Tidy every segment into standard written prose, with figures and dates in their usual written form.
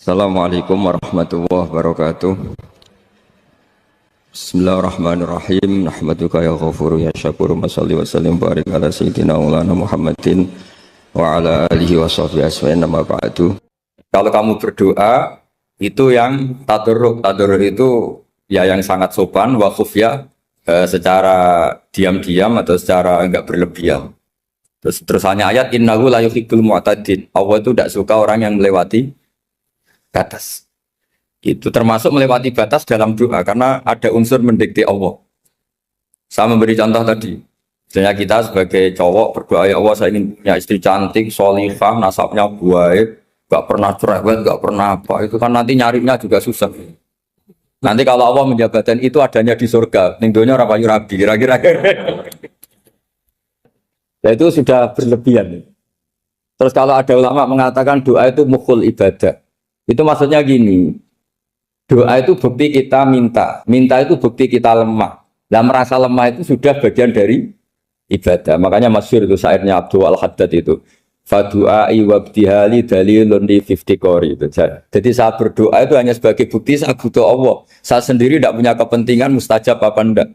Assalamualaikum warahmatullahi wabarakatuh. Bismillahirrahmanirrahim. Nahmaduka ya ghafuru ya syakuru. Masalli wa sallim barik ala sayyidina maulana Muhammadin wa ala alihi wa sahbihi asma'in nama ba'du. Kalau kamu berdoa itu yang tadarruk. Tadarruk itu ya yang sangat sopan wa khufya, secara diam-diam atau secara enggak berlebihan. Terus hanya ayat innahu la yuhibbul mu'tadin. Allah itu tidak suka orang yang melewati batas. Itu termasuk melewati batas dalam doa karena ada unsur mendikte Allah. Saya memberi contoh tadi. Misalnya kita sebagai cowok berdoa, ya Allah saya ingin punya istri cantik, sholihah, nasabnya baik, gak pernah cerewet, gak pernah apa. Itu kan nanti nyarinya juga susah. Nanti kalau Allah menjabatkan itu adanya di surga, ning donya ora payu rabi, kira-kira. Nah, itu sudah berlebihan. Terus kalau ada ulama mengatakan doa itu mukhul ibadah, itu maksudnya gini, doa itu bukti kita minta itu bukti kita lemah. Dan merasa lemah itu sudah bagian dari ibadah. Makanya masyhur itu syairnya Abdul Al-Haddad itu, fadu'ai wabtihali dalilun li fiftikori itu. Jadi saya berdoa itu hanya sebagai bukti saya butuh Allah. Saya sendiri tidak punya kepentingan mustajab apa enggak.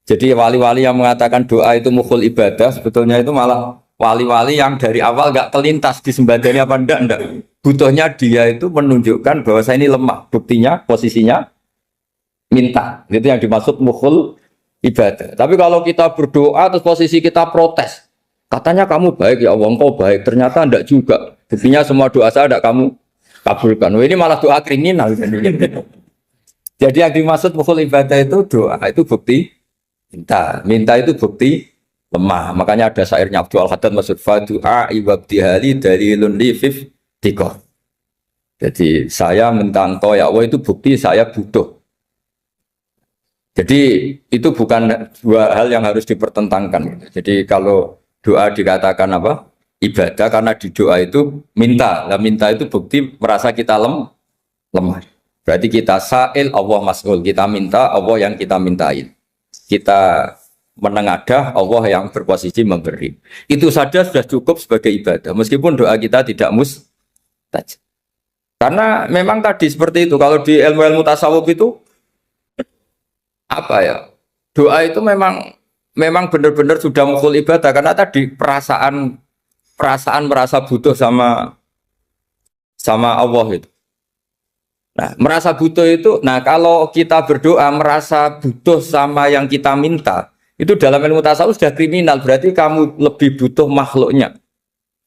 Jadi wali-wali yang mengatakan doa itu mukhul ibadah, sebetulnya itu malah wali-wali yang dari awal enggak kelintas disembadani apa enggak. Butuhnya dia itu menunjukkan bahwa saya ini lemah. Buktinya, posisinya minta. Itu yang dimaksud mukhul ibadah. Tapi kalau kita berdoa terus posisi kita protes, katanya kamu baik ya Allah, engkau baik, ternyata enggak juga. Buktinya semua doa saya enggak kamu kabulkan. Ini malah doa kriminal. Jadi yang dimaksud mukhul ibadah itu doa itu bukti minta itu bukti lemah. Makanya ada syairnya Abdul Al-Haddad maksud fadu'a ibabtihali dalilun li fiftikor. Jadi saya minta engkau ya Allah itu bukti saya butuh. Jadi itu bukan dua hal yang harus dipertentangkan. Jadi kalau doa dikatakan apa? Ibadah karena di doa itu minta. Nah, minta itu bukti merasa kita lemah. Berarti kita sa'il Allah mas'ul. Kita minta Allah yang kita mintain. Kita menengadah Allah yang berposisi memberi. Itu saja sudah cukup sebagai ibadah. Meskipun doa kita tidak mustajab. Karena memang tadi seperti itu. Kalau di ilmu-ilmu tasawuf itu apa ya? Doa itu memang benar-benar sudah mukhul ibadah karena tadi perasaan merasa butuh sama Allah itu. Nah, merasa butuh itu, kalau kita berdoa merasa butuh sama yang kita minta, itu dalam ilmu tasawuf sudah kriminal, berarti kamu lebih butuh makhluknya.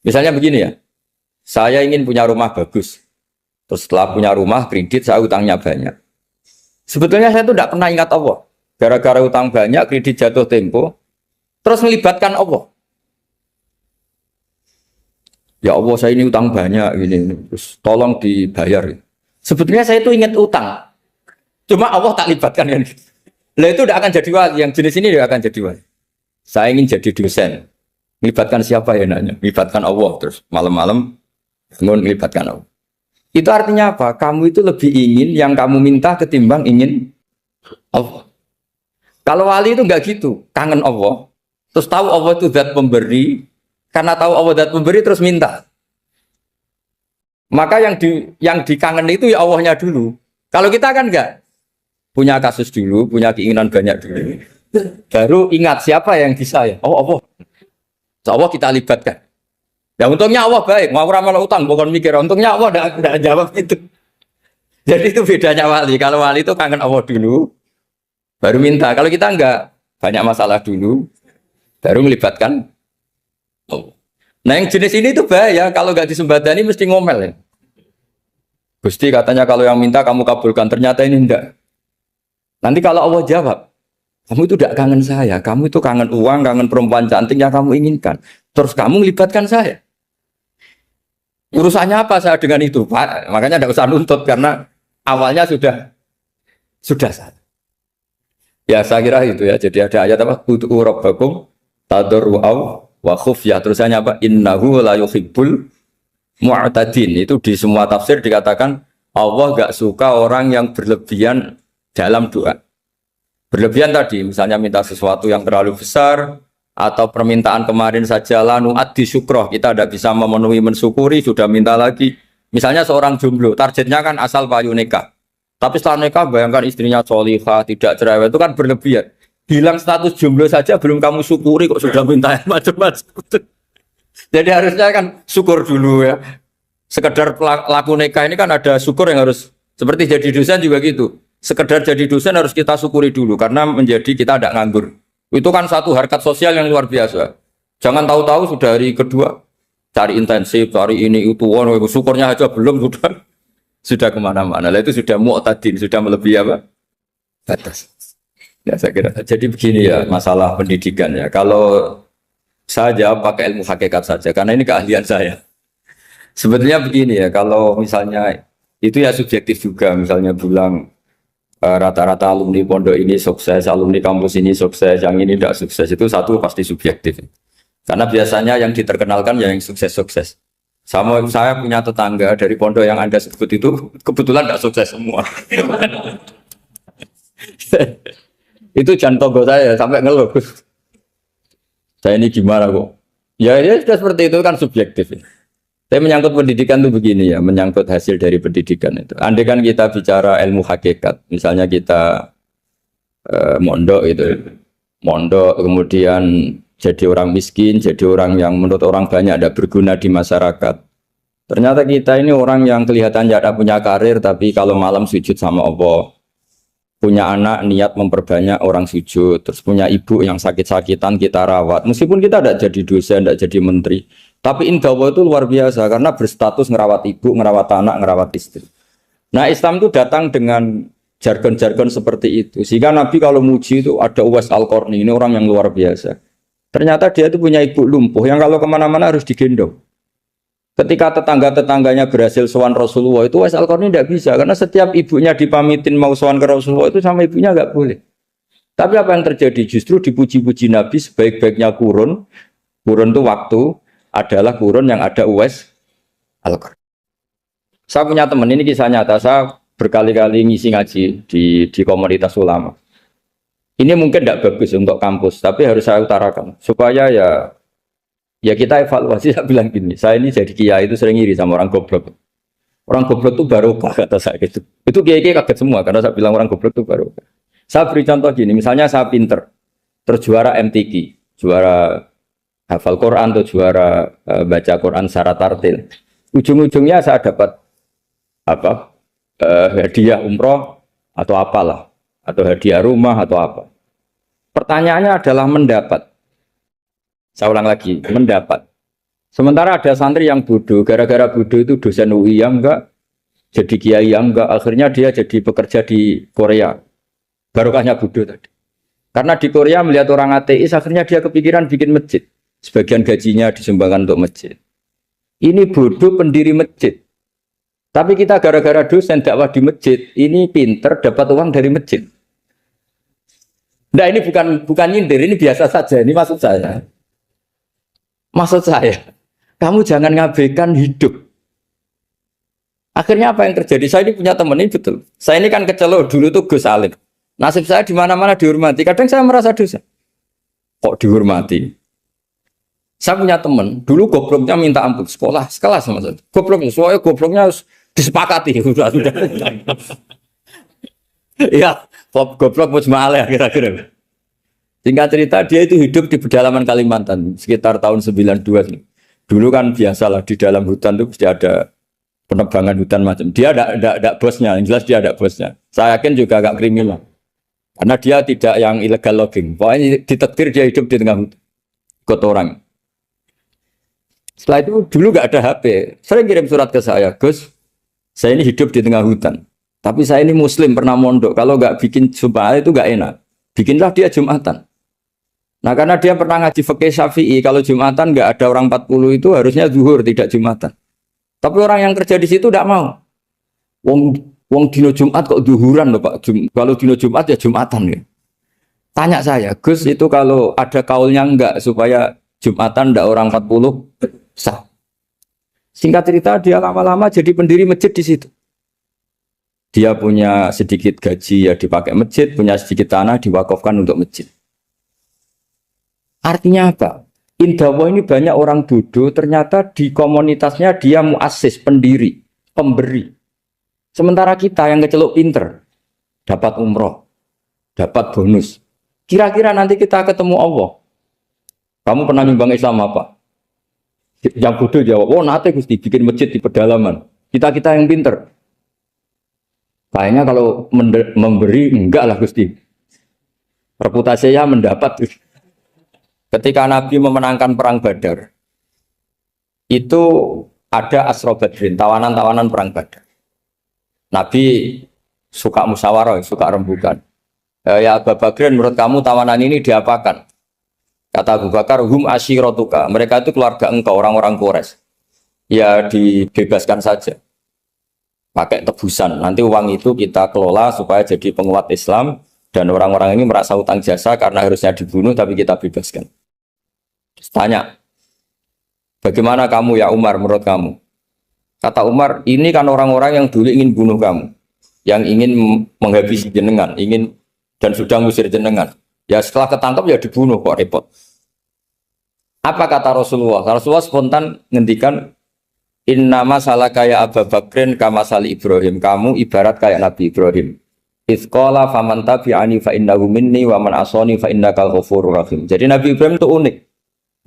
Misalnya begini ya, saya ingin punya rumah bagus, terus setelah punya rumah kredit saya utangnya banyak. Sebetulnya saya itu tidak pernah ingat Allah, gara-gara utang banyak, kredit jatuh tempo, terus melibatkan Allah. Ya Allah saya ini utang banyak, ini terus tolong dibayar. Sebetulnya saya itu ingat utang, cuma Allah tak libatkan kan. Lah itu tidak akan jadi wali, yang jenis ini tidak akan jadi wali. Saya ingin jadi dosen, melibatkan siapa ya nanya? Melibatkan Allah, terus malam-malam bangun melibatkan Allah. Itu artinya apa? Kamu itu lebih ingin yang kamu minta ketimbang ingin Allah. Kalau wali itu enggak gitu, kangen Allah, terus tahu Allah itu zat pemberi, karena tahu Allah zat pemberi terus minta. Maka yang dikangen itu ya Allahnya dulu. Kalau kita kan enggak, punya kasus dulu, punya keinginan banyak dulu, baru ingat siapa yang bisa ya. Oh Allah, so, Allah kita libatkan. Ya untungnya Allah baik, mau ramal utang bukan mikir. Untungnya Allah tidak jawab itu. Jadi itu bedanya wali. Kalau wali itu kangen Allah dulu, baru minta. Kalau kita enggak, banyak masalah dulu, baru melibatkan Allah. Nah yang jenis ini tuh bahaya, kalau nggak disembadani mesti ngomel ya. Gusti katanya kalau yang minta kamu kabulkan, ternyata ini enggak. Nanti kalau Allah jawab, kamu itu tidak kangen saya, kamu itu kangen uang, kangen perempuan cantik yang kamu inginkan. Terus kamu melibatkan saya. Urusannya apa saya dengan itu, Pak? Makanya tidak usah nuntut karena awalnya sudah salah. Ya saya kira itu ya. Jadi ada ayat apa? Ud'u rabbakum tadarru'aw wa khufyah, terusannya apa? Innahu la yuhibbul mu'tadin. Itu di semua tafsir dikatakan Allah gak suka orang yang berlebihan dalam doa. Berlebihan tadi misalnya minta sesuatu yang terlalu besar, atau permintaan kemarin saja lanu addi syukroh, kita tidak bisa memenuhi mensyukuri, sudah minta lagi, Misalnya seorang jomblo, targetnya kan asal payu nikah. Tapi setelah nikah bayangkan istrinya solihah, tidak cerewet, itu kan berlebihan. Hilang status jomblo saja belum kamu syukuri kok sudah minta yang macam-macam. Jadi harusnya kan syukur dulu ya. Sekedar laku nikah ini kan ada syukur yang harus, seperti jadi dosen juga gitu. Sekedar jadi dosen harus kita syukuri dulu karena menjadi kita tidak nganggur. Itu kan satu harkat sosial yang luar biasa. Jangan tahu-tahu sudah hari kedua cari intensif, cari ini itu, syukurnya aja belum sudah kemana-mana. Lah itu sudah mu'tadin, sudah melebihi apa? Batas. Ya saya kira. Jadi begini ya masalah pendidikan ya. Kalau saya jawab pakai ilmu hakikat saja karena ini keahlian saya. Sebetulnya begini ya, kalau misalnya itu ya subjektif juga. Misalnya bilang rata-rata alumni pondok ini sukses, alumni kampus ini sukses, yang ini tidak sukses, itu satu pasti subjektif. Karena biasanya yang diterkenalkan yang sukses-sukses. Sama saya punya tetangga dari pondok yang Anda sebut itu kebetulan tidak sukses semua. Itu jantogo saya sampai ngeluh. Saya ini gimana kok? Ya sudah seperti itu kan subjektif. Tapi menyangkut pendidikan itu begini ya, menyangkut hasil dari pendidikan itu. Andai kan kita bicara ilmu hakikat, misalnya kita mondok itu, mondok kemudian jadi orang miskin, jadi orang yang menurut orang banyak ada berguna di masyarakat. Ternyata kita ini orang yang kelihatannya ada punya karir, tapi kalau malam sujud sama Allah. Punya anak niat memperbanyak orang sujud, terus punya ibu yang sakit-sakitan kita rawat. Meskipun kita tidak jadi dosen, tidak jadi menteri, tapi indah Allah itu luar biasa karena berstatus ngerawat ibu, ngerawat anak, ngerawat istri. Nah Islam itu datang dengan jargon-jargon seperti itu. Sehingga Nabi kalau muji itu ada Uwais Al-Qarni, ini orang yang luar biasa. Ternyata dia itu punya ibu lumpuh yang kalau kemana-mana harus digendong. Ketika tetangga-tetangganya berhasil sowan Rasulullah itu Uwais Al-Qarni tidak bisa karena setiap ibunya dipamitin mau sowan ke Rasulullah itu sama ibunya nggak boleh. Tapi apa yang terjadi? Justru dipuji-puji Nabi sebaik-baiknya kurun itu waktu adalah kurun yang ada Uwais Al-Qarni. Saya punya teman, ini kisah nyata, saya berkali-kali ngisi ngaji di komunitas ulama. Ini mungkin tidak bagus untuk kampus, tapi harus saya utarakan supaya ya kita evaluasi. Saya bilang gini, saya ini jadi kiai itu sering iri sama orang goblok. Orang goblok itu barokah kata saya gitu. Itu kiai-kiai kaget semua karena saya bilang orang goblok itu barokah. Saya beri contoh gini, misalnya saya pinter, terjuara MTQ, juara hafal Quran atau juara baca Quran secara tartil. Ujung-ujungnya saya dapat apa? Hadiah umroh atau apalah, atau hadiah rumah atau apa. Pertanyaannya adalah mendapat. Saya ulang lagi, mendapat. Sementara ada santri yang bodoh, gara-gara bodoh itu dosen UI yang enggak, jadi kiai yang enggak, akhirnya dia jadi pekerja di Korea. Barokahnya bodoh tadi. Karena di Korea melihat orang ateis, akhirnya dia kepikiran bikin masjid. Sebagian gajinya disumbangkan untuk masjid. Ini bodoh pendiri masjid. Tapi kita gara-gara dosen dakwah di masjid, ini pinter dapat uang dari masjid. Nah ini bukan nyindir, ini biasa saja, ini maksud saya. Maksud saya, kamu jangan ngabaikan hidup. Akhirnya apa yang terjadi? Saya ini punya teman ini betul. Saya ini kan kecelok dulu tuh Gus Alim. Nasib saya di mana-mana dihormati. Kadang saya merasa dosa. Kok dihormati? Saya punya teman, dulu gobloknya minta ampun sekolah sekelas sama saya. Gobloknya, soalnya gobloknya harus disepakati. Sudah. Iya, goblok musmalah kira-kira. Singkat cerita dia itu hidup di pedalaman Kalimantan sekitar tahun 92. Dulu kan biasalah di dalam hutan itu pasti ada penebangan hutan macam. Dia ada bosnya, yang jelas dia ada bosnya. Saya yakin juga agak kriminal. Karena dia tidak yang illegal logging. Pokoknya ditakdir dia hidup di tengah hutan. Ikut orang. Setelah itu dulu gak ada HP. Sering kirim surat ke saya, Gus, saya ini hidup di tengah hutan. Tapi saya ini muslim, pernah mondok. Kalau gak bikin sumpah itu gak enak. Bikinlah dia Jumatan. Nah karena dia pernah ngaji fikih Syafi'i, kalau Jumatan nggak ada orang 40 itu harusnya zuhur tidak Jumatan. Tapi orang yang kerja di situ tidak mau. Wong dino Jumat kok zuhuran loh Pak. Kalau dino Jumat ya Jumatan ya. Tanya saya, Gus itu kalau ada kaulnya enggak supaya Jumatan ndak orang 40 sah. Singkat cerita dia lama-lama jadi pendiri masjid di situ. Dia punya sedikit gaji ya dipakai masjid, punya sedikit tanah diwakafkan untuk masjid. Artinya apa? Indawa ini banyak orang bodoh, ternyata di komunitasnya dia muassis, pendiri. pemberi. Sementara kita yang keceluk pinter, dapat umroh, dapat bonus. Kira-kira nanti kita ketemu Allah. Kamu pernah nyumbang Islam apa? Yang bodoh jawab, oh nanti Gusti bikin masjid di pedalaman. Kita yang pinter. Kayaknya kalau memberi enggak lah Gusti. Reputasinya mendapat. Ketika Nabi memenangkan perang Badar, itu ada Asra Badrin, tawanan-tawanan perang Badar. Nabi suka musyawarah, suka rembukan. Ya Abu Bakrin, menurut kamu tawanan ini diapakan? Kata Abu Bakar, hum asyiratuka. Mereka itu keluarga engkau, orang-orang Quraisy. Ya dibebaskan saja. Pakai tebusan. Nanti uang itu kita kelola supaya jadi penguat Islam. Dan orang-orang ini merasa utang jasa karena harusnya dibunuh, tapi kita bebaskan. Tanya, bagaimana kamu ya Umar menurut kamu? Kata Umar, ini kan orang-orang yang dulu ingin bunuh kamu. Yang ingin menghabisi jenengan, ingin dan sudah ngusir jenengan. Ya setelah ketangkap ya dibunuh kok repot. Apa kata Rasulullah? Rasulullah spontan ngendikan, innama salah kayak Abu Bakrin kama sali Ibrahim. Kamu ibarat kayak Nabi Ibrahim. Izqala faman tabi'ani fa innahu minni wa man asani fa innaka ghafurur rahim. Jadi Nabi Ibrahim itu unik.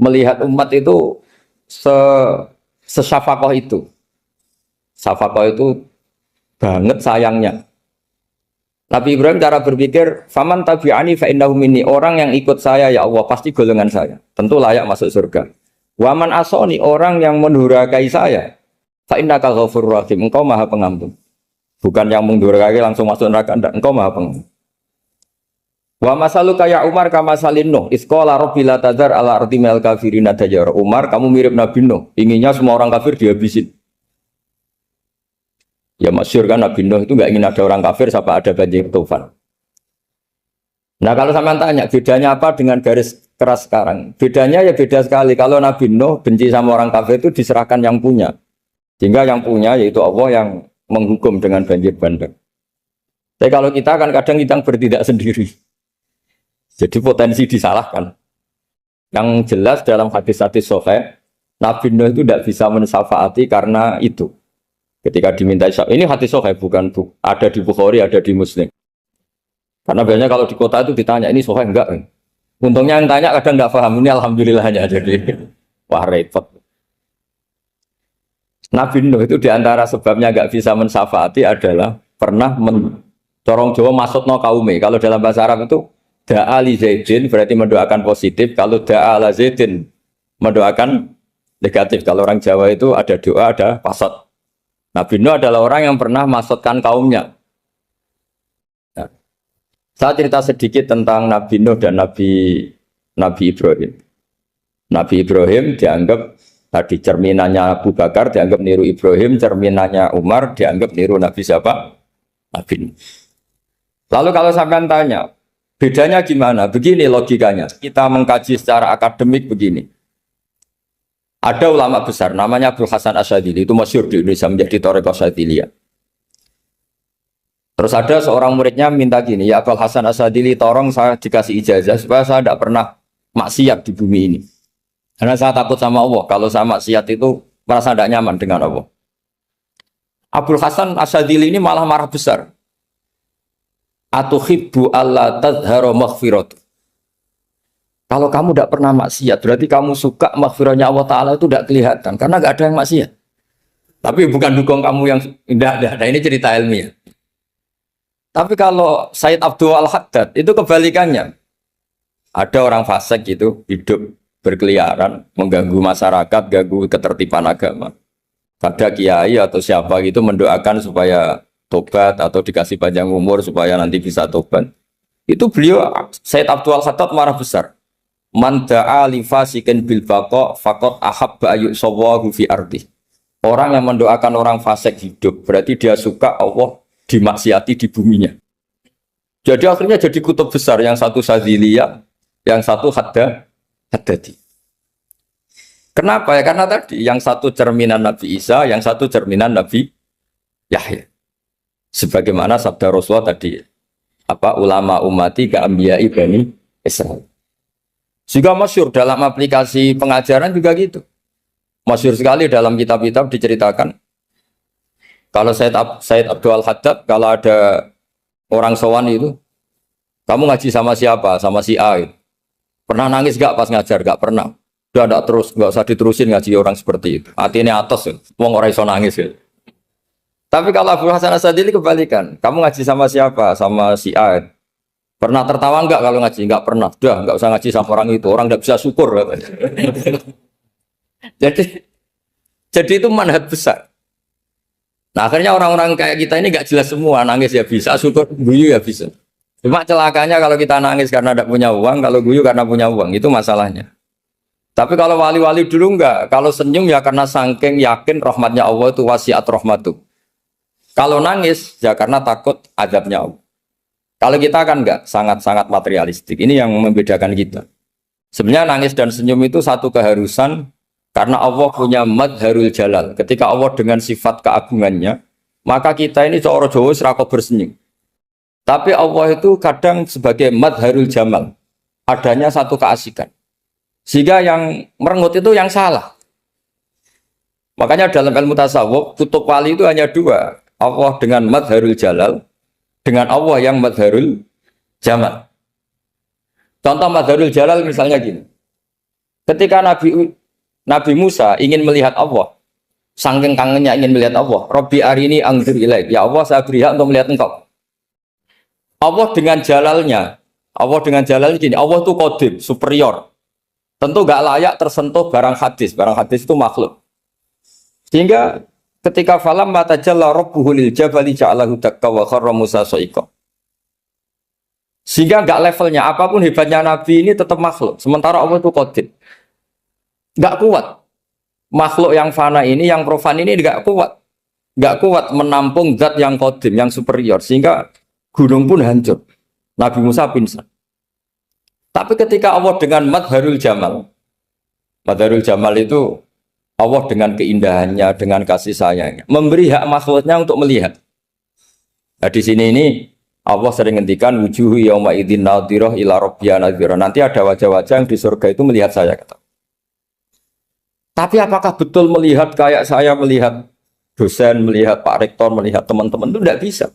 Melihat umat itu sesyafakoh itu. Syafakoh itu banget sayangnya. Nabi Ibrahim cara berpikir, faman tabi'ani fa innahu minni. Orang yang ikut saya ya Allah pasti golongan saya. Tentu layak masuk surga. Wa man asani, orang yang mendurhakai saya, fa innaka ghafurur rahim. Engkau Maha Pengampun. Bukan yang mendurhakai langsung masuk neraka, enggak. Engkau Maha Pengampun. Wa masalu kaya Umar kama salin Nuh. Isqala rabbi la tadzar ala ardi mil kafirina dajjara. Umar, kamu mirip Nabi Nuh. Inginnya semua orang kafir dihabisin. Ya masyhur kan Nabi Nuh itu enggak ingin ada orang kafir sampai ada banjir tufan. Nah kalau sampean tanya bedanya apa dengan garis keras sekarang? Bedanya ya beda sekali. Kalau Nabi Nuh benci sama orang kafir itu diserahkan yang punya. Sehingga yang punya yaitu Allah yang menghukum dengan banjir bandang. Tapi kalau kita kan kadang kita bertindak sendiri. Jadi potensi disalahkan. Yang jelas dalam hadis-hadis sahih, Nabi Nuh itu tidak bisa mensyafaati karena itu. Ketika diminta syafaat, ini hadis sahih bukan ada di Bukhari, ada di Muslim. Karena biasanya kalau di kota itu ditanya ini sahih enggak? Untungnya yang tanya kadang enggak paham, ini alhamdulillahnya jadi wah repot. Nabi Nuh itu diantara sebabnya nggak bisa mensyafaati adalah pernah corong Jawa maksudno kaume. Kalau dalam bahasa Arab itu da'a li Zaidin berarti mendoakan positif. Kalau da'a la Zaidin mendoakan negatif. Kalau orang Jawa itu ada doa, ada pasot. Nabi Nuh adalah orang yang pernah maksudkan kaumnya. Nah, saya cerita sedikit tentang Nabi Nuh dan Nabi Ibrahim. Nabi Ibrahim dianggap tadi cerminannya Abu Bakar dianggap niru Ibrahim, cerminannya Umar dianggap niru Nabi siapa? Nabi Nuh. Lalu kalau sampean tanya, bedanya gimana? Begini logikanya. Kita mengkaji secara akademik begini. Ada ulama besar namanya Abdul Hasan Asyadzili, itu masyhur di Indonesia menjadi Thariqah Asyadziliyah. Terus ada seorang muridnya minta gini, ya Abdul Hasan Asyadzili, tolong saya dikasih ijazah supaya saya tidak pernah maksiat di bumi ini. Karena saya takut sama Allah. Kalau saya maksiat itu merasa tidak nyaman dengan Allah. Abdul Hasan Asyadzili ini malah marah besar. Atuhibbu alla tadhharu maghfiratu. Kalau kamu tidak pernah maksiat, berarti kamu suka maghfirahnya Allah Ta'ala itu tidak kelihatan. Karena tidak ada yang maksiat. Tapi bukan dukung kamu yang tidak. Nah ini cerita ilmiah. Tapi kalau Said Abdul Al-Haddad itu kebalikannya. Ada orang fasik gitu hidup berkeliaran, mengganggu masyarakat, ganggu ketertiban agama. Pada kiai atau siapa gitu mendoakan supaya tobat atau dikasih panjang umur supaya nanti bisa tobat. Itu beliau Said Abdul Al-Haddad marah besar. Man da'a li fasikin bil baqa faqad ahabba ayyusawahu fi ardi. Orang yang mendoakan orang fasik hidup berarti dia suka Allah dimaksiati di buminya. Jadi akhirnya jadi kutub besar, yang satu Sadziliyah, yang satu Haddadi. Kenapa ya? Karena tadi yang satu cerminan Nabi Isa, yang satu cerminan Nabi Yahya. Sebagaimana sabda Rasulullah tadi, ulama ummati ka anbiya'i bani Israil. Juga masyhur dalam aplikasi pengajaran juga gitu. Masyhur sekali dalam kitab-kitab diceritakan Kalau Said Abdul Haddad, kalau ada orang sowan itu, kamu ngaji sama siapa? Sama si A. Gitu. Pernah nangis gak pas ngajar? Gak pernah. Udah enggak terus, nggak usah diterusin ngaji orang seperti itu. Hatinya atas, wong ora iso nangis. Gitu. Tapi kalau Abu Hasan Asadili kebalikan, kamu ngaji sama siapa? Sama si A. Pernah tertawa enggak kalau ngaji? Enggak pernah. Udah, enggak usah ngaji sama orang itu. Orang enggak bisa syukur. jadi, jadi itu manhaj besar. Nah akhirnya orang-orang kayak kita ini enggak jelas semua. Nangis ya bisa, syukur, guyu ya bisa. Cuma celakanya kalau kita nangis karena tidak punya uang, kalau guyu karena punya uang, itu masalahnya. Tapi kalau wali-wali dulu enggak. Kalau senyum ya karena saking yakin rahmatnya Allah itu wasiat rahmatu. Kalau nangis ya karena takut azabnya Allah. Kalau kita kan enggak, sangat-sangat materialistik. Ini yang membedakan kita. Sebenarnya nangis dan senyum itu satu keharusan karena Allah punya madharul jalal. Ketika Allah dengan sifat keagungannya, maka kita ini seorang Jawa serako bersenyum. Tapi Allah itu kadang sebagai madharul jamal. Adanya satu keasikan. Sehingga yang merengut itu yang salah. Makanya dalam ilmu tasawuf, kutub wali itu hanya dua. Allah dengan madharul jalal, dengan Allah yang madharul jamal. Contoh madharul jalal misalnya gini. Ketika Nabi Musa ingin melihat Allah, saking kangennya ingin melihat Allah, Rabbi arini anzur ilaik. Ya Allah, saya beri hak untuk melihat engkau. Allah dengan jalalnya gini, Allah itu qadim, superior. Tentu gak layak tersentuh barang hadis. Barang hadis itu makhluk. Sehingga ketika falam matajalla rabbuhu lil jabali ja'alahu dakka wa kharra Musa sa'iqa. Sehingga enggak levelnya apapun hebatnya Nabi ini tetap makhluk. Sementara Allah itu qadir. Enggak kuat. Makhluk yang fana ini, yang profan ini enggak kuat. Enggak kuat menampung zat yang qadim, yang superior. Sehingga gunung pun hancur. Nabi Musa pingsan. Tapi ketika Allah dengan madharul jamal itu Allah dengan keindahannya, dengan kasih sayangnya, memberi hak makhluknya untuk melihat. Nah, di sini ini Allah sering ngendikan wujuhu yauma idzin nadhirah ila rabbiha nadhirah. Nanti ada wajah-wajah yang di surga itu melihat saya kata. Tapi apakah betul melihat kayak saya melihat dosen, melihat Pak Rektor, melihat teman-teman itu tidak bisa.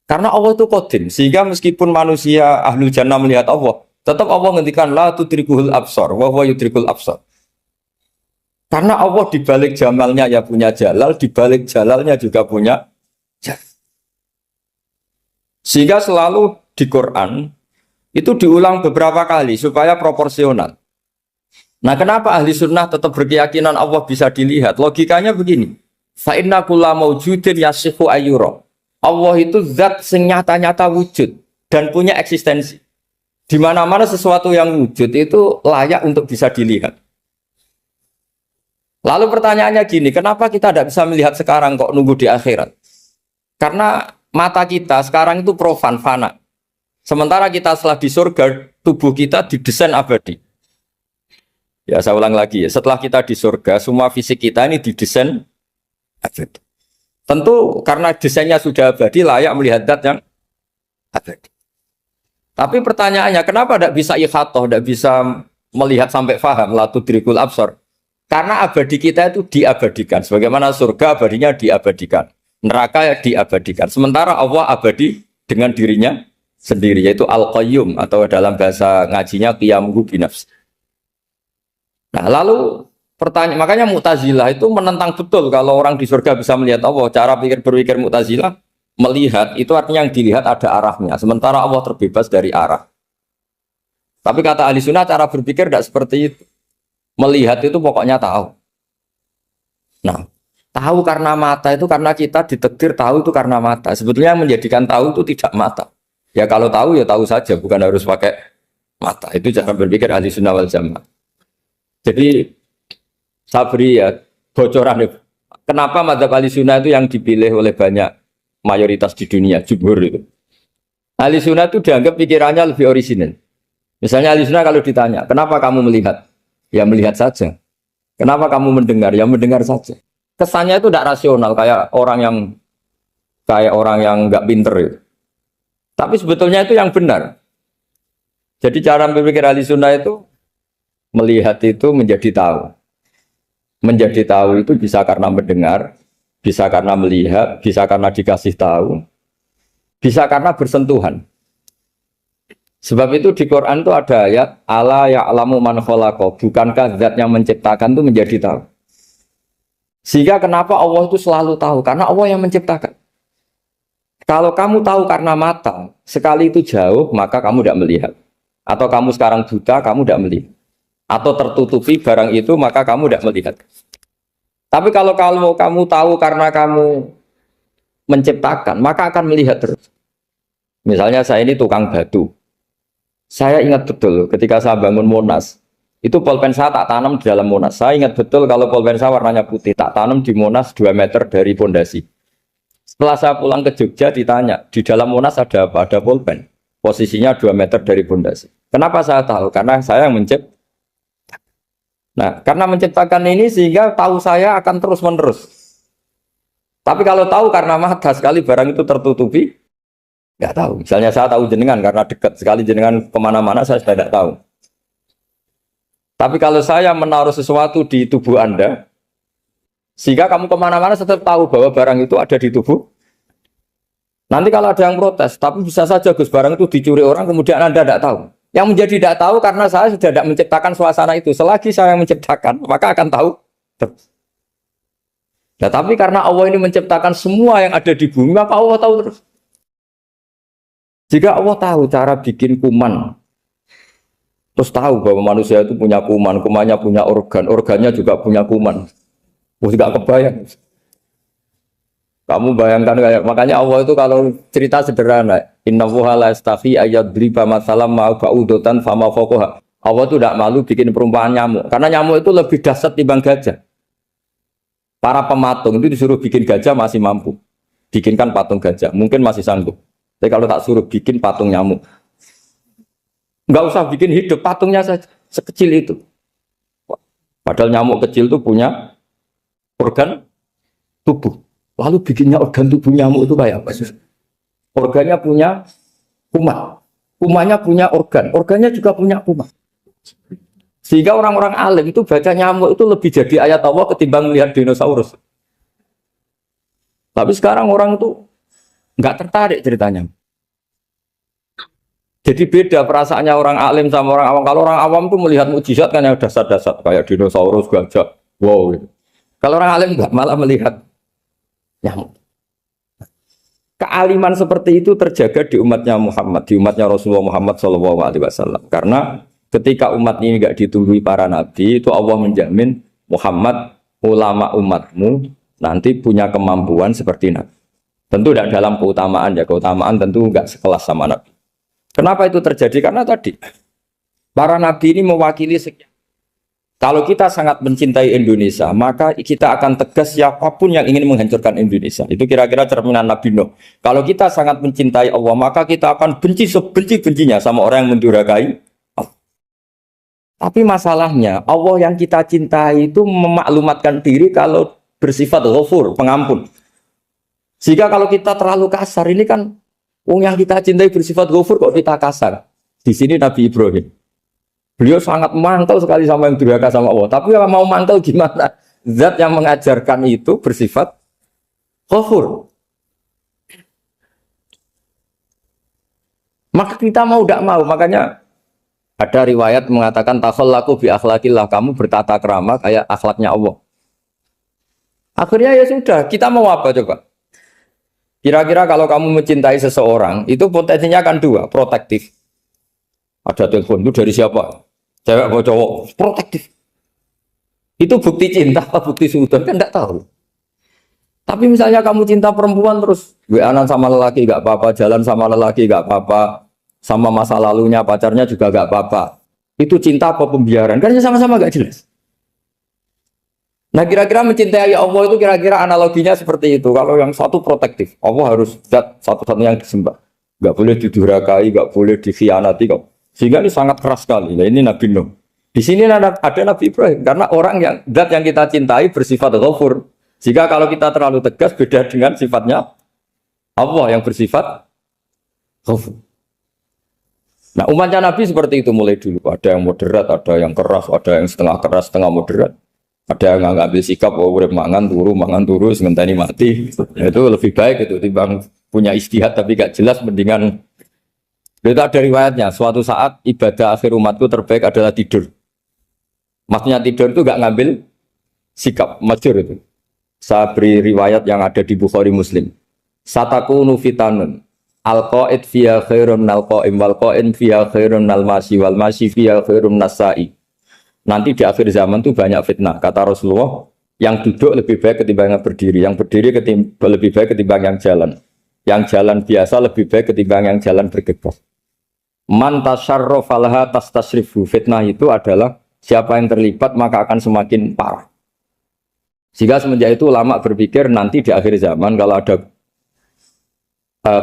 Karena Allah itu qadim, sehingga meskipun manusia ahlul jannah melihat Allah, tetap Allah ngendikan la tudrikuhul absar wa huwa yudrikul absar. Karena Allah di balik jamalnya ya punya jalal, di balik jalalnya juga punya jalal. Sehingga selalu di Quran itu diulang beberapa kali supaya proporsional. Nah, kenapa ahli sunnah tetap berkeyakinan Allah bisa dilihat? Logikanya begini. Fa inna kulla maujudin yasihu ayyura. Allah itu zat sing nyata-nyata wujud dan punya eksistensi. Di mana-mana sesuatu yang wujud itu layak untuk bisa dilihat. Lalu pertanyaannya gini, kenapa kita tidak bisa melihat sekarang kok nunggu di akhirat? Karena mata kita sekarang itu profan, fana. Sementara kita setelah di surga, tubuh kita didesain abadi. Ya saya ulang lagi ya, setelah kita di surga, semua fisik kita ini didesain abadi. Tentu karena desainnya sudah abadi, layak melihat zat yang abadi. Tapi pertanyaannya, kenapa tidak bisa ikhatoh, tidak bisa melihat sampai faham, la tudrikul absar? Karena abadi kita itu diabadikan. Sebagaimana surga abadinya diabadikan. Neraka diabadikan. Sementara Allah abadi dengan dirinya sendiri, yaitu Al-Qayyum, atau dalam bahasa ngajinya Qiyamuhu binafsi. Nah lalu pertanyaan, makanya Mu'tazilah itu menentang betul kalau orang di surga bisa melihat Allah. Cara berpikir Mu'tazilah, melihat itu artinya yang dilihat ada arahnya, sementara Allah terbebas dari arah. Tapi kata ahli sunnah cara berpikir tidak seperti itu. Melihat itu pokoknya tahu. Nah, tahu karena mata itu karena kita ditakdir tahu itu karena mata. Sebetulnya yang menjadikan tahu itu tidak mata. Ya kalau tahu ya tahu saja, bukan harus pakai mata. Itu cara berpikir ahli sunnah wal jamaah. Jadi saya beri ya bocoran ya. Kenapa mazhab ahli sunnah itu yang dipilih oleh banyak mayoritas di dunia, jumhur itu. Ahli sunnah itu dianggap pikirannya lebih orisinal. Misalnya ahli sunnah kalau ditanya, kenapa kamu melihat? Ya melihat saja. Kenapa kamu mendengar? Ya mendengar saja. Kesannya itu tidak rasional, kayak orang yang nggak pinter itu. Tapi sebetulnya itu yang benar. Jadi cara berpikir ahli sunnah itu melihat itu menjadi tahu. Menjadi tahu itu bisa karena mendengar, bisa karena melihat, bisa karena dikasih tahu, bisa karena bersentuhan. Sebab itu di Quran itu ada ayat ala ya'lamu man khalaqa, bukankah zat yang menciptakan itu menjadi tahu. Sehingga kenapa Allah itu selalu tahu? Karena Allah yang menciptakan. Kalau kamu tahu karena mata, sekali itu jauh, maka kamu tidak melihat. Atau kamu sekarang buta, kamu tidak melihat. Atau tertutupi barang itu, maka kamu tidak melihat. Tapi kalau kamu tahu karena kamu menciptakan, maka akan melihat terus. Misalnya saya ini tukang batu. Saya ingat betul ketika saya bangun Monas, itu polpen saya tak tanam di dalam Monas. Saya ingat betul kalau polpen saya warnanya putih, tak tanam di Monas 2 meter dari pondasi. Setelah saya pulang ke Jogja ditanya, di dalam Monas ada apa? Ada polpen. Posisinya 2 meter dari pondasi. Kenapa saya tahu? Karena saya yang menciptakan. Nah, karena menciptakan ini sehingga tahu saya akan terus menerus. Tapi kalau tahu karena mata sekali barang itu tertutupi, nggak tahu. Misalnya saya tahu jenengan karena dekat sekali jenengan kemana-mana saya sudah tidak tahu. Tapi kalau saya menaruh sesuatu di tubuh Anda, sehingga kamu kemana-mana tetap tahu bahwa barang itu ada di tubuh. Nanti kalau ada yang protes, tapi bisa saja Gus barang itu dicuri orang kemudian Anda tidak tahu. Yang menjadi tidak tahu karena saya sudah tidak menciptakan suasana itu. Selagi saya yang menciptakan, maka akan tahu. Nah, tapi karena Allah ini menciptakan semua yang ada di bumi, maka Allah tahu terus. Jika Allah tahu cara bikin kuman, terus tahu bahwa manusia itu punya kuman, kumannya punya organ, organnya juga punya kuman. Nggak kebayang. Kamu bayangkan kayak, makanya Allah itu kalau cerita sederhana, Inna wuha la yastahi ayyadriba masalam ma'u ba'udotan fama fokoha. Allah itu tidak malu bikin perumpamaan nyamuk, karena nyamuk itu lebih dahsyat dibanding gajah. Para pematung itu disuruh bikin gajah masih mampu, bikinkan patung gajah, mungkin masih sanggup. Tapi kalau tak suruh bikin patung nyamuk, nggak usah bikin hidup, patungnya saja sekecil itu. Padahal nyamuk kecil itu punya organ tubuh. Lalu bikinnya organ tubuh nyamuk itu kayak apa? Organnya punya kuman, kumannya punya organ, organnya juga punya kuman. Sehingga orang-orang alim itu baca nyamuk itu lebih jadi ayat Allah ketimbang melihat dinosaurus. Tapi sekarang orang itu nggak tertarik ceritanya. Jadi beda perasaannya orang alim sama orang awam. Kalau orang awam tuh melihat mukjizat kan yang dasar-dasar kayak dinosaurus, gajah, wow gitu. Kalau orang alim nggak, malah melihat nyamuk. Kealiman seperti itu terjaga di umatnya Muhammad, di umatnya Rasulullah Muhammad SAW. Karena ketika umat ini nggak ditumbuhi para nabi, itu Allah menjamin Muhammad, ulama umatmu nanti punya kemampuan seperti nabi. Tentu tidak dalam keutamaan ya, keutamaan tentu nggak sekelas sama nabi. Kenapa itu terjadi? Karena tadi para nabi ini mewakili sekian. Kalau kita sangat mencintai Indonesia, maka kita akan tegas siapapun yang ingin menghancurkan Indonesia. Itu kira-kira cerminan Nabi Nuh. Kalau kita sangat mencintai Allah, maka kita akan benci sebenci-bencinya sama orang yang mendurhakai Allah. Tapi masalahnya, Allah yang kita cintai itu memaklumatkan diri kalau bersifat ghafur, pengampun. Sehingga kalau kita terlalu kasar, ini kan yang kita cintai bersifat ghafur kok kita kasar. Di sini Nabi Ibrahim. Beliau sangat mangkel sekali sama yang durhaka sama Allah. Tapi kalau mau mangkel gimana? Zat yang mengajarkan itu bersifat ghafur. Maka kita mau tidak mau. Makanya ada riwayat mengatakan takhallaku bi akhlaqillah, kamu bertata krama kayak akhlaknya Allah. Akhirnya ya sudah, kita mau apa coba? Kira-kira kalau kamu mencintai seseorang, itu potensinya akan dua, protektif. Ada telepon, itu dari siapa? Cewek atau cowok? Protektif. Itu bukti cinta apa bukti suudon? Kan tidak tahu. Tapi misalnya kamu cinta perempuan terus WA-an sama lelaki gak apa-apa, jalan sama lelaki gak apa-apa, sama masa lalunya pacarnya juga gak apa-apa. Itu cinta apa pembiaran? Kan sama-sama gak jelas. Nah kira-kira mencintai Allah itu kira-kira analoginya seperti itu. Kalau yang satu protektif, Allah harus zat satu-satunya yang disembah. Gak boleh didurhakai, gak boleh dikhianati kok. Sehingga ini sangat keras sekali. Nah, ini Nabi Nuh. Di sini ada Nabi Ibrahim. Karena orang yang zat yang kita cintai bersifat ghafur. Jika kalau kita terlalu tegas beda dengan sifatnya Allah yang bersifat ghafur. Nah umatnya Nabi seperti itu mulai dulu. Ada yang moderat, ada yang keras, ada yang setengah keras, setengah moderat. Ada yang nggak ngambil sikap, oh urip mangan turu, sementara mati. Itu lebih baik itu timbang punya istihad tapi gak jelas, mendingan. Itu ada riwayatnya. Suatu saat ibadah akhir umatku terbaik adalah tidur. Maksudnya tidur itu gak ngambil sikap, masyhur itu. Saya beri riwayat yang ada di Bukhari Muslim. Satakunu fitanun. Al-qa'id fiya khairun nal-qa'im wal-qa'in fiya khairun nal-masi wal-masi fiya khairun nas-sa'i. Nanti di akhir zaman itu banyak fitnah. Kata Rasulullah, yang duduk lebih baik ketimbang yang berdiri. Yang berdiri lebih baik ketimbang yang jalan. Yang jalan biasa lebih baik ketimbang yang jalan bergegas. Man tasyarrafa laha tastasrifu. Fitnah itu adalah siapa yang terlibat maka akan semakin parah. Sehingga semenjak itu ulama berpikir nanti di akhir zaman kalau ada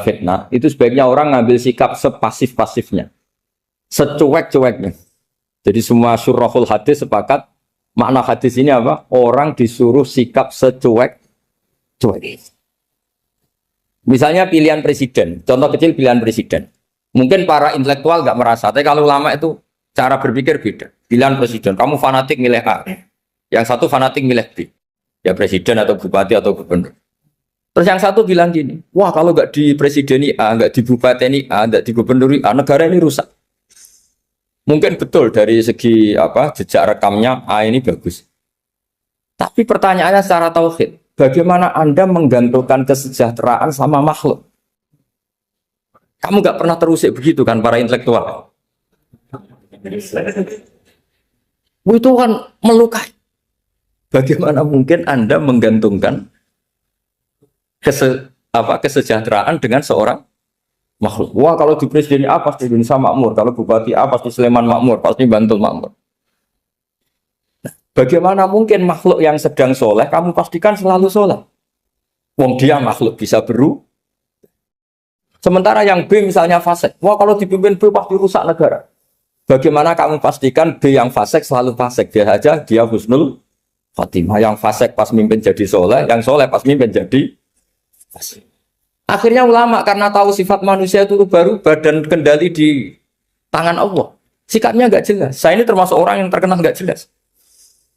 fitnah, itu sebaiknya orang ngambil sikap sepasif-pasifnya. Secuek-cueknya. Jadi semua syurahul hadis sepakat makna hadis ini apa? Orang disuruh sikap secuek-cuek. Misalnya pilihan presiden, contoh kecil pilihan presiden. Mungkin para intelektual nggak merasa, tapi kalau ulama itu cara berpikir beda. Pilihan presiden, kamu fanatik milih A, yang satu fanatik milih B. Ya presiden atau bupati atau gubernur. Terus yang satu bilang gini, wah kalau nggak di presideni A, nggak di bupati A, nggak di gubernur A, negara ini rusak. Mungkin betul dari segi jejak rekamnya A ini bagus. Tapi pertanyaannya secara tauhid, bagaimana Anda menggantungkan kesejahteraan sama makhluk? Kamu nggak pernah terusik begitu kan para intelektual? Itu kan melukai. Bagaimana mungkin Anda menggantungkan kesejahteraan dengan seorang makhluk? Wah kalau di presiden A pasti Indonesia makmur, kalau bupati A pasti Sleman makmur, pasti Bantul makmur. Nah, bagaimana mungkin makhluk yang sedang soleh kamu pastikan selalu soleh? Wong dia makhluk bisa berubah. Sementara yang B misalnya fasik, wah kalau dipimpin B pasti rusak negara. Bagaimana kamu pastikan B yang fasik selalu fasik? Dia saja dia husnul khotimah. Yang fasik pas mimpin jadi soleh, yang soleh pas mimpin jadi fasik. Akhirnya ulama karena tahu sifat manusia itu berubah dan kendali di tangan Allah. Sikapnya nggak jelas. Saya ini termasuk orang yang terkenal nggak jelas.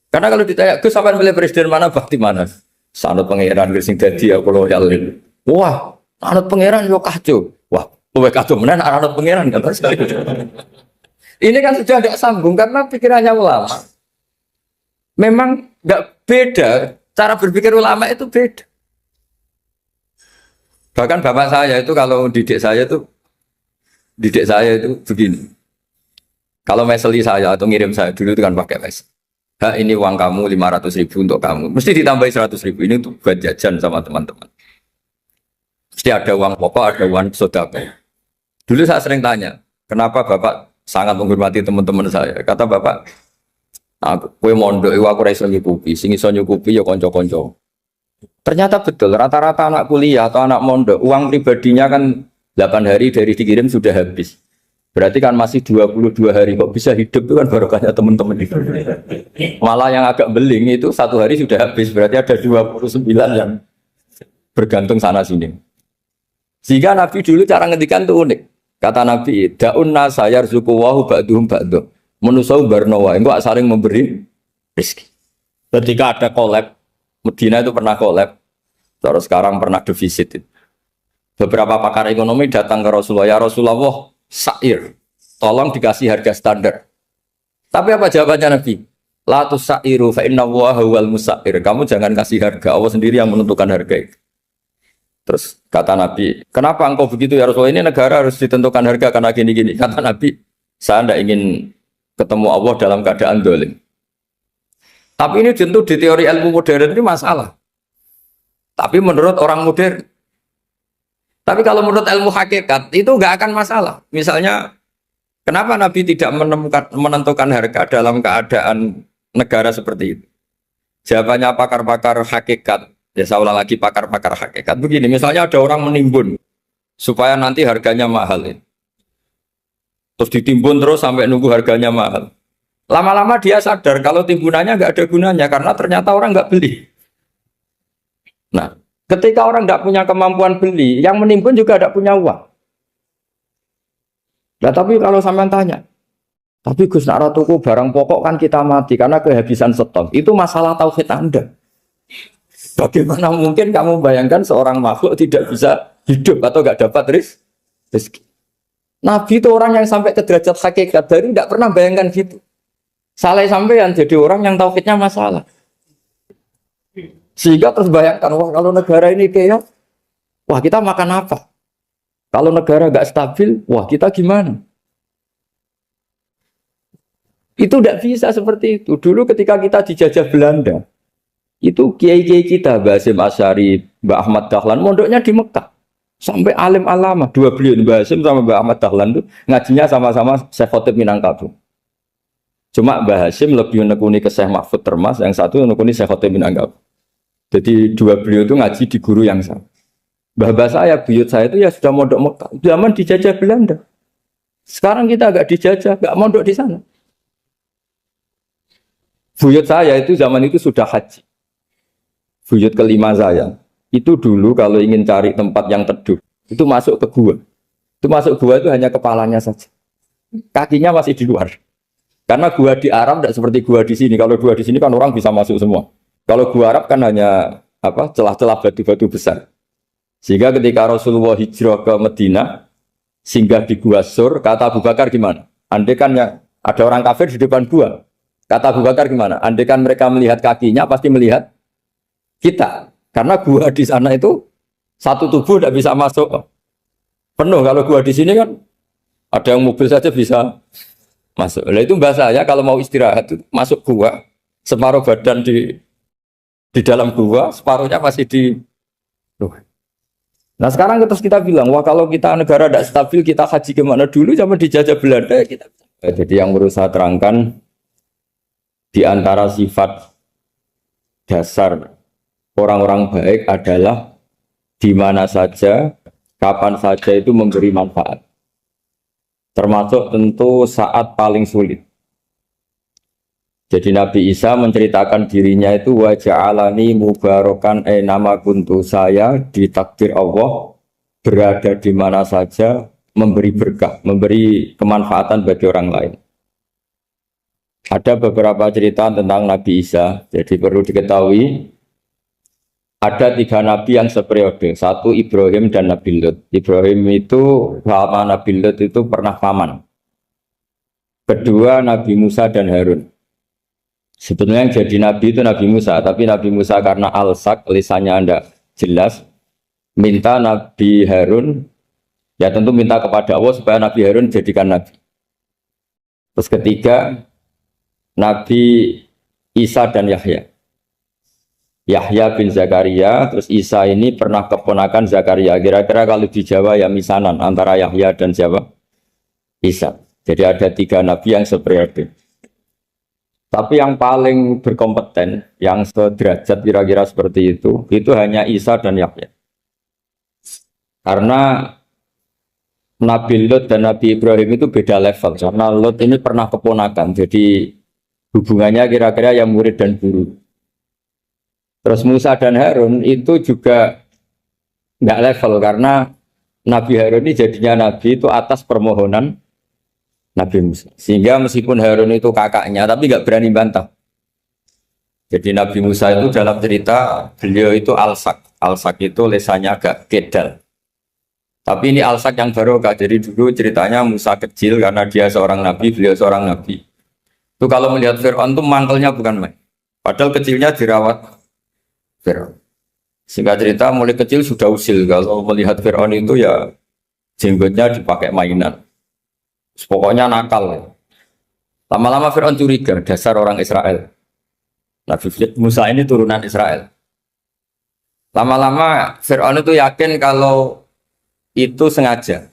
Karena kalau ditanya, Gus sampean pilih presiden mana, bakti mana? Sanut pangeran sing dadi aku loyal. Wah, anut pangeran yo kacau. Wah, luwih kacau menan anut pangeran kan. Ini kan sudah tidak sambung karena pikirannya ulama. Memang nggak beda, cara berpikir ulama itu beda. Bahkan bapak saya itu kalau didik saya itu begini. Kalau meseli saya atau ngirim saya dulu itu kan pakai mes. Ini uang kamu 500.000 untuk kamu. Mesti ditambahi 100.000 ini untuk buat jajan sama teman-teman. Mesti ada uang pokok, ada uang sodako. Dulu saya sering tanya, kenapa bapak sangat menghormati teman-teman saya? Kata bapak, kowe mondok aku ora iso nyukupi, sing iso nyukupi ya kanca-kanca. Ternyata betul, rata-rata anak kuliah atau anak mondok, uang pribadinya kan 8 hari dari dikirim sudah habis. Berarti kan masih 22 hari, kok bisa hidup itu kan barokahnya teman-teman itu. Malah yang agak beling itu 1 hari sudah habis, berarti ada 29 yang bergantung sana sini. Sehingga Nabi dulu cara ngendikan itu unik. Kata Nabi, da'un nasa yarzuqu wahu ba'duhum ba'du. Menusau barnawa, enggak saling memberi rezeki. Ketika ada collab, Medina itu pernah collab, terus sekarang pernah defisit. Beberapa pakar ekonomi datang ke Rasulullah, ya Rasulullah, sa'ir, tolong dikasih harga standar. Tapi apa jawabannya Nabi? La tusairu fa inna Allaha huwal musair. Kamu jangan kasih harga, Allah sendiri yang menentukan harga itu. Terus kata Nabi, kenapa engkau begitu ya Rasulullah? Ini negara harus ditentukan harga karena gini-gini. Kata Nabi, saya tidak ingin ketemu Allah dalam keadaan dolim. Tapi ini tentu di teori ilmu modern ini masalah. Tapi menurut orang modern. Tapi kalau menurut ilmu hakikat itu nggak akan masalah. Misalnya, kenapa Nabi tidak menentukan harga dalam keadaan negara seperti itu? Jawabannya pakar-pakar hakikat. Ya saya ulang lagi pakar-pakar hakikat. Begini, misalnya ada orang menimbun supaya nanti harganya mahal. Terus ditimbun terus sampai nunggu harganya mahal. Lama-lama dia sadar kalau timbunannya nggak ada gunanya karena ternyata orang nggak beli. Nah, ketika orang nggak punya kemampuan beli, yang menimbun juga tidak punya uang. Nah, tapi kalau sampean tanya, Tapi Gus nak tuku barang pokok kan kita mati karena kehabisan stok. Itu masalah tauhid Anda. Bagaimana mungkin kamu bayangkan seorang makhluk tidak bisa hidup atau nggak dapat rezeki? Nabi itu orang yang sampai ke derajat hakikat dari tidak pernah bayangkan gitu. Salah sampean jadi orang yang tauhidnya masalah. Sehingga terus bayangkan, wah kalau negara ini kayak, wah kita makan apa? Kalau negara nggak stabil, wah kita gimana? Itu tidak bisa seperti itu. Dulu ketika kita dijajah Belanda, itu kiai-kiai kita, Mbah Hasyim Asy'ari, Mbah Ahmad Dahlan, mondoknya di Mekah. Sampai alim alama, dua beliau, Mbah Hasyim sama Mbah Ahmad Dahlan itu ngajinya sama-sama Syekh Khotib Minangkabau. Cuma Mbah Hasyim lebih menekuni ke Syekh Mahfud Termas, yang satu menekuni Syekh Khotib Minangkabau. Jadi dua beliau itu ngaji di guru yang sama. Mbah saya, buyut saya itu ya sudah mondok Mekah. Zaman dijajah Belanda. Sekarang kita agak dijajah, agak mondok di sana. Buyut saya itu zaman itu sudah haji. Buyut kelima saya. Itu dulu kalau ingin cari tempat yang teduh, itu masuk ke gua. Itu masuk gua itu hanya kepalanya saja. Kakinya masih di luar. Karena gua di Arab tidak seperti gua di sini. Kalau gua di sini kan orang bisa masuk semua. Kalau gua Arab kan hanya celah-celah batu-batu besar. Sehingga ketika Rasulullah hijrah ke Madinah, singgah di Gua Sur, kata Abu Bakar gimana? Andai kan ya, ada orang kafir di depan gua. Kata Abu Bakar gimana? Andai kan mereka melihat kakinya, pasti melihat kita. Karena gua di sana itu satu tubuh tidak bisa masuk penuh. Kalau gua di sini kan ada yang mobil saja bisa masuk. Nah itu bahasa ya kalau mau istirahat itu masuk gua, separuh badan di dalam gua, separuhnya masih di luar. Nah sekarang terus kita bilang, wah kalau kita negara tidak stabil, kita haji kemana dulu zaman dijajah Belanda kita. Jadi yang berusaha terangkan di antara sifat dasar orang-orang baik adalah di mana saja, kapan saja itu memberi manfaat. Termasuk tentu saat paling sulit. Jadi Nabi Isa menceritakan dirinya itu wa ja'alani mubarakan nama kuntu, saya ditakdir Allah berada di mana saja memberi berkah, memberi kemanfaatan bagi orang lain. Ada beberapa cerita tentang Nabi Isa. Jadi perlu diketahui ada 3 nabi yang seperiode. Satu Ibrahim dan Nabi Lut. Ibrahim itu sama Nabi Lut itu pernah paman. Kedua Nabi Musa dan Harun. Sebetulnya yang jadi nabi itu Nabi Musa, tapi Nabi Musa karena alsak, lisannya anda jelas, minta Nabi Harun, ya tentu minta kepada Allah supaya Nabi Harun jadikan nabi. Terus ketiga Nabi Isa dan Yahya. Yahya bin Zakaria, terus Isa ini pernah keponakan Zakaria. Kira-kira kalau di Jawa ya misanan antara Yahya dan siapa? Isa. Jadi ada 3 nabi yang seperiode. Tapi yang paling berkompeten, yang sederajat kira-kira seperti itu hanya Isa dan Yahya. Karena Nabi Lut dan Nabi Ibrahim itu beda level. Karena Lut ini pernah keponakan, jadi hubungannya kira-kira yang murid dan guru. Terus Musa dan Harun itu juga nggak level, karena Nabi Harun ini jadinya Nabi itu atas permohonan Nabi Musa. Sehingga meskipun Harun itu kakaknya, tapi nggak berani bantah. Jadi Nabi Musa itu dalam cerita, beliau itu alsak. Alsak itu lesannya agak kedal. Tapi ini alsak yang barokah. Jadi dulu ceritanya Musa kecil karena dia seorang Nabi, beliau seorang Nabi. Itu kalau melihat Fir'aun itu mantelnya bukan main. Padahal kecilnya dirawat Fir'aun. Singkat cerita mulai kecil sudah usil. Kalau melihat Fir'aun itu ya jenggotnya dipakai mainan. Pokoknya nakal. Lama-lama Fir'aun curiga, dasar orang Israel. Nabi Musa ini turunan Israel. Lama-lama Fir'aun itu yakin kalau itu sengaja.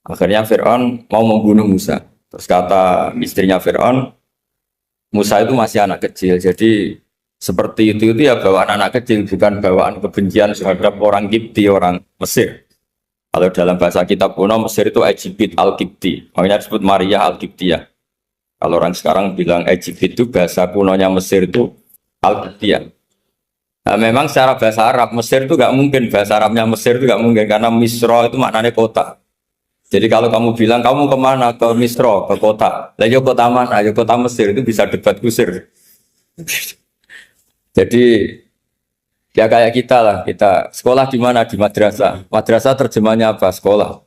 Akhirnya Fir'aun mau membunuh Musa. Terus kata istrinya Fir'aun, Musa itu masih anak kecil. Jadi seperti itu ya bawaan anak kecil, bukan bawaan kebencian terhadap orang Kipti, orang Mesir. Kalau dalam bahasa kitab kuno Mesir itu Egypt Al-Kipti, makanya disebut Maria Al-Kiptiyah. Kalau orang sekarang bilang Egypt itu bahasa kunonya Mesir itu Al-Kiptiyah. Nah, memang secara bahasa Arab Mesir itu nggak mungkin, bahasa Arabnya Mesir itu nggak mungkin karena Misra itu maknanya kota. Jadi kalau kamu bilang kamu kemana, ke Misro, ke kota, lah yo kota mana, yo kota Mesir, itu bisa debat kusir. Jadi ya kayak kita lah, kita sekolah di mana, di madrasah. Madrasah terjemahnya apa? Sekolah.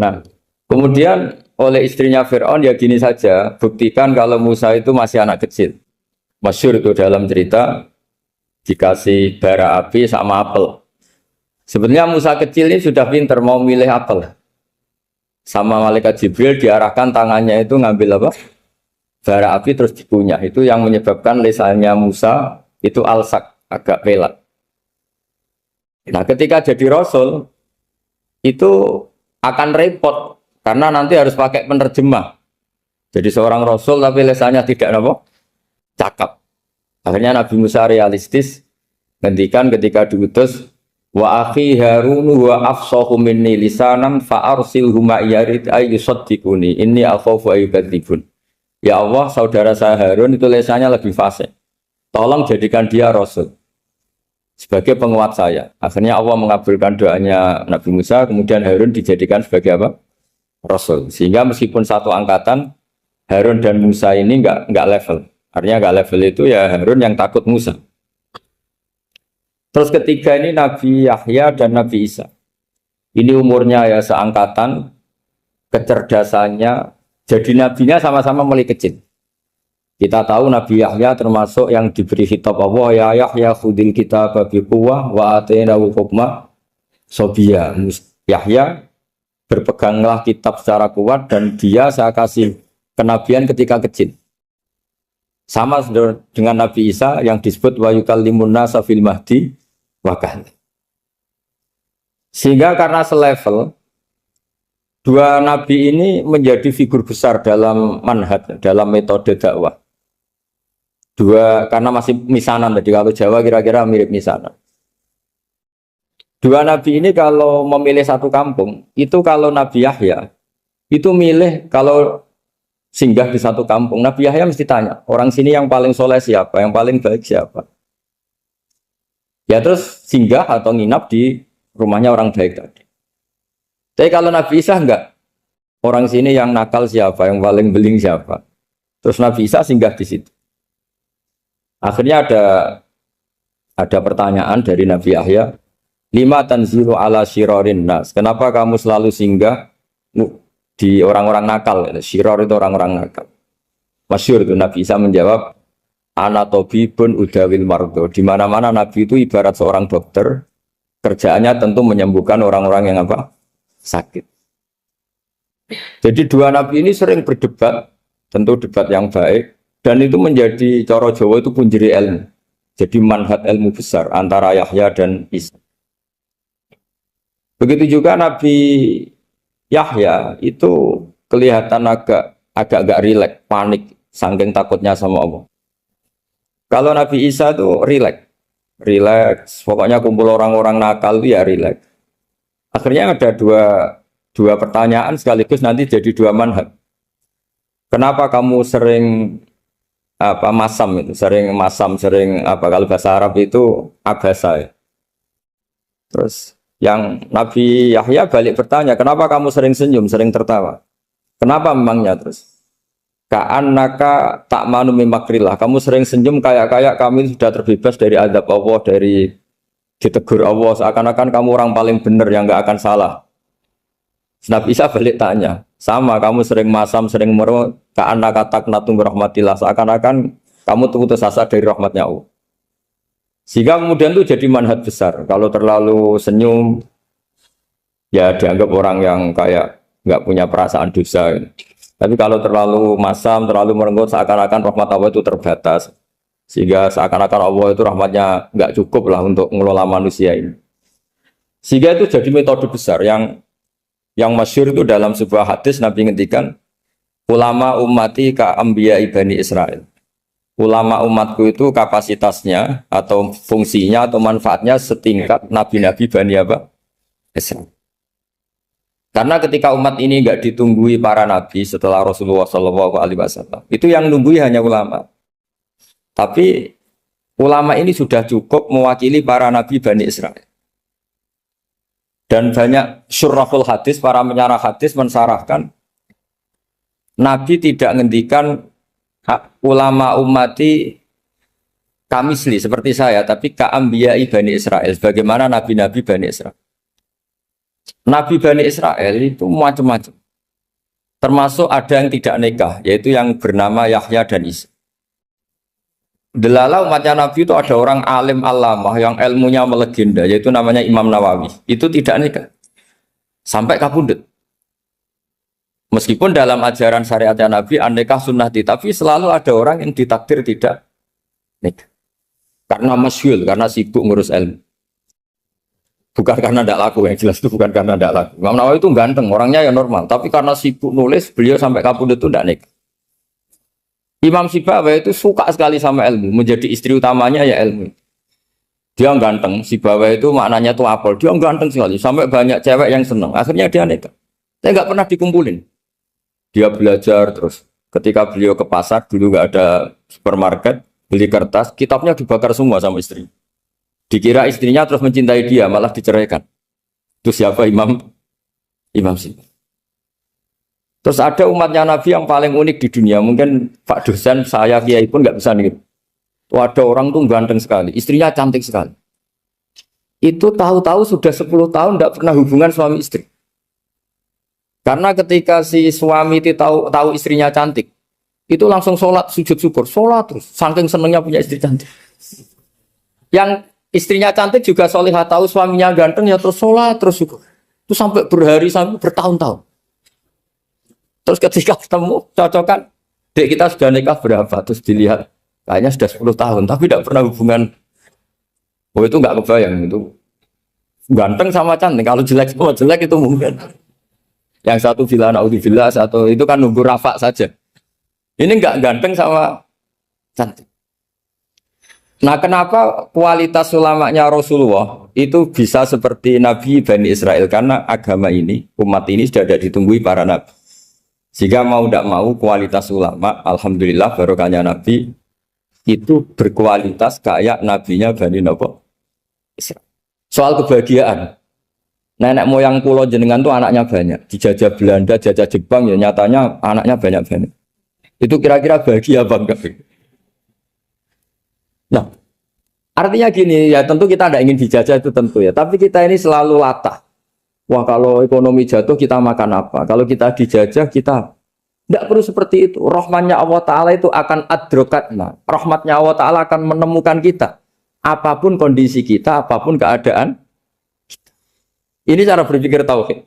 Nah, kemudian oleh istrinya Fir'aun ya gini saja, buktikan kalau Musa itu masih anak kecil. Masyhur itu dalam cerita dikasih bara api sama apel. Sebenarnya Musa kecil ini sudah pinter mau milih apel. Sama malaikat Jibril diarahkan tangannya itu ngambil apa? Bara api terus dikunyah. Itu yang menyebabkan lisannya Musa itu alsak, agak pelat. Nah, ketika jadi rasul itu akan repot karena nanti harus pakai penerjemah. Jadi seorang rasul tapi lisannya tidak apa? Cakap. Akhirnya Nabi Musa realistis ngendikan ketika diutus wa akhi Harun wa afsahu minni lisanan fa arsilhu ma'iyarid ayyusaddiquni inni akhafu ayyukadzibun. Ya Allah, saudara saya Harun itu lisannya lebih fasih. Tolong jadikan dia rasul sebagai penguat saya. Akhirnya Allah mengabulkan doanya Nabi Musa, kemudian Harun dijadikan sebagai apa? Rasul. Sehingga meskipun satu angkatan, Harun dan Musa ini enggak level. Artinya enggak level itu ya Harun yang takut Musa. Terus ketiga ini Nabi Yahya dan Nabi Isa. Ini umurnya ya seangkatan, kecerdasannya, jadi nabinya sama-sama mulai kecil. Kita tahu Nabi Yahya termasuk yang diberi khitab Allah, ya Yahya khudil kitab bi quwwah wa atainahu hukma sobiyya. Yahya berpeganglah kitab secara kuat dan dia saya kasih kenabian ketika kecil. Sama dengan Nabi Isa yang disebut wa yukallimun nasa fil mahdi wa kahla. Sehingga karena selevel dua nabi ini menjadi figur besar dalam manhaj, dalam metode dakwah. Dua, karena masih misanan tadi, kalau Jawa kira-kira mirip misanan. Dua nabi ini kalau memilih satu kampung, itu kalau Nabi Yahya, itu milih kalau singgah di satu kampung, Nabi Yahya mesti tanya, orang sini yang paling soleh siapa, yang paling baik siapa. Ya terus singgah atau nginap di rumahnya orang baik tadi. Tapi kalau Nabi Isa enggak, orang sini yang nakal siapa, yang paling beling siapa. Terus Nabi Isa singgah di situ. Akhirnya ada pertanyaan dari Nabi Yahya, lima tanzilu ala syirarin nas. Kenapa kamu selalu singgah di orang-orang nakal? Syiror itu orang-orang nakal. Masyhur itu Nabi Isa menjawab, ana tabibun udawil mardo. Di mana-mana Nabi itu ibarat seorang dokter, kerjaannya tentu menyembuhkan orang-orang yang apa? Sakit. Jadi dua nabi ini sering berdebat, tentu debat yang baik, dan itu menjadi cara Jawa itu punjeri ilmu. Jadi manhaj ilmu besar antara Yahya dan Isa. Begitu juga Nabi Yahya itu kelihatan agak rileks, panik, saking takutnya sama Allah. Kalau Nabi Isa itu rileks, pokoknya kumpul orang-orang nakal itu ya rileks. Akhirnya ada dua pertanyaan sekaligus nanti jadi dua manhaj. Kenapa kamu sering masam itu, sering kalau bahasa Arab itu abasa ya. Terus yang Nabi Yahya balik bertanya, kenapa kamu sering senyum, sering tertawa? Kenapa memangnya terus? Ka'annaka ta'manu min makrillah. Kamu sering senyum kayak kami sudah terbebas dari azab Allah, dari ditegur Allah, seakan-akan kamu orang paling benar yang nggak akan salah. Nabi Isa balik tanya, sama kamu sering masam, sering meru, ka'annaka taqnatu rahmatillah, seakan-akan kamu putus asa dari rahmatnya Allah. Sehingga kemudian itu jadi manhaj besar. Kalau terlalu senyum, ya dianggap orang yang kayak nggak punya perasaan dosa. Tapi kalau terlalu masam, terlalu merenggut, seakan-akan rahmat Allah itu terbatas. Sehingga seakan-akan Allah itu rahmatnya nggak cukup lah untuk mengelola manusia ini. Sehingga itu jadi metode besar yang masyhur itu dalam sebuah hadis Nabi ngendikan, ulama ummati ka ambiya ibani Israel. Ulama umatku itu kapasitasnya atau fungsinya atau manfaatnya setingkat nabi-nabi Bani apa? Israel. Karena ketika umat ini nggak ditunggui para nabi setelah Rasulullah SAW, itu yang nunggui hanya ulama. Tapi ulama ini sudah cukup mewakili para nabi Bani Israel. Dan banyak syurrahul hadis, para menyarah hadis mensarahkan Nabi tidak ngendikan ulama ummati kamisli seperti saya, tapi ka'ambiyai Bani Israel. Bagaimana nabi-nabi Bani Israel? Nabi Bani Israel itu macam-macam. Termasuk ada yang tidak nikah, yaitu yang bernama Yahya dan Isa. Delala umatnya Nabi itu ada orang alim alamah yang ilmunya melegenda, yaitu namanya Imam Nawawi. Itu tidak nikah. Sampai kabudut. Meskipun dalam ajaran syariatnya Nabi, an-nikah sunnati, tapi selalu ada orang yang ditakdir tidak nikah. Karena masyhul, karena sibuk ngurus ilmu. Bukan karena tidak laku, yang jelas itu bukan karena tidak laku. Imam Nawawi itu ganteng, orangnya ya normal. Tapi karena sibuk nulis, beliau sampai kabudut itu tidak nikah. Imam Sibawai itu suka sekali sama ilmu, menjadi istri utamanya ya ilmu. Dia ganteng, Sibawai itu maknanya tuh apel, dia ganteng sekali, sampai banyak cewek yang senang. Akhirnya dia nikah. Saya nggak pernah dikumpulin. Dia belajar terus. Ketika beliau ke pasar, dulu nggak ada supermarket, beli kertas, kitabnya dibakar semua sama istri. Dikira istrinya terus mencintai dia, malah diceraikan. Itu siapa Imam Sibawai. Terus ada umatnya Nabi yang paling unik di dunia. Mungkin Pak dosen, saya kiai pun nggak bisa nih. Tuh ada orang tuh ganteng sekali, istrinya cantik sekali. Itu tahu-tahu sudah 10 tahun tidak pernah hubungan suami istri. Karena ketika si suami itu tahu istrinya cantik, itu langsung sholat sujud syukur, sholat terus, saking senengnya punya istri cantik. Yang istrinya cantik juga solihah, tahu suaminya ganteng ya terus sholat terus syukur. Itu sampai berhari sampai bertahun-tahun. Terus ketika ketemu cocokan, dek kita sudah nikah berapa? Terus dilihat, kayaknya sudah 10 tahun, tapi tidak pernah hubungan. Oh itu nggak kebayang itu. Ganteng sama cantik, kalau jelek sama jelek itu mungkin. Yang satu villa naudzubillah, satu itu kan nunggu rafa saja. Ini enggak ganteng sama cantik. Nah, kenapa kualitas ulamanya Rasulullah itu bisa seperti Nabi Bani Israel? Karena agama ini, umat ini sudah ada ditunggui para nabi. Sehingga mau tidak mau kualitas ulama, alhamdulillah barokahnya Nabi itu berkualitas kayak nabinya Bani Israel. Soal kebahagiaan. Nenek moyang pulau jenengan tuh anaknya banyak. Dijajah Belanda, jajah Jepang ya nyatanya anaknya banyak-banyak. Itu kira-kira bahagia apa enggak? Nah, artinya gini ya tentu kita tidak ingin dijajah itu tentu ya. Tapi kita ini selalu latah. Wah kalau ekonomi jatuh kita makan apa? Kalau kita dijajah kita tidak perlu seperti itu. Rahmatnya Allah Ta'ala itu akan adrokatna. Rahmatnya Allah Ta'ala akan menemukan kita. Apapun kondisi kita, apapun keadaan. Ini cara berpikir tauhid.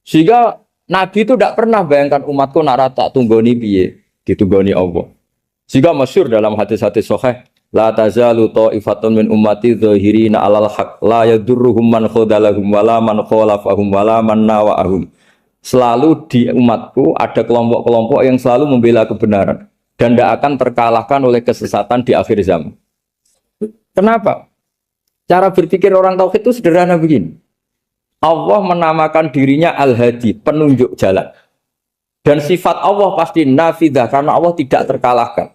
Sehingga Nabi itu tidak pernah bayangkan umatku narata tunggoni piye, ditunggoni Allah. Sehingga masyhur dalam hadis-hadis sahih, la tazalu ta'ifatun min ummati dzahirina 'alal haq la yadurruhum man khadalahum wala man khalafahum wala man nawa'ahum. Selalu di umatku ada kelompok-kelompok yang selalu membela kebenaran dan tidak akan terkalahkan oleh kesesatan di akhir zaman. Kenapa? Cara berpikir orang tauhid itu sederhana begini. Allah menamakan dirinya Al-Hadi, penunjuk jalan. Dan sifat Allah pasti nafidah, karena Allah tidak terkalahkan.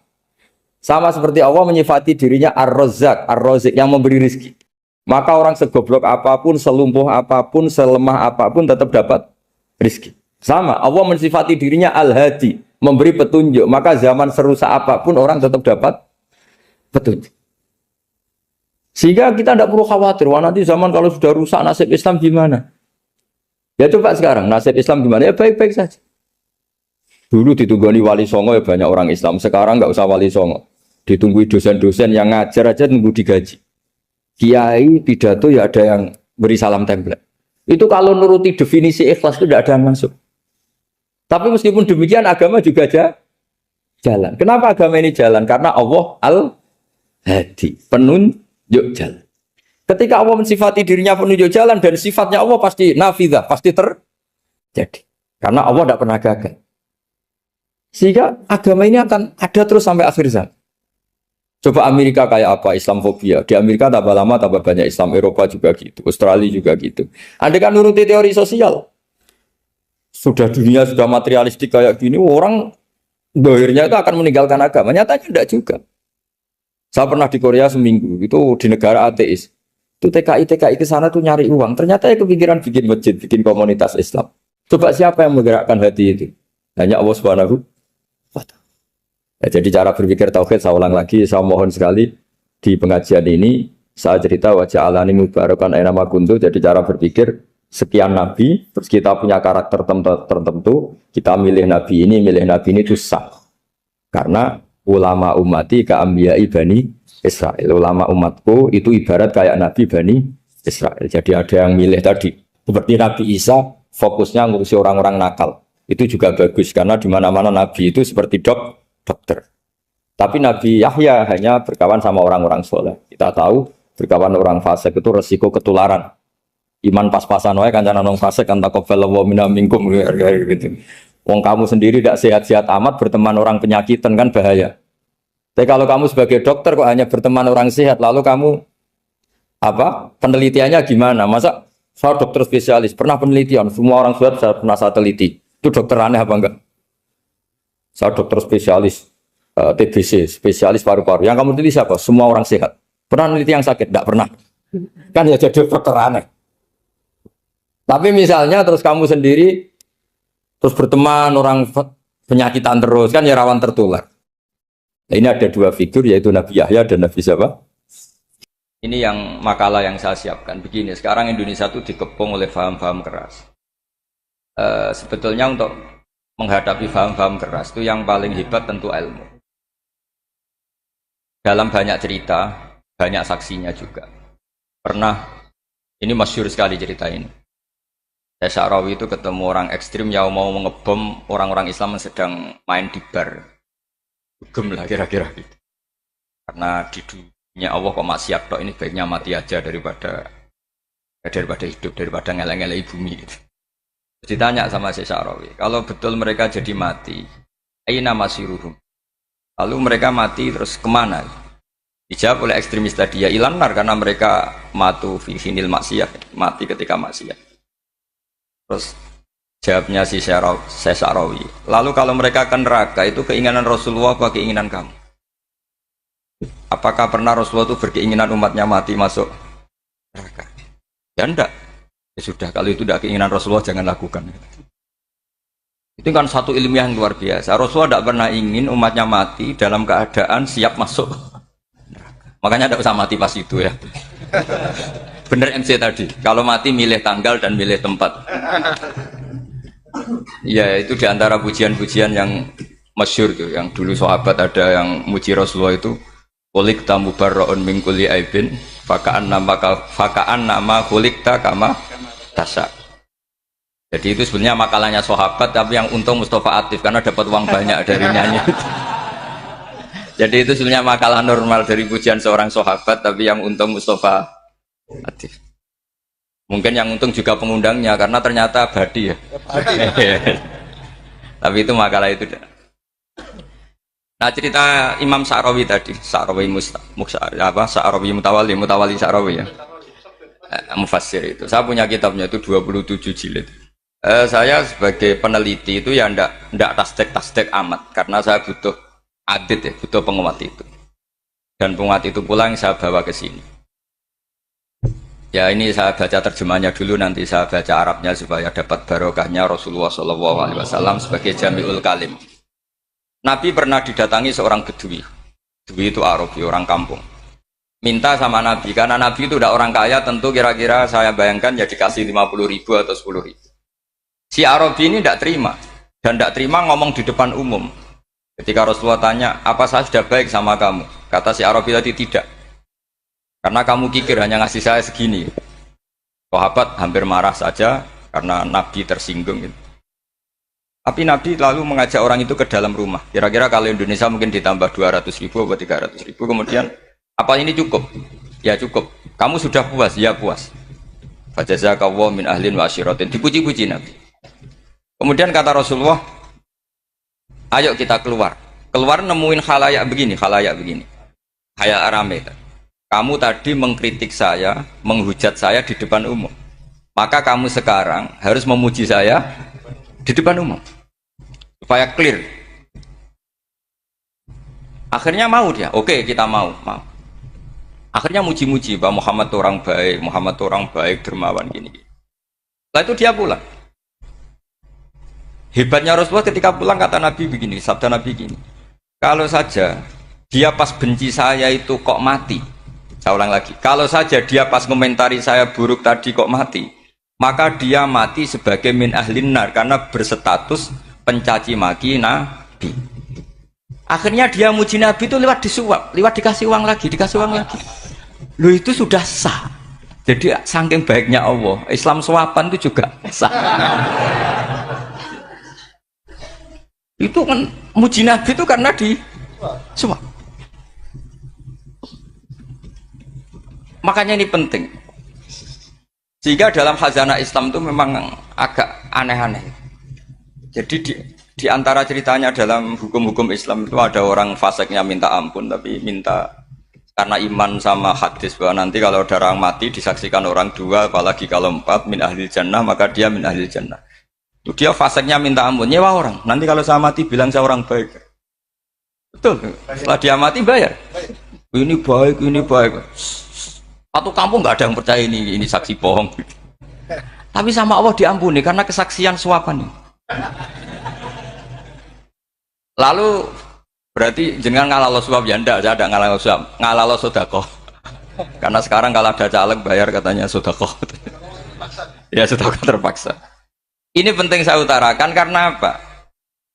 Sama seperti Allah menyifati dirinya Ar-Razzaq, Ar-Razik, yang memberi rizki. Maka orang segoblok apapun, selumpuh apapun, selemah apapun tetap dapat rizki. Sama, Allah mensifati dirinya Al-Hadi, memberi petunjuk. Maka zaman serusak apapun orang tetap dapat petunjuk. Sehingga kita tidak perlu khawatir, wah nanti zaman kalau sudah rusak nasib Islam gimana? Ya coba sekarang, nasib Islam gimana? Ya baik-baik saja. Dulu ditunggoni wali songo ya banyak orang Islam, sekarang nggak usah wali songo. Ditunggui dosen-dosen yang ngajar aja nunggu digaji. Kiai pidato ya ada yang beri salam template. Itu kalau nuruti definisi ikhlas itu tidak ada yang masuk. Tapi meskipun demikian agama juga jalan. Kenapa agama ini jalan? Karena Allah Al-Hadi, penunjuk jalan. Ketika Allah mensifati dirinya penunjuk jalan dan sifatnya Allah pasti nafidah, pasti terjadi. Karena Allah tidak pernah gagal. Sehingga agama ini akan ada terus sampai akhir zaman. Coba Amerika kayak apa? Islamfobia. Di Amerika tambah lama tambah banyak Islam. Eropa juga gitu. Australia juga gitu. Andai kan nuruti teori sosial. Sudah dunia sudah materialistik kayak gini, orang dohirnya itu akan meninggalkan agama. Nyatanya tidak juga. Saya pernah di Korea seminggu, itu di negara ateis. Itu TKI ke sana tuh nyari uang. Ternyata ya kepikiran bikin masjid, bikin komunitas Islam. Coba siapa yang menggerakkan hati itu? Hanya Allah Subhanahu wa Ta'ala. Ya, jadi cara berpikir tauhid saya ulang lagi, saya mohon sekali di pengajian ini saya cerita wajah alani mubarakan aina ma kuntu. Jadi cara berpikir sekian nabi, terus kita punya karakter tertentu, kita milih nabi ini itu sah. Karena ulama ummati ka ambiyai bani Israel. Ulama umatku itu ibarat kayak nabi bani Israel. Jadi ada yang milih tadi. Seperti Nabi Isa fokusnya ngurusi orang-orang nakal. Itu juga bagus karena di mana-mana nabi itu seperti dokter. Tapi Nabi Yahya hanya berkawan sama orang-orang soleh. Kita tahu berkawan orang fasik itu resiko ketularan. Iman pas-pasan wae kancane nang fasik kan taqabbalallahu minna minkum gitu. Wong kamu sendiri tidak sehat-sehat amat berteman orang penyakitan kan bahaya. Tapi kalau kamu sebagai dokter kok hanya berteman orang sehat, lalu kamu apa? Penelitiannya gimana? Masa saya dokter spesialis, pernah penelitian, semua orang sehat saya pernah saya teliti. Itu dokter aneh apa enggak? Saya dokter spesialis TBC, spesialis paru-paru. Yang kamu teliti siapa? Semua orang sehat. Pernah meneliti yang sakit? Tidak pernah. Kan ya jadi dokter aneh. Tapi misalnya terus kamu sendiri terus berteman orang penyakitan terus kan ya rawan tertular. Nah, ini ada dua figur yaitu Nabi Yahya dan Nabi siapa? Ini yang makalah yang saya siapkan. Begini, sekarang Indonesia itu dikepung oleh paham-paham keras. Sebetulnya untuk menghadapi paham-paham keras itu yang paling hebat tentu ilmu. Dalam banyak cerita, banyak saksinya juga. Pernah, ini masyhur sekali cerita ini. Sya'rawi itu ketemu orang ekstrim yang mau mengebom orang-orang Islam yang sedang main di bar. Dugem lah kira-kira gitu. Karena di dunia Allah kok maksiat tok, ini baiknya mati aja daripada hidup, daripada ngeleng-ngeleng bumi gitu. Ditanya sama Sya'rawi, kalau betul mereka jadi mati, aina masiruhum. Lalu mereka mati terus kemana? Dijawab oleh ekstremis tadi, ya ilanar karena mereka matu fi hinil maksiat, mati ketika maksiat. Terus jawabnya si Sya'rawi, lalu kalau mereka ke neraka itu keinginan Rasulullah apa keinginan kamu? Apakah pernah Rasulullah itu berkeinginan umatnya mati masuk neraka? Ya enggak. Ya sudah, kalau itu tidak keinginan Rasulullah jangan lakukan. Itu kan satu ilmiah yang luar biasa. Rasulullah tidak pernah ingin umatnya mati dalam keadaan siap masuk neraka. Makanya tidak usah mati pas itu ya. Bener MC tadi, kalau mati milih tanggal dan milih tempat. Ya itu diantara pujian-pujian yang masyhur tuh, yang dulu sahabat ada yang muji Rasulullah itu, "Khuliq tamu barraun min kulli aibin, fakaan nama khuliqta kama tasya." Jadi itu sebenarnya makalahnya sahabat, tapi yang untung Mustafa Atif karena dapat uang banyak dari nyanyi. Jadi itu sebenarnya makalah normal dari pujian seorang sahabat, tapi yang untung Mustafa Atif. Mungkin yang untung juga pengundangnya karena ternyata abadi ya. Tapi itu makalah itu. Nah cerita Imam Sya'rawi tadi, Sya'rawi Sya'rawi Mutawali Sya'rawi ya. Mufassir itu. Saya punya kitabnya itu 27 jilid. Saya sebagai peneliti itu ya ndak tasdek amat karena saya butuh adit ya, butuh penguat itu. Dan penguat itu pula yang saya bawa ke sini. Ya ini saya baca terjemahnya dulu, nanti saya baca Arabnya supaya dapat barokahnya Rasulullah SAW sebagai Jami'ul Kalim. Nabi pernah didatangi seorang Bedui. Bedui itu Arabi, orang kampung. Minta sama Nabi, karena Nabi itu udah orang kaya, tentu kira-kira saya bayangkan ya dikasih 50.000 atau 10.000. Si Arabi ini tidak terima, dan tidak terima ngomong di depan umum. Ketika Rasulullah tanya, apa saya sudah baik sama kamu? Kata si Arabi tadi tidak. Karena kamu kikir hanya ngasih saya segini. Sahabat hampir marah saja karena Nabi tersinggung gitu. Tapi Nabi lalu mengajak orang itu ke dalam rumah. Kira-kira kalau Indonesia mungkin ditambah 200.000 atau 300.000. Kemudian, apa ini cukup? Ya cukup. Kamu sudah puas? Ya puas. Fajazakallahu min ahlin wa asyiratin. Dipuji-puji Nabi. Kemudian kata Rasulullah, ayo kita keluar. Keluar nemuin khalayak begini. Khalayak rame. Kamu tadi mengkritik saya, menghujat saya di depan umum. Maka kamu sekarang harus memuji saya di depan umum. Supaya clear. Akhirnya mau dia. Oke, kita mau. Akhirnya muji-muji, Pak Muhammad itu orang baik, Muhammad itu orang baik, dermawan gini. Setelah itu dia pulang. Hebatnya Rasulullah ketika pulang kata Nabi begini, sabda Nabi begini. Kalau saja dia pas benci saya itu kok mati. Saya ulang lagi. Kalau saja dia pas komentari saya buruk tadi kok mati, maka dia mati sebagai min ahlin nar karena berstatus pencaci maki Nabi. Akhirnya dia muji Nabi itu lewat disuap, lewat dikasih uang lagi, dikasih uang lagi. Loh itu sudah sah. Jadi saking baiknya Allah, Islam suapan itu juga sah. Itu kan muji Nabi itu karena di suap. Makanya ini penting. Sehingga dalam khazanah Islam itu memang agak aneh-aneh. Jadi di antara ceritanya dalam hukum-hukum Islam itu ada orang fasiknya minta ampun, tapi minta karena iman sama hadis bahwa nanti kalau ada orang mati disaksikan orang dua, apalagi kalau empat min ahli jannah, maka dia min ahli jannah. Itu dia fasiknya minta ampun, nyewa orang. Nanti kalau saya mati bilang saya orang baik. Betul. Setelah dia mati bayar. Ini baik, ini baik. Satu kampung nggak ada yang percaya ini saksi bohong. Tapi sama Allah diampuni karena kesaksian suapan ini. Lalu berarti jangan ngalah suap ya enggak, saya ada ngalah suap, ngalah sedekah. Karena sekarang kalau ada caleg bayar katanya sedekah. Ya sedekah terpaksa. Ini penting saya utarakan karena apa?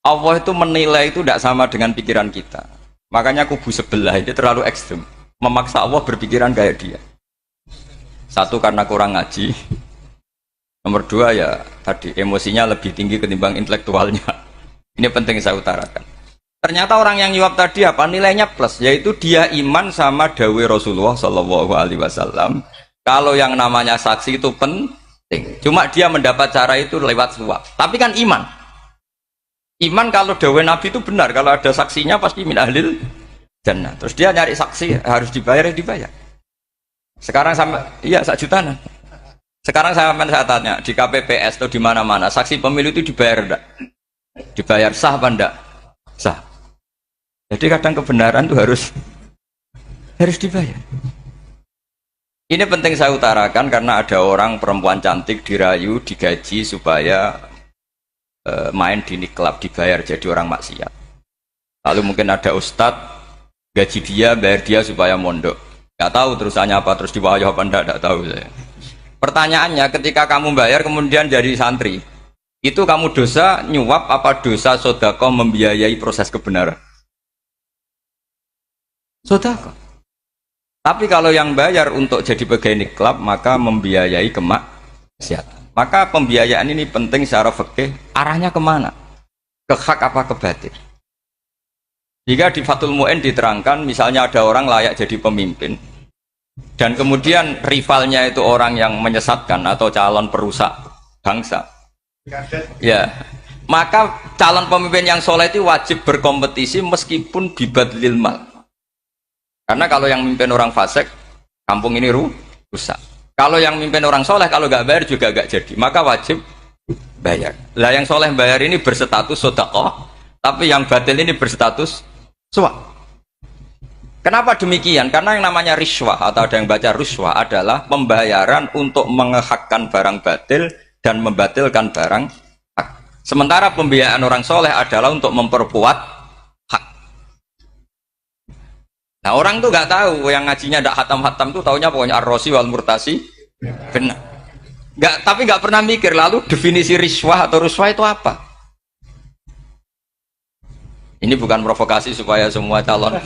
Allah itu menilai itu tidak sama dengan pikiran kita. Makanya kubu sebelah ini terlalu ekstrem, memaksa Allah berpikiran kayak dia. Satu karena kurang ngaji. Nomor dua ya tadi emosinya lebih tinggi ketimbang intelektualnya. Ini penting saya utarakan. Ternyata orang yang nyuap tadi apa nilainya plus, yaitu dia iman sama dawai Rasulullah Shallallahu Alaihi Wasallam. Kalau yang namanya saksi itu penting, cuma dia mendapat cara itu lewat suap. Tapi kan iman. Iman kalau dawai Nabi itu benar, kalau ada saksinya pasti min ahlil jannah. Terus dia nyari saksi harus dibayar, ya dibayar. Sekarang sama, iya 1 juta. Sekarang saya tanya di KPPS atau di mana-mana saksi pemilu itu dibayar enggak? Dibayar sah apa enggak? Sah. Jadi kadang kebenaran itu harus dibayar. Ini penting saya utarakan karena ada orang perempuan cantik dirayu, digaji supaya main di niklab, dibayar jadi orang maksiat. Lalu mungkin ada ustadz gaji dia, bayar dia supaya mondok. Gak tahu terusannya apa, terus diwayah apa enggak tahu saya. Pertanyaannya ketika kamu bayar kemudian jadi santri, itu kamu dosa nyuap apa dosa sodako membiayai proses kebenaran? Sodako. Tapi kalau yang bayar untuk jadi pegawai niklab maka membiayai kemaksiatan. Maka pembiayaan ini penting secara fikih. Arahnya kemana? Ke hak apa ke batil? Jika di Fathul Mu'in diterangkan misalnya ada orang layak jadi pemimpin dan kemudian rivalnya itu orang yang menyesatkan atau calon perusak bangsa, ya maka calon pemimpin yang soleh itu wajib berkompetisi meskipun bibadlil mal. Karena kalau yang mimpin orang fasik, kampung ini rusak. Kalau yang mimpin orang soleh, kalau nggak bayar juga nggak jadi. Maka wajib bayar. Lah yang soleh bayar ini berstatus sedekah, tapi yang batil ini berstatus suap. Kenapa demikian? Karena yang namanya riswah atau ada yang baca ruswah adalah pembayaran untuk mengehakkan barang batil dan membatilkan barang hak. Sementara pembiayaan orang soleh adalah untuk memperkuat. Nah orang tuh nggak tahu, yang ngajinya tidak hatam-hatam tuh taunya pokoknya ar-rosi wal murtasi benar. Tapi nggak pernah mikir lalu definisi riswah atau ruswah itu apa. Ini bukan provokasi supaya semua calon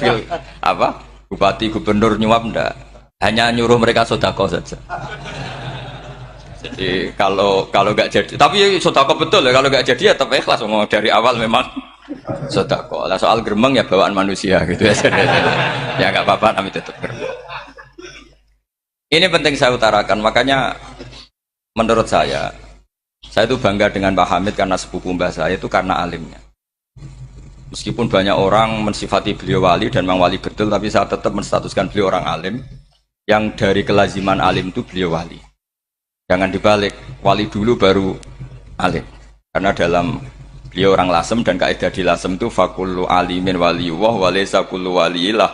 bupati gubernur nyuap enggak, hanya nyuruh mereka sodako saja. Jadi kalau nggak jadi, tapi sodako betul ya, kalau nggak jadi ya tetap ikhlas ngomong dari awal memang sodako. Lah soal geremeng ya bawaan manusia gitu ya. Ya nggak apa-apa, kami tetap geremeng. Ini penting saya utarakan, makanya menurut saya itu bangga dengan Pak Hamid karena sepupu mbah saya itu karena alimnya. Meskipun banyak orang mensifati beliau wali dan memang wali betul, tapi saya tetap menstatuskan beliau orang alim yang dari kelaziman alim itu beliau wali. Jangan dibalik, wali dulu baru alim. Karena dalam beliau orang lasem dan kaidah di lasem itu fakullu alimin waliyullah walaysa kullu waliyillah.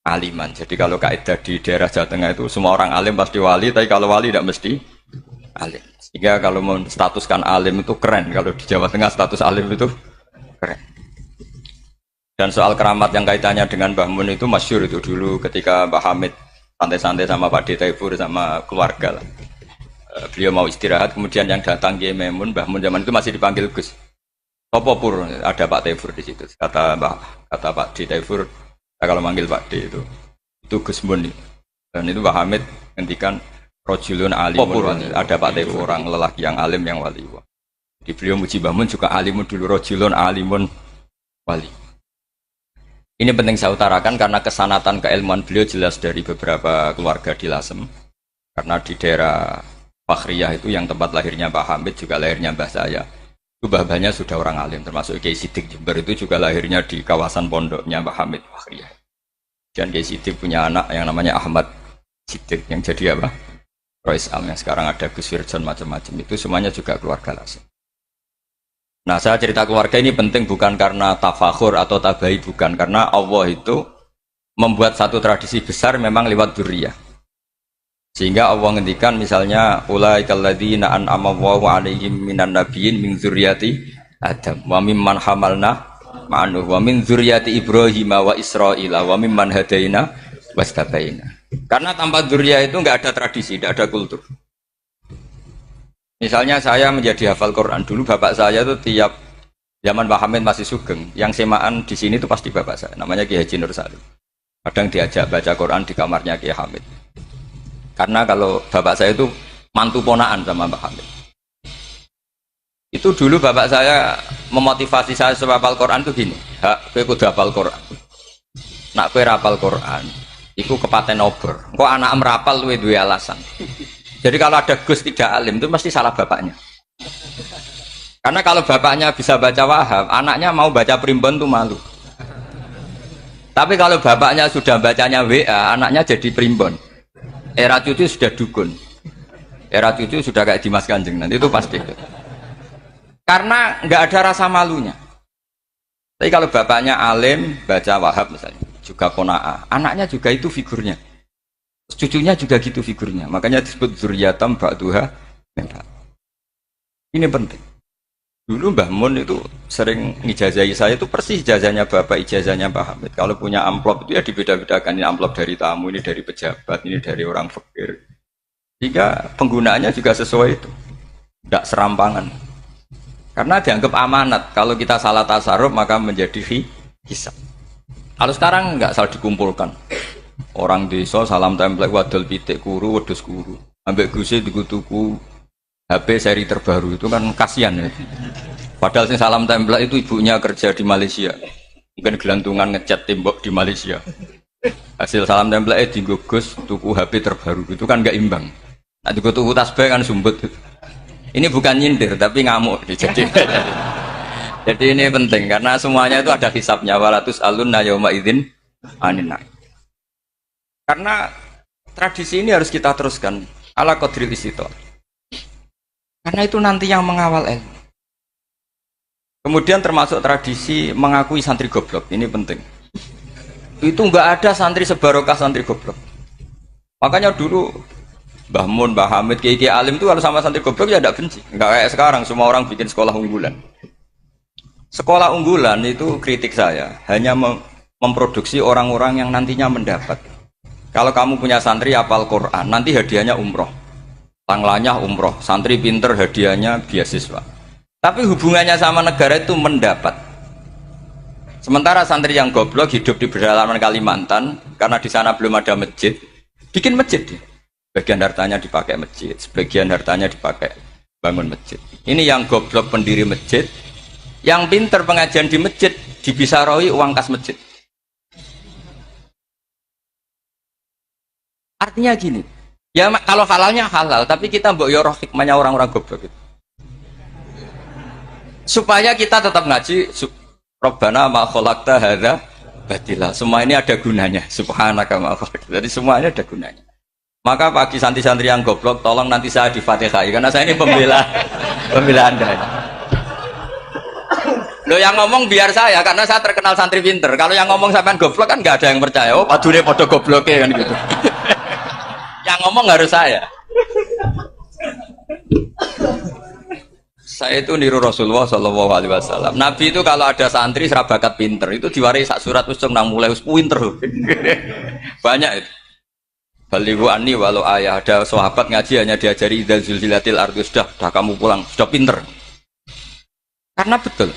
aliman. Jadi kalau kaidah di daerah Jawa Tengah itu semua orang alim pasti wali, tapi kalau wali tidak mesti alim. Sehingga kalau menstatuskan alim itu keren. Kalau di Jawa Tengah status alim itu keren. Dan soal keramat yang kaitannya dengan Mbah Mun itu masyhur itu dulu ketika Mbah Hamid santai-santai sama Pak D. Taifur sama keluarga lah. Beliau mau istirahat, kemudian yang datang Kiai Maimun, Mbah Mun zaman itu masih dipanggil Gus. Apa pur ada Pak Taifur di situ. Kata Pak D. Taifur, kalau manggil Pak D itu Gus Mun. Dan itu Mbah Hamid ngendikan rojulun alimun, ada Pak Taifur orang lelaki yang alim yang wali. Di beliau muji Mbah Mun juga alimun dulu, rojulun alimun wali. Ini penting saya utarakan karena kesanatan keilmuan beliau jelas dari beberapa keluarga di Lasem. Karena di daerah Fakhriyah itu yang tempat lahirnya Pak Hamid juga lahirnya mbah saya. Itu mbah-mbahnya sudah orang alim, termasuk Kiai Sidik Jember itu juga lahirnya di kawasan pondoknya Pak Hamid Fakhriyah. Dan Kiai Sidik punya anak yang namanya Ahmad Sidik yang jadi apa? Rois Am yang sekarang ada Gus Wirjon macam-macam itu semuanya juga keluarga Lasem. Nah, saya cerita keluarga ini penting bukan karena tafakhur atau tabai, bukan karena Allah itu membuat satu tradisi besar memang lewat dzurriyyah. Sehingga Allah ngendikan misalnya ulaikal ladzina an'ama Allahu 'alaihim minan nabiyyin min dzurriyyati Adam wa mimman hamalna ma'anuh wa min dzurriyyati Ibrahim wa Israila wa mimman hadaina wastabaina. Karena tanpa dzurriyyah itu enggak ada tradisi, enggak ada kultur. Misalnya saya menjadi hafal Quran dulu, bapak saya itu tiap zaman Pak Hamid masih sugeng, yang semaan di sini itu pasti bapak saya, namanya Kiai Haji Nur Salim. Kadang diajak baca Quran di kamarnya Kiai Hamid. Karena kalau bapak saya itu mantu ponaan sama Pak Hamid. Itu dulu bapak saya memotivasi saya supaya hafal Quran itu gini, kowe kudu hafal Quran. Nak kowe hafal Quran, iku kepaten obor. Kok anak merapal luwe duwe alasan. Jadi kalau ada Gus tidak alim itu mesti salah bapaknya. Karena kalau bapaknya bisa baca Wahab, anaknya mau baca primbon itu malu. Tapi kalau bapaknya sudah bacanya WA, anaknya jadi primbon. Era cucu sudah dukun. Era cucu sudah kayak Dimas Kanjeng, nanti itu pasti. Karena nggak ada rasa malunya. Tapi kalau bapaknya alim, baca Wahab misalnya, juga Qanaah, anaknya juga itu figurnya. Cucunya juga gitu figurnya, makanya disebut dzurriyyatam ba'duha min ba'd. Ini penting. Dulu Mbah Mun itu sering ngijazahi saya itu persis ijazahnya bapak, ijazahnya Pak Hamid. Kalau punya amplop itu ya dibeda-bedakan, ini amplop dari tamu, ini dari pejabat, ini dari orang fakir. Sehingga penggunaannya juga sesuai itu, tidak serampangan. Karena dianggap amanat. Kalau kita salah tasarruf maka menjadi hisab. Kalau sekarang nggak salah dikumpulkan. Orang desa salam template wadol pitik kuru wedhus kuru ambek guse tuku HP seri terbaru itu kan kasihan ya. Padahal sing salam template itu ibunya kerja di Malaysia, mungkin gelantungan ngecat tembok di Malaysia. Hasil salam template dienggo Gus tuku HP terbaru itu kan nggak imbang. Nah juga tuku tasbih kan sumbut. Ini bukan nyindir tapi ngamuk jadi. Jadi ini penting karena semuanya itu ada hisabnya. Walatus alun nayauma idzin anin. Karena tradisi ini harus kita teruskan ala qadril istithaq. Karena itu nanti yang mengawal ilmu. Kemudian termasuk tradisi mengakui santri goblok, ini penting. Itu enggak ada santri sebarokah santri goblok. Makanya dulu Mbah Mun, Mbah Hamid, Kiai alim itu kalau sama santri goblok ya tidak benci. Enggak kayak sekarang semua orang bikin sekolah unggulan. Sekolah unggulan itu kritik saya hanya memproduksi orang-orang yang nantinya mendapat. Kalau kamu punya santri hafal Quran, nanti hadiahnya umroh. Tanglanya umroh, santri pinter hadiahnya beasiswa. Tapi hubungannya sama negara itu mendapat. Sementara santri yang goblok hidup di pedalaman Kalimantan, karena di sana belum ada masjid, bikin masjid. Sebagian hartanya dipakai masjid, sebagian hartanya dipakai bangun masjid. Ini yang goblok pendiri masjid, yang pinter pengajian di masjid, dibisaroi uang kas masjid. Artinya gini, ya kalau halalnya halal, tapi kita mbok yo roh hikmahnya orang-orang goblok itu. Supaya kita tetap ngaji, Rabbana ma khalaqta hadza batila. Semua ini ada gunanya. Subhanaka ma khalaqta. Jadi semuanya ada gunanya. Maka bagi santri-santri yang goblok, tolong nanti saya di Fatihah karena saya ini pembela Anda. Lo yang ngomong biar saya, karena saya terkenal santri pinter. Kalau yang ngomong sampean goblok kan nggak ada yang percaya. Oh, padune podo gobloknya kan gitu. Yang ngomong harus saya. Saya itu niru Rasulullah Shallallahu Alaihi Wasallam. Nabi itu kalau ada santri serabakat pinter itu diwaris sak surat usung nang mulai pinter. Banyak itu. Balihu ani walau ayah, ada sahabat ngaji hanya diajari idzal zulzilatil ardu, sudah kamu pulang, sudah pinter. Karena betul.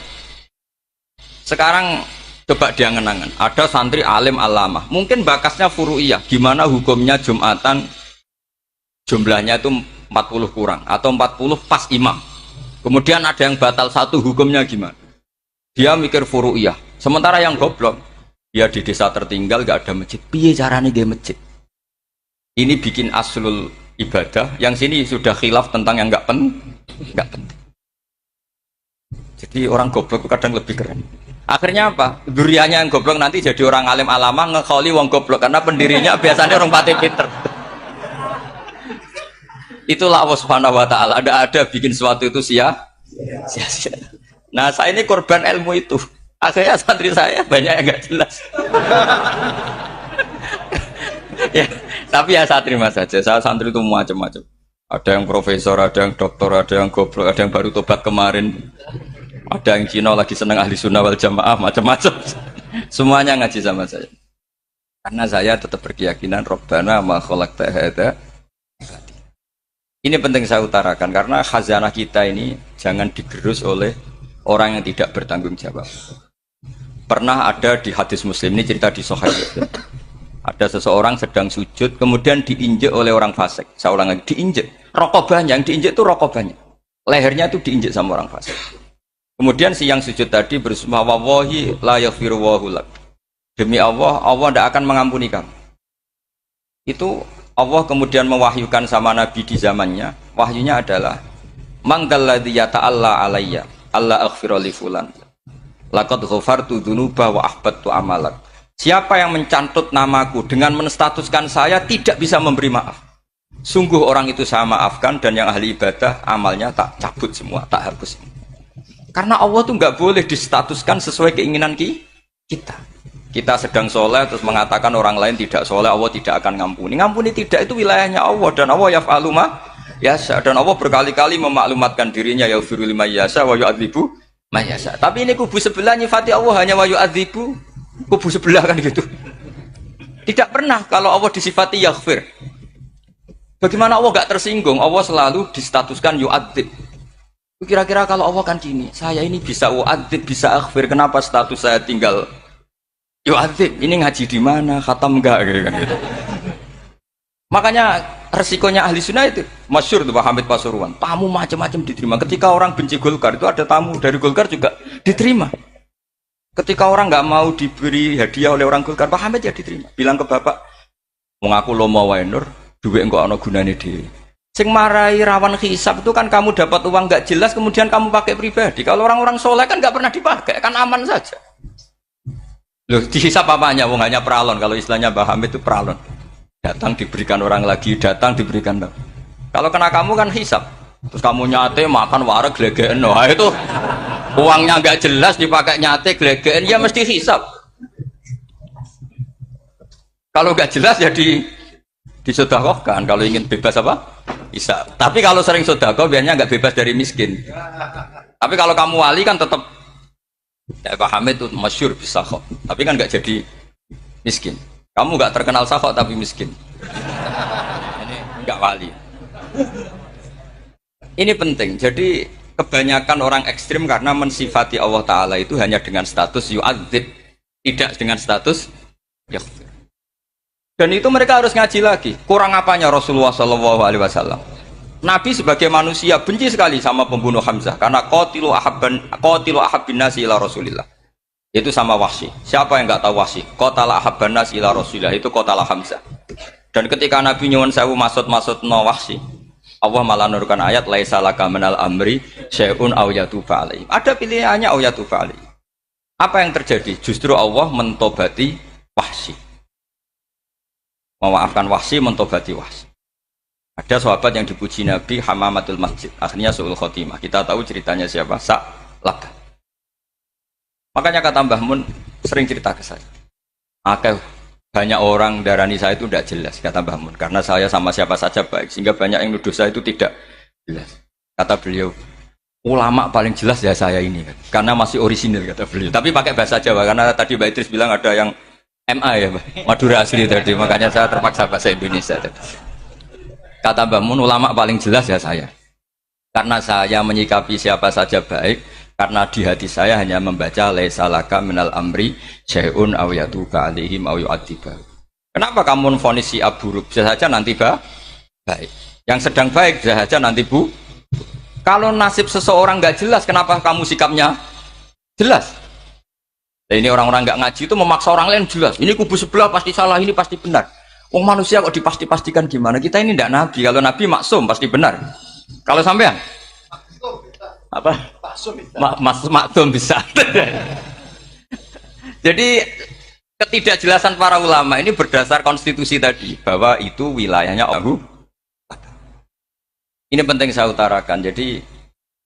Sekarang coba dia ngenangan, ada santri alim alamah, mungkin bakasnya furu'iyah, gimana hukumnya Jumatan jumlahnya itu 40 kurang atau 40 pas imam. Kemudian ada yang batal satu, hukumnya gimana? Dia mikir furu'iyah. Sementara yang goblok, dia di desa tertinggal gak ada masjid. Piye caranya dia masjid? Ini bikin aslul ibadah, yang sini sudah khilaf tentang yang gak penting. Jadi orang goblok kadang lebih keren. Akhirnya apa? Duriannya yang goblok nanti jadi orang alim alama ngekholi wong goblok karena pendirinya biasanya orang pati pinter. Itulah Allah Subhanahu wa taala. Ada bikin sesuatu itu sia-sia. Nah, saya ini korban ilmu itu. Akhirnya santri saya banyak yang enggak jelas. Ya, tapi ya saya terima saja. Saya santri itu macam-macam. Ada yang profesor, ada yang doktor, ada yang goblok, ada yang baru tobat kemarin. Ada yang Cina lagi senang ahli sunnah wal jamaah, macam-macam. Semuanya ngaji sama saya. Karena saya tetap berkeyakinan Rabbana ma khalaqta hadza. Ini penting saya utarakan karena khazanah kita ini jangan digerus oleh orang yang tidak bertanggung jawab. Pernah ada di hadis Muslim, ini cerita di Sahih Muslim. Ada seseorang sedang sujud kemudian diinjek oleh orang fasik. Saya ulang lagi, diinjek. Rokobahnya yang diinjek itu rokobahnya. Lehernya itu diinjek sama orang fasik. Kemudian si yang sujud tadi bersumpah wallahi la yaghfiru wallahu lak. Demi Allah, Allah tidak akan mengampuni kamu. Itu Allah kemudian mewahyukan sama Nabi di zamannya. Wahyunya adalah manggalladzi yata'alla alayya alla aghfira li fulan. Laqad ghafartu dzunuba wa ahbattu amalak. Siapa yang mencantut namaku dengan menstatuskan saya tidak bisa memberi maaf. Sungguh orang itu saya maafkan dan yang ahli ibadah amalnya tak cabut semua, tak hapus semua. Karena Allah tuh nggak boleh distatuskan sesuai keinginan kita. Kita sedang soleh terus mengatakan orang lain tidak soleh, Allah tidak akan ngampuni. Ngampuni tidak, itu wilayahnya Allah dan Allah yaf'alu ma yasha. Dan Allah berkali-kali memaklumatkan dirinya yaghfiru liman yasha wa yu'adzibu man yasha. Tapi ini kubu sebelah nyifati Allah hanya wa yu'adzibu, kubu sebelah kan gitu. Tidak pernah kalau Allah disifati yaghfir. Bagaimana Allah gak tersinggung? Allah selalu distatuskan yu'adzib. Kira-kira kalau Allah kan gini, saya ini bisa u'adzib, bisa akhfir, kenapa status saya tinggal yu'adzib? Ini ngaji di mana? Khatam enggak gitu. Makanya resikonya ahli sunnah itu masyhur tuh Pak Hamid Pasuruan. Tamu macam-macam diterima. Ketika orang benci Golkar itu ada tamu dari Golkar juga diterima. Ketika orang nggak mau diberi hadiah oleh orang Golkar, Pak Hamid ya diterima. Bilang ke bapak, mengaku lo mau wainur, duit enggak ana gunane dhewe. Sing marai rawan hisab itu kan kamu dapat uang nggak jelas kemudian kamu pakai pribadi. Kalau orang-orang soleh kan nggak pernah dipakai, kan aman saja. Loh, dihisab apanya? Wong hanya peralon. Kalau istilahnya Mbah Hamid itu peralon. Datang diberikan orang lagi, datang diberikan. Kalau kena kamu kan hisab. Terus kamu nyate makan wareg glegeken. Wah itu uangnya nggak jelas dipakai nyate glegeken, ya mesti hisab. Kalau nggak jelas ya disedekahkan. Kalau ingin bebas apa? Bisa. Tapi kalau sering sedekah biasanya nggak bebas dari miskin. Tapi kalau kamu wali kan tetap ya Pak Hamid itu masyhur bisa kok. Tapi kan nggak jadi miskin. Kamu nggak terkenal sakok tapi miskin. Ini nggak wali. Ini penting. Jadi kebanyakan orang ekstrim karena mensifati Allah Taala itu hanya dengan status yu'adzib, tidak dengan status yaghfir. Dan itu mereka harus ngaji lagi. Kurang apanya Rasulullah SAW? Nabi sebagai manusia benci sekali sama pembunuh Hamzah karena qatilu ahabbin nasi ila Rasulillah. Itu sama Wahsy. Siapa yang nggak tahu Wahsy? Qatala ahabban nasi ila Rasulillah, itu qatala Hamzah. Dan ketika Nabi nyuwun sewu maksud no Wahsy, Allah malah nurkan ayat laisa laka minal amri syai'un aw yatuba alaihim. Ada pilihannya aw yatuba alaihim. Apa yang terjadi? Justru Allah mentobati Wahsy. Memaafkan Wahsy, mentobati Wahsy. Ada sahabat yang dipuji Nabi Hamamatul Masjid, akhirnya su'ul khotimah. Kita tahu ceritanya siapa? Sa'labah. Makanya kata Mbah Mun sering cerita ke saya. Banyak orang darani saya itu tidak jelas, kata Mbah Mun. Karena saya sama siapa saja baik, sehingga banyak yang nuduh saya itu tidak jelas. Kata beliau, ulama paling jelas ya saya ini, kan? Karena masih orisinil, kata beliau. Tapi pakai bahasa Jawa, karena tadi Mbak Idris bilang ada yang MA ya, Madura asli tadi. Makanya saya terpaksa bahasa Indonesia tadi. Kata Mbah Mun, ulama paling jelas ya saya. Karena saya menyikapi siapa saja baik, karena di hati saya hanya membaca laisa laka minal amri syai'un aw yatuka alaihim aw yu'adziba. Kenapa kamu vonis si buruk? Bisa saja nanti baik. Yang sedang baik bisa saja nanti bu. Kalau nasib seseorang nggak jelas, kenapa kamu sikapnya jelas? Nah, ini orang-orang nggak ngaji itu memaksa orang lain jelas. Ini kubu sebelah pasti salah, ini pasti benar. Wong manusia kok dipasti-pastikan gimana? Kita ini tidak nabi. Kalau nabi maksum pasti benar. Kalau sampean apa? Maksum bisa. Jadi ketidakjelasan para ulama ini berdasar konstitusi tadi bahwa itu wilayahnya Allah. Ini penting saya utarakan. Jadi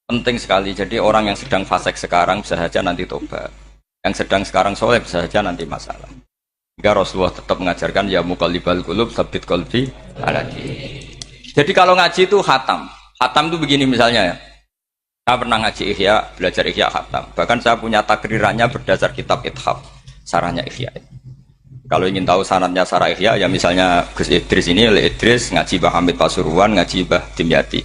penting sekali. Jadi orang yang sedang fasik sekarang bisa saja nanti tobat. Yang sedang sekarang soleh bisa saja nanti masalah. Hingga Rasulullah tetap mengajarkan ya muqallibal qulub tsabbit qalbi ala dinik. Jadi kalau ngaji itu khatam. Khatam itu begini misalnya ya. Saya pernah ngaji Ihya, belajar Ihya khatam. Bahkan saya punya takrirannya berdasar kitab Ithaf, sarahnya Ihya. Kalau ingin tahu sanadnya sarah Ihya, ya misalnya Gus Idris ini, oleh Idris ngaji Mbah Hamid Pasuruan, ngaji Mbah Dimyati.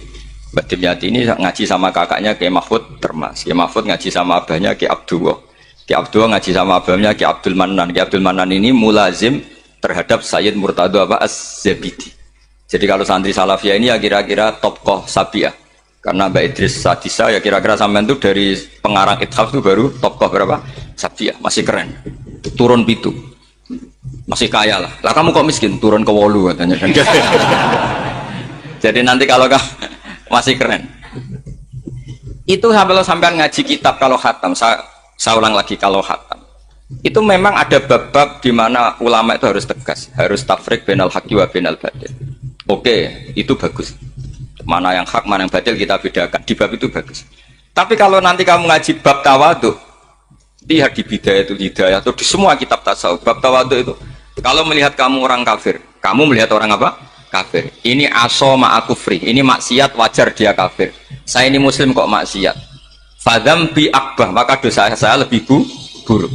Mbah Dimyati ini ngaji sama kakaknya Kiai Mahfud Termas. Kiai Mahfud ngaji sama abahnya Kiai Abdullah. Kiai Abdullah ngaji sama abahnya Kiai Abdul Manan. Kiai Abdul Manan ini mulazim terhadap Sayyid Murtado Az-Zabidi. Jadi kalau santri Salafiyah ini ya kira-kira topkoh Sabiah. Karena Mbak Idris Sadisa ya kira-kira sampean itu dari pengarang Ithaf itu baru topkoh berapa? Sabiah, masih keren. Turun pitu. Masih kaya lah. Lah kamu kok miskin? Turun ke wolu katanya. Jadi nanti kalau masih keren. Itu sampean ngaji kitab kalau khatam. Saya ulang lagi kalau khatam. Itu memang ada bab-bab di mana ulama itu harus tegas, harus tafriq bainal haqqi wa bainal batil. Oke, itu bagus. Mana yang hak, mana yang batil kita bedakan. Di bab itu bagus. Tapi kalau nanti kamu ngaji bab tawadhu, lihat di Bidayah itu Hidayah atau di semua kitab tasawuf, bab tawadhu itu, kalau melihat kamu orang kafir, kamu melihat orang apa? Kafir. Ini aso ma'akufri, ini maksiat wajar dia kafir. Saya ini muslim kok maksiat. Fadham bi akbah, maka dosa saya lebih buruk.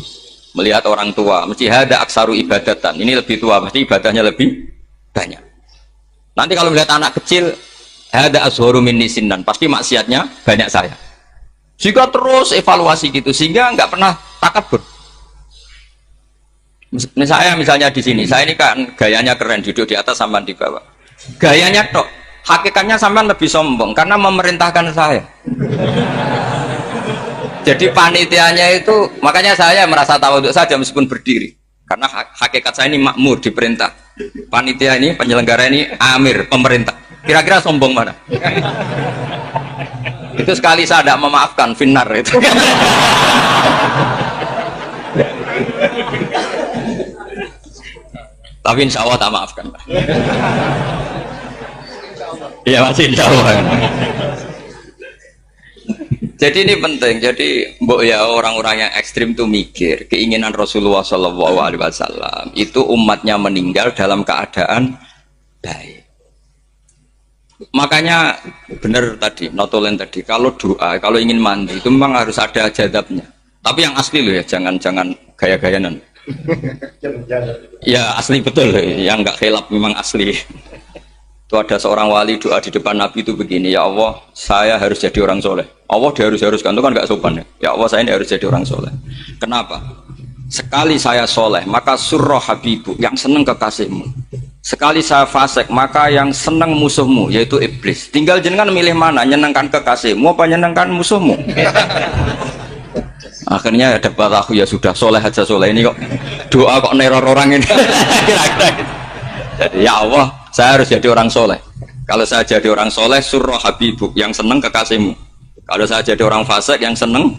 Melihat orang tua, mesti ada aksaru ibadatan. Ini lebih tua, pasti ibadahnya lebih banyak. Nanti kalau melihat anak kecil, ada azharu minni sinnan, pasti maksiatnya banyak saya. Jika terus evaluasi gitu, sehingga nggak pernah takabur. Misalnya di sini, saya ini kan gayanya keren, duduk di atas sampai di bawah. Gayanya tok, hakikatnya sampai lebih sombong karena memerintahkan saya. Jadi panitianya itu, makanya saya merasa tawadhu saja meskipun berdiri. Karena hakikat saya ini makmur, diperintah. Panitia ini, penyelenggara ini amir, pemerintah. Kira-kira sombong mana? Itu sekali saya tidak memaafkan, finnar itu. Tapi insya Allah tak maafkan. Iya masih insya Allah. Jadi ini penting. Jadi mbok ya orang-orang yang ekstrim itu mikir keinginan Rasulullah SAW itu umatnya meninggal dalam keadaan baik. Makanya benar tadi, notulen tadi, kalau doa, kalau ingin mandi itu memang harus ada jadabnya. Tapi yang asli loh ya, jangan gaya-gayanan. Ya asli betul, yang nggak khilaf memang asli. Itu ada seorang wali doa di depan Nabi itu begini, ya Allah, saya harus jadi orang soleh. Allah diharuskan itu kan nggak sopan ya. Ya Allah, saya ini harus jadi orang soleh. Kenapa? Sekali saya soleh, maka surroh habibu, yang seneng kekasihmu. Sekali saya fasik, maka yang seneng musuhmu, yaitu iblis. Tinggal jenengan milih mana, nyenengkan kekasihmu apa nyenengkan musuhmu. Akhirnya dapat aku ya sudah soleh aja soleh ini kok doa kok neror orang ini. Kira-kira gitu. Ya Allah, saya harus jadi orang soleh. Kalau saya jadi orang soleh, surroh habibuk, yang seneng kekasihmu. Kalau saya jadi orang fasik, yang seneng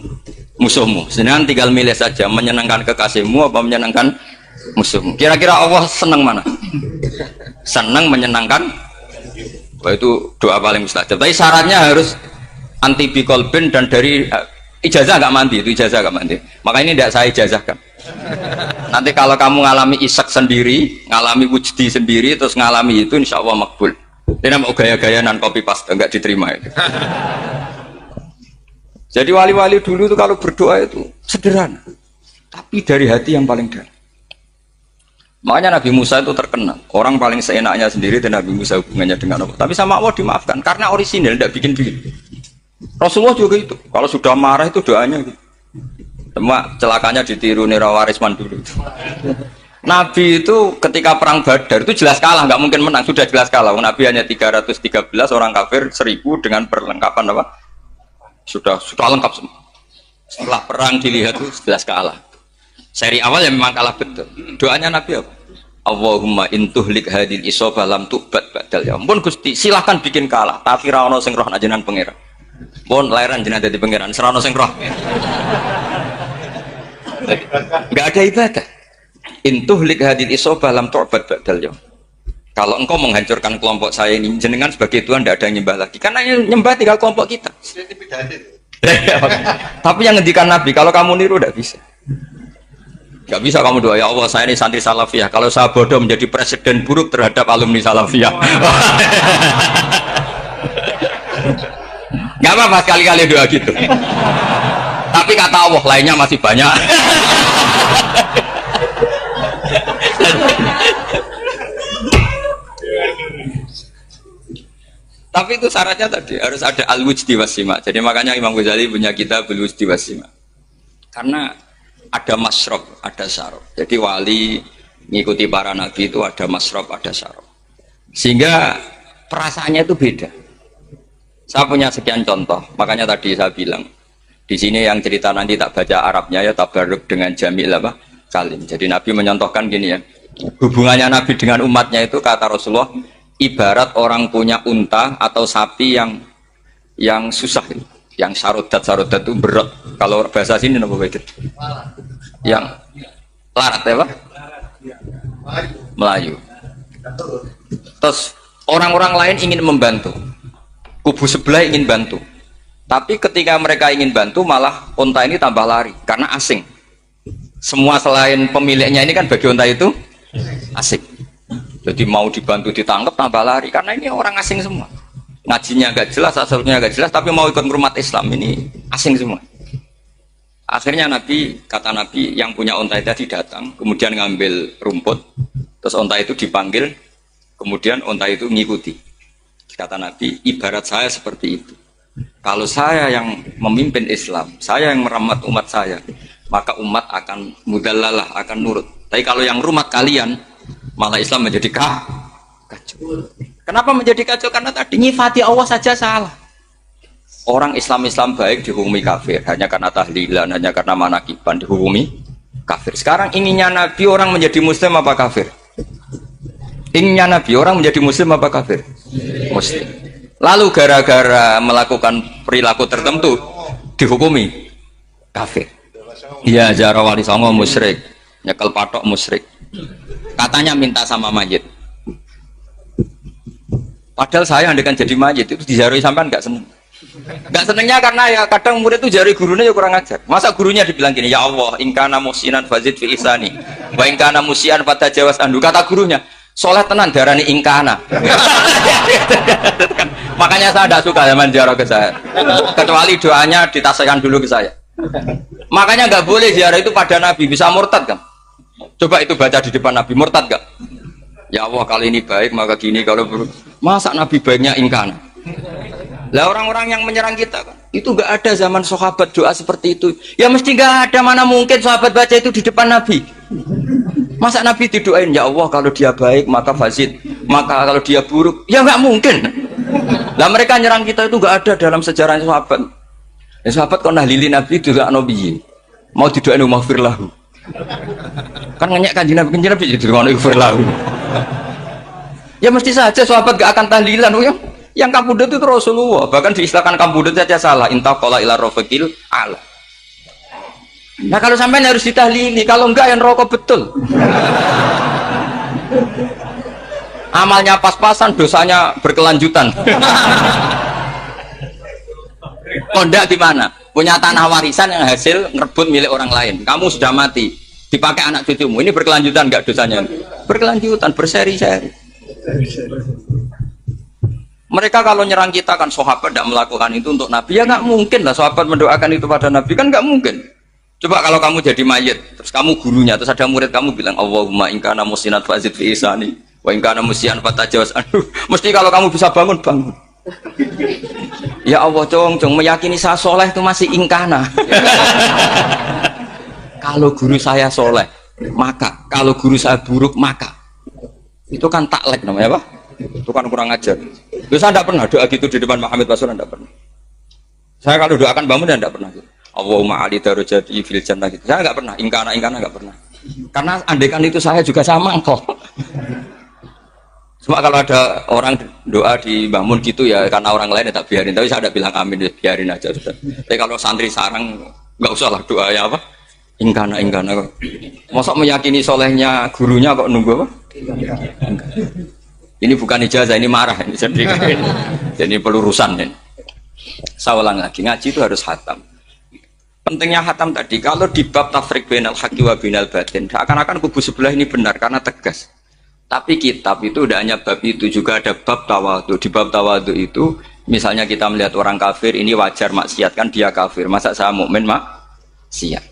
musuhmu. Sedangkan tinggal milih saja, menyenangkan kekasihmu apa menyenangkan musuhmu. Kira-kira Allah seneng mana? Seneng menyenangkan. Wah, itu doa paling mustajab. Tapi syaratnya harus anti bikolbin dan dari Ijazah nggak mandi, itu ijazah nggak mandi. Maka ini tidak saya ijazahkan. Nanti kalau kamu ngalami isak sendiri, ngalami wujdi sendiri, terus ngalami itu, insya Allah makbul. Ini mau gaya-gaya nan copy paste, nggak diterima itu. Jadi wali-wali dulu itu kalau berdoa itu sederhana, tapi dari hati yang paling dalam. Makanya Nabi Musa itu terkenal. Orang paling seenaknya sendiri dan Nabi Musa hubungannya dengan Allah. Tapi sama Allah dimaafkan karena orisinil, tidak bikin-bikin. Rasulullah juga itu. Kalau sudah marah itu doanya gitu. Cuma celakanya ditiru Nira Warisman dulu. Nabi itu ketika perang Badar itu jelas kalah, nggak mungkin menang. Sudah jelas kalah. Nabi hanya 313, orang kafir 1000 dengan perlengkapan apa? Sudah lengkap semua. Setelah perang dilihat itu jelas kalah. Seri awal yang memang kalah betul. Doanya Nabi apa? Allahumma intuhlik hadil isobah lam tu'bad ba'dal ya. Ampun Gusti, silahkan bikin kalah. Tapi ra ono sing roh nak jenengan pangeran. Pun lahiran jenengan dadi pangeran, ora ono sing roh. Enggak ada ibadah. Intuhlik hadil isobah lam tu'bad ba'dal ya. Kalau engkau menghancurkan kelompok saya ini, jenengan sebagai Tuhan tidak ada yang nyembah lagi. Karena yang nyembah tinggal kelompok kita. Tapi yang ngendikan Nabi, kalau kamu niru tidak bisa. Gak bisa kamu doa, ya Allah saya ini santri salafiyah, kalau saya bodoh menjadi presiden buruk terhadap alumni salafiyah. Gak apa-apa sekali-kali doa gitu. Tapi kata Allah lainnya masih banyak. Tapi itu syaratnya tadi harus ada al-wujdi wasima. Jadi makanya Imam Ghazali punya kitab al-wujdi wasima. Karena ada masrob, ada syarab. Jadi wali ngikuti para nabi itu ada masrob, ada syarab. Sehingga perasaannya itu beda. Saya punya sekian contoh. Makanya tadi saya bilang di sini yang cerita nanti tak baca Arabnya ya tabarruk dengan jamil apa kalim. Jadi Nabi menyontohkan gini ya. Hubungannya Nabi dengan umatnya itu kata Rasulullah ibarat orang punya unta atau sapi yang susah itu. Yang sarodat itu berat. Kalau bahasa sini apa beda? Yang larat ya Pak? Melayu. Terus orang-orang lain ingin membantu. Kubu sebelah ingin bantu. Tapi ketika mereka ingin bantu malah unta ini tambah lari karena asing. Semua selain pemiliknya ini kan bagi unta itu asing. Jadi mau dibantu ditangkap tambah lari karena ini orang asing semua. Ngajinya agak jelas, asalnya agak jelas, tapi mau ikut umat Islam ini asing semua. Akhirnya kata Nabi yang punya unta tadi datang, kemudian ngambil rumput, terus unta itu dipanggil, kemudian unta itu ngikuti. Kata Nabi, ibarat saya seperti itu. Kalau saya yang memimpin Islam, saya yang merawat umat saya, maka umat akan mudallalah, akan nurut. Tapi kalau yang rumat kalian, malah Islam menjadi kacau. Kenapa menjadi kacau? Karena tadi nyifati Allah saja salah. Orang Islam baik dihukumi kafir hanya karena tahlilan, hanya karena manakiban dihukumi kafir. Sekarang inginnya Nabi orang menjadi Muslim apa kafir? Inginnya Nabi orang menjadi Muslim apa kafir? Muslim. Lalu gara-gara melakukan perilaku tertentu dihukumi kafir. Iya, Jara Wali Songo musyrik, nyekel patok musyrik. Katanya minta sama mayit. Padahal saya andekan jadi mayit itu dijaroi sampean nggak seneng. Nggak senengnya karena ya kadang murid itu jari gurunya ya kurang ajar. Masa gurunya dibilang gini, ya Allah, ingkana musinan fazid fi isani, wa ingkana musian pada jawas andu. Kata gurunya, soleh tenan darani ingkana. Makanya saya tidak suka zaman ziarah ke saya. Kecuali doanya ditasyakan dulu ke saya. Makanya nggak boleh ziarah itu pada Nabi, bisa murtad kan? Coba itu baca di depan Nabi, murtad gak? Ya Allah kali ini baik maka gini, kalau buruk masa Nabi baiknya ingkana. Lah orang-orang yang menyerang kita kan itu gak ada zaman sahabat doa seperti itu. Ya mesti gak ada, mana mungkin sahabat baca itu di depan Nabi. Masa Nabi didoain ya Allah kalau dia baik maka fasid, maka kalau dia buruk ya gak mungkin. Lah mereka nyerang kita itu gak ada dalam sejarah sahabat. Ya sahabat kok nahlili Nabi itu gak nabi. Mau didoain maghfir lahu. Kan ngenyek kanjeng Nabi itu ngono ighfir lahu. Ya mesti saja sahabat gak akan tahlilan. Yang kabudut itu Rasulullah, bahkan diistilahkan kabudut saja salah. Intaqala ila rafiqil ala. Nah kalau sampai harus ditahlili, kalau enggak yang rokok betul. Amalnya pas-pasan, dosanya berkelanjutan. Kondak gimana? Punya tanah warisan yang hasil ngerebut milik orang lain. Kamu sudah mati, dipakai anak cucumu. Ini berkelanjutan nggak dosanya? Berkelanjutan, berseri-seri. Mereka kalau nyerang kita kan sahabat tidak melakukan itu untuk Nabi. Ya nggak mungkin lah sahabat mendoakan itu pada Nabi, kan nggak mungkin. Coba kalau kamu jadi mayit, terus kamu gurunya, terus ada murid kamu bilang Allahumma in kana musinat fazid fi isani wa in kana musian fatajawaz anhu. Mesti kalau kamu bisa bangun, bangun. Ya Allah, cong meyakini saya soleh itu masih ingkana. Kalau guru saya soleh, maka kalau guru saya buruk, maka itu kan taklek namanya apa? Itu kan kurang ajar. Saya tidak pernah doa gitu di depan Muhammad Rasulullah, tidak pernah. Saya kalau doakan bangun dan tidak pernah gitu. Allahumma ali darajati fil jannah gitu. Saya nggak pernah, ingkana nggak pernah. Karena andaikan itu saya juga sama kok. Cuma kalau ada orang doa di bangun gitu ya karena orang lain ya tak biarin. Tapi saya tidak bilang amin, ya biarin aja sudah. Tapi kalau santri sarang nggak usah lah doa ya apa? Ingkana kok. Masa meyakini solehnya gurunya kok nunggu apa? Ini bukan ijazah, ini marah ini. Jadi pelurusan ini. Saya ulang lagi, ngaji itu harus khatam. Pentingnya khatam tadi, kalau di bab tafriq bainal haqqi wa bainal batin, akan kubu sebelah ini benar karena tegas. Tapi kitab itu tidak hanya bab itu, juga ada bab tawadhu. Di bab tawadhu itu, misalnya kita melihat orang kafir, ini wajar maksiat kan dia kafir. Masa saya mukmin maksiat?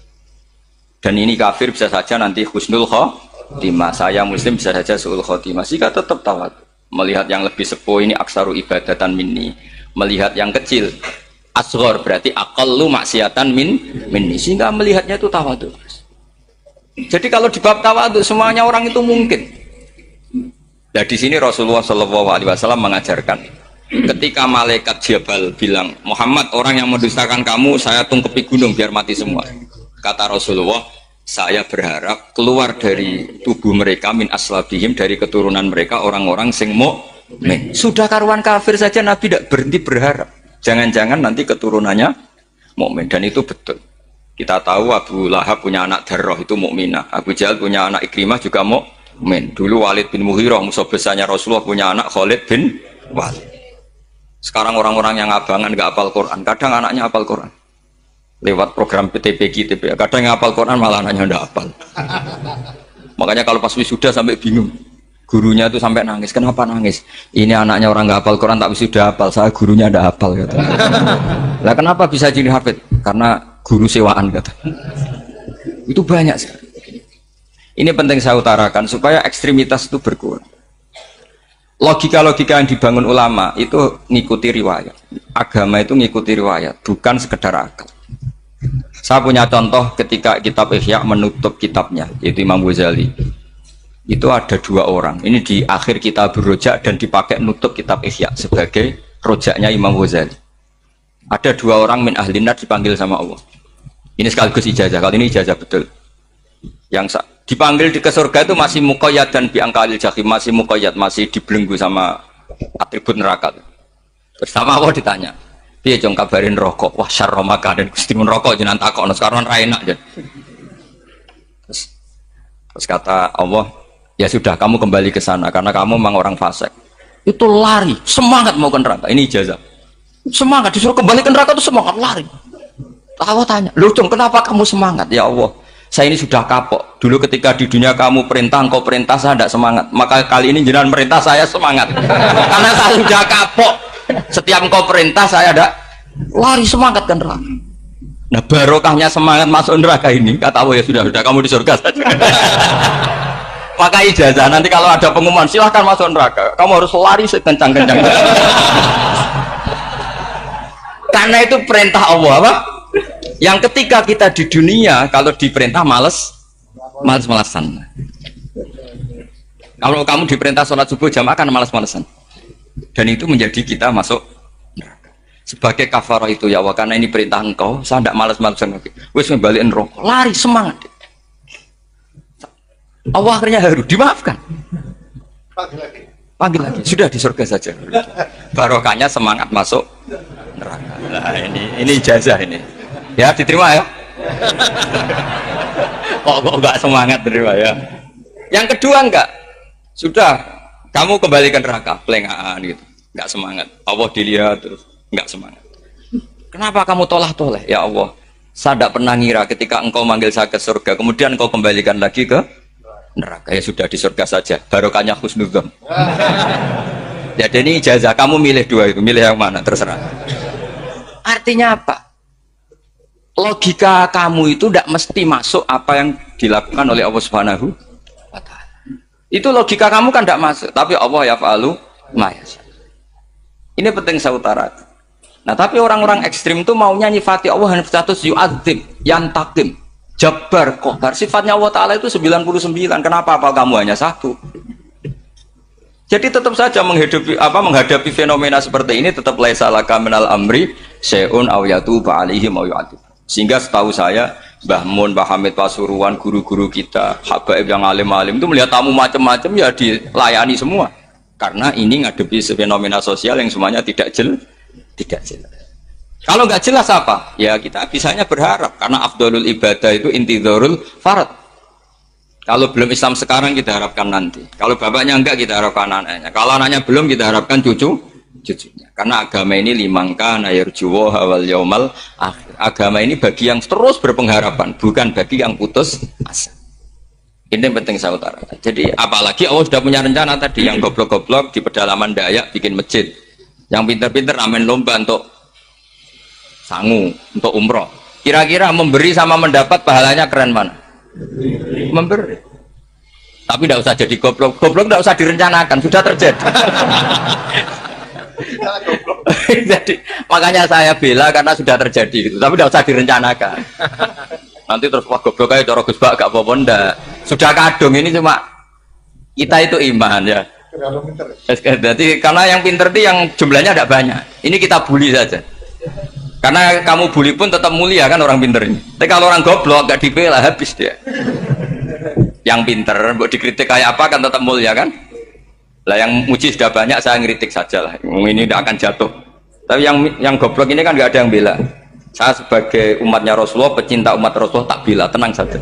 Dan ini kafir bisa saja nanti husnul khotimah. Saya muslim bisa saja su'ul khotimah. Jika tetap tawadhu. Melihat yang lebih sepuh ini aksaru ibadatan minni. Melihat yang kecil asghar berarti aqallu maksiatan minni, sehingga melihatnya itu tawadhu. Jadi kalau di bab tawadhu semuanya orang itu mungkin. Nah di sini Rasulullah SAW mengajarkan ketika malaikat Jabal bilang Muhammad, orang yang mendustakan kamu saya tungkepi gunung biar mati semua. Kata Rasulullah, saya berharap keluar dari tubuh mereka min aslabihim, dari keturunan mereka orang-orang sing mukmin. Sudah karuan kafir saja Nabi tidak berhenti berharap. Jangan-jangan nanti keturunannya mukmin, dan itu betul. Kita tahu Abu Lahab punya anak Darroh itu mukminah. Abu Jahal punya anak Ikrimah juga mukmin. Dulu Walid bin Mughirah musuh besarnya Rasulullah punya anak Khalid bin Walid. Sekarang orang-orang yang abangan nggak hafal Quran, kadang anaknya hafal Quran. Lewat program PTPG, TPA, kadang yang hafal Quran malah anaknya nggak hafal. Makanya kalau pas wisuda sampai bingung. Gurunya itu sampai nangis. Kenapa nangis? Ini anaknya orang nggak hafal Quran tapi sudah hafal. Saya gurunya nggak hafal kata. Lah kenapa bisa jadi hafid? Karena guru sewaan kata. Itu banyak sekali. Ini penting saya utarakan supaya ekstremitas itu berkurang. Logika-logika yang dibangun ulama itu ngikuti riwayat. Agama itu ngikuti riwayat, bukan sekedar akal. Saya punya contoh ketika kitab Ihya menutup kitabnya, yaitu Imam Ghazali. Itu ada dua orang, ini di akhir kitab Rojak dan dipakai nutup kitab Ihya sebagai rojaknya Imam Ghazali. Ada dua orang min ahli nar dipanggil sama Allah. Ini sekaligus ijazah, kali ini ijazah betul. Yang dipanggil ke surga itu masih muqayyad dan biangkalil jahim, masih muqayyad, masih dibelenggu sama atribut neraka. Terus sama Allah ditanya, piye jong kabarin rokok? Wah syarra makanan, Gusti mun rokok jenengan takokno sekarang ra enak jen. Terus kata Allah, ya sudah kamu kembali ke sana karena kamu memang orang fasik. Itu lari, semangat mau ke neraka. Ini ijazah. Semangat disuruh kembali ke neraka itu semangat lari. Allah tanya, "Loh, Cung, kenapa kamu semangat?" Ya Allah, saya ini sudah kapok. Dulu ketika di dunia kamu perintah, engkau perintah, saya tidak semangat. Maka kali ini jenengan perintah saya semangat. Karena saya sudah kapok. Setiap engkau perintah saya ada lari semangat ke neraka. Nah barokahnya semangat masuk neraka ini, kata Allah, ya sudah kamu di surga saja. Maka ijazah nanti kalau ada pengumuman silahkan masuk neraka, kamu harus lari sekencang-kencang. Karena itu perintah Allah apa? Yang ketika kita di dunia kalau diperintah males-malesan. Kalau kamu diperintah sholat subuh jamaah kan males-malesan. Dan itu menjadi kita masuk neraka. Sebagai kafarah itu ya Allah, karena ini perintah engkau, saya tidak males-malesan lagi. Wes ngembaliin rokok, lari semangat. Allah akhirnya harus dimaafkan. Panggil lagi, sudah di surga saja. Barokahnya semangat masuk neraka. Nah, ini ijazah ini. Ya diterima ya. Kok enggak semangat terima ya. Yang kedua enggak. Sudah kamu kembali ke neraka, pelengahan gitu. Enggak semangat. Allah dilihat terus enggak semangat. Kenapa kamu toleh? Ya Allah, saya tidak pernah ngira ketika engkau manggil saya ke surga, kemudian engkau kembalikan lagi ke neraka. Ya sudah, di surga saja. Barokahnya husnudzon. Jadi ini ijazah, kamu milih dua itu, milih yang mana, terserah. Artinya apa? Logika kamu itu tidak mesti masuk apa yang dilakukan oleh Allah Subhanahu wa Ta'ala. Itu logika kamu kan tidak masuk, tapi Allah yaf'alu ma yasha. Ini penting saya utarakan. Nah, tapi orang-orang ekstrim itu maunya nyifati Allah hanya status yu'adzib, yantakim, jabbar, qahar. Sifatnya Allah Ta'ala itu 99. Kenapa apa kamu hanya satu? Jadi tetap saja menghadapi fenomena seperti ini tetap laisa laka minal amri syai'un aw yatuba alaihim aw yu'adzib. Sehingga setahu saya Mbah Mun, Mbah Hamid Pasuruan, guru-guru kita, habaib yang alim-alim itu melihat tamu macam-macam ya dilayani semua. Karena ini ngadepi fenomena sosial yang semuanya tidak jelas. Kalau nggak jelas apa? Ya kita bisanya berharap karena afdolul ibadah itu intidharul farad. Kalau belum Islam sekarang kita harapkan nanti. Kalau bapaknya enggak kita harapkan anaknya. Kalau anaknya belum kita harapkan cucunya. Karena agama ini limangka nayarjuwo hawal yaumal akhir. Agama ini bagi yang terus berpengharapan, bukan bagi yang putus asa. Ini yang penting saya utarakan. Jadi apalagi Allah sudah punya rencana tadi, yang goblok-goblok di pedalaman Dayak bikin masjid. Yang pinter-pinter amin lomba untuk sangu, untuk umroh. Kira-kira memberi sama mendapat pahalanya keren mana? Memberi. Tapi tidak usah jadi goblok. Goblok tidak usah direncanakan, sudah terjadi. Jadi makanya saya bela karena sudah terjadi gitu. Tapi tidak usah direncanakan. Nanti terus wah goblok aja cara Gus Bak gak apa-apa ndak. Sudah kadung, ini cuma kita itu iman ya. Jadi karena yang pinter itu yang jumlahnya tidak banyak. Ini kita bully saja. Karena kamu bully pun tetap mulia kan orang pinter ini. Tapi kalau orang goblok gak dibela habis dia. Yang pinter, buat dikritik kayak apa kan tetap mulia kan? Lah yang muji sudah banyak, saya ngeritik saja lah. Ini tidak akan jatuh. Tapi yang goblok ini kan gak ada yang bela. Saya sebagai umatnya Rasulullah, pecinta umat Rasulullah tak bela, tenang saja.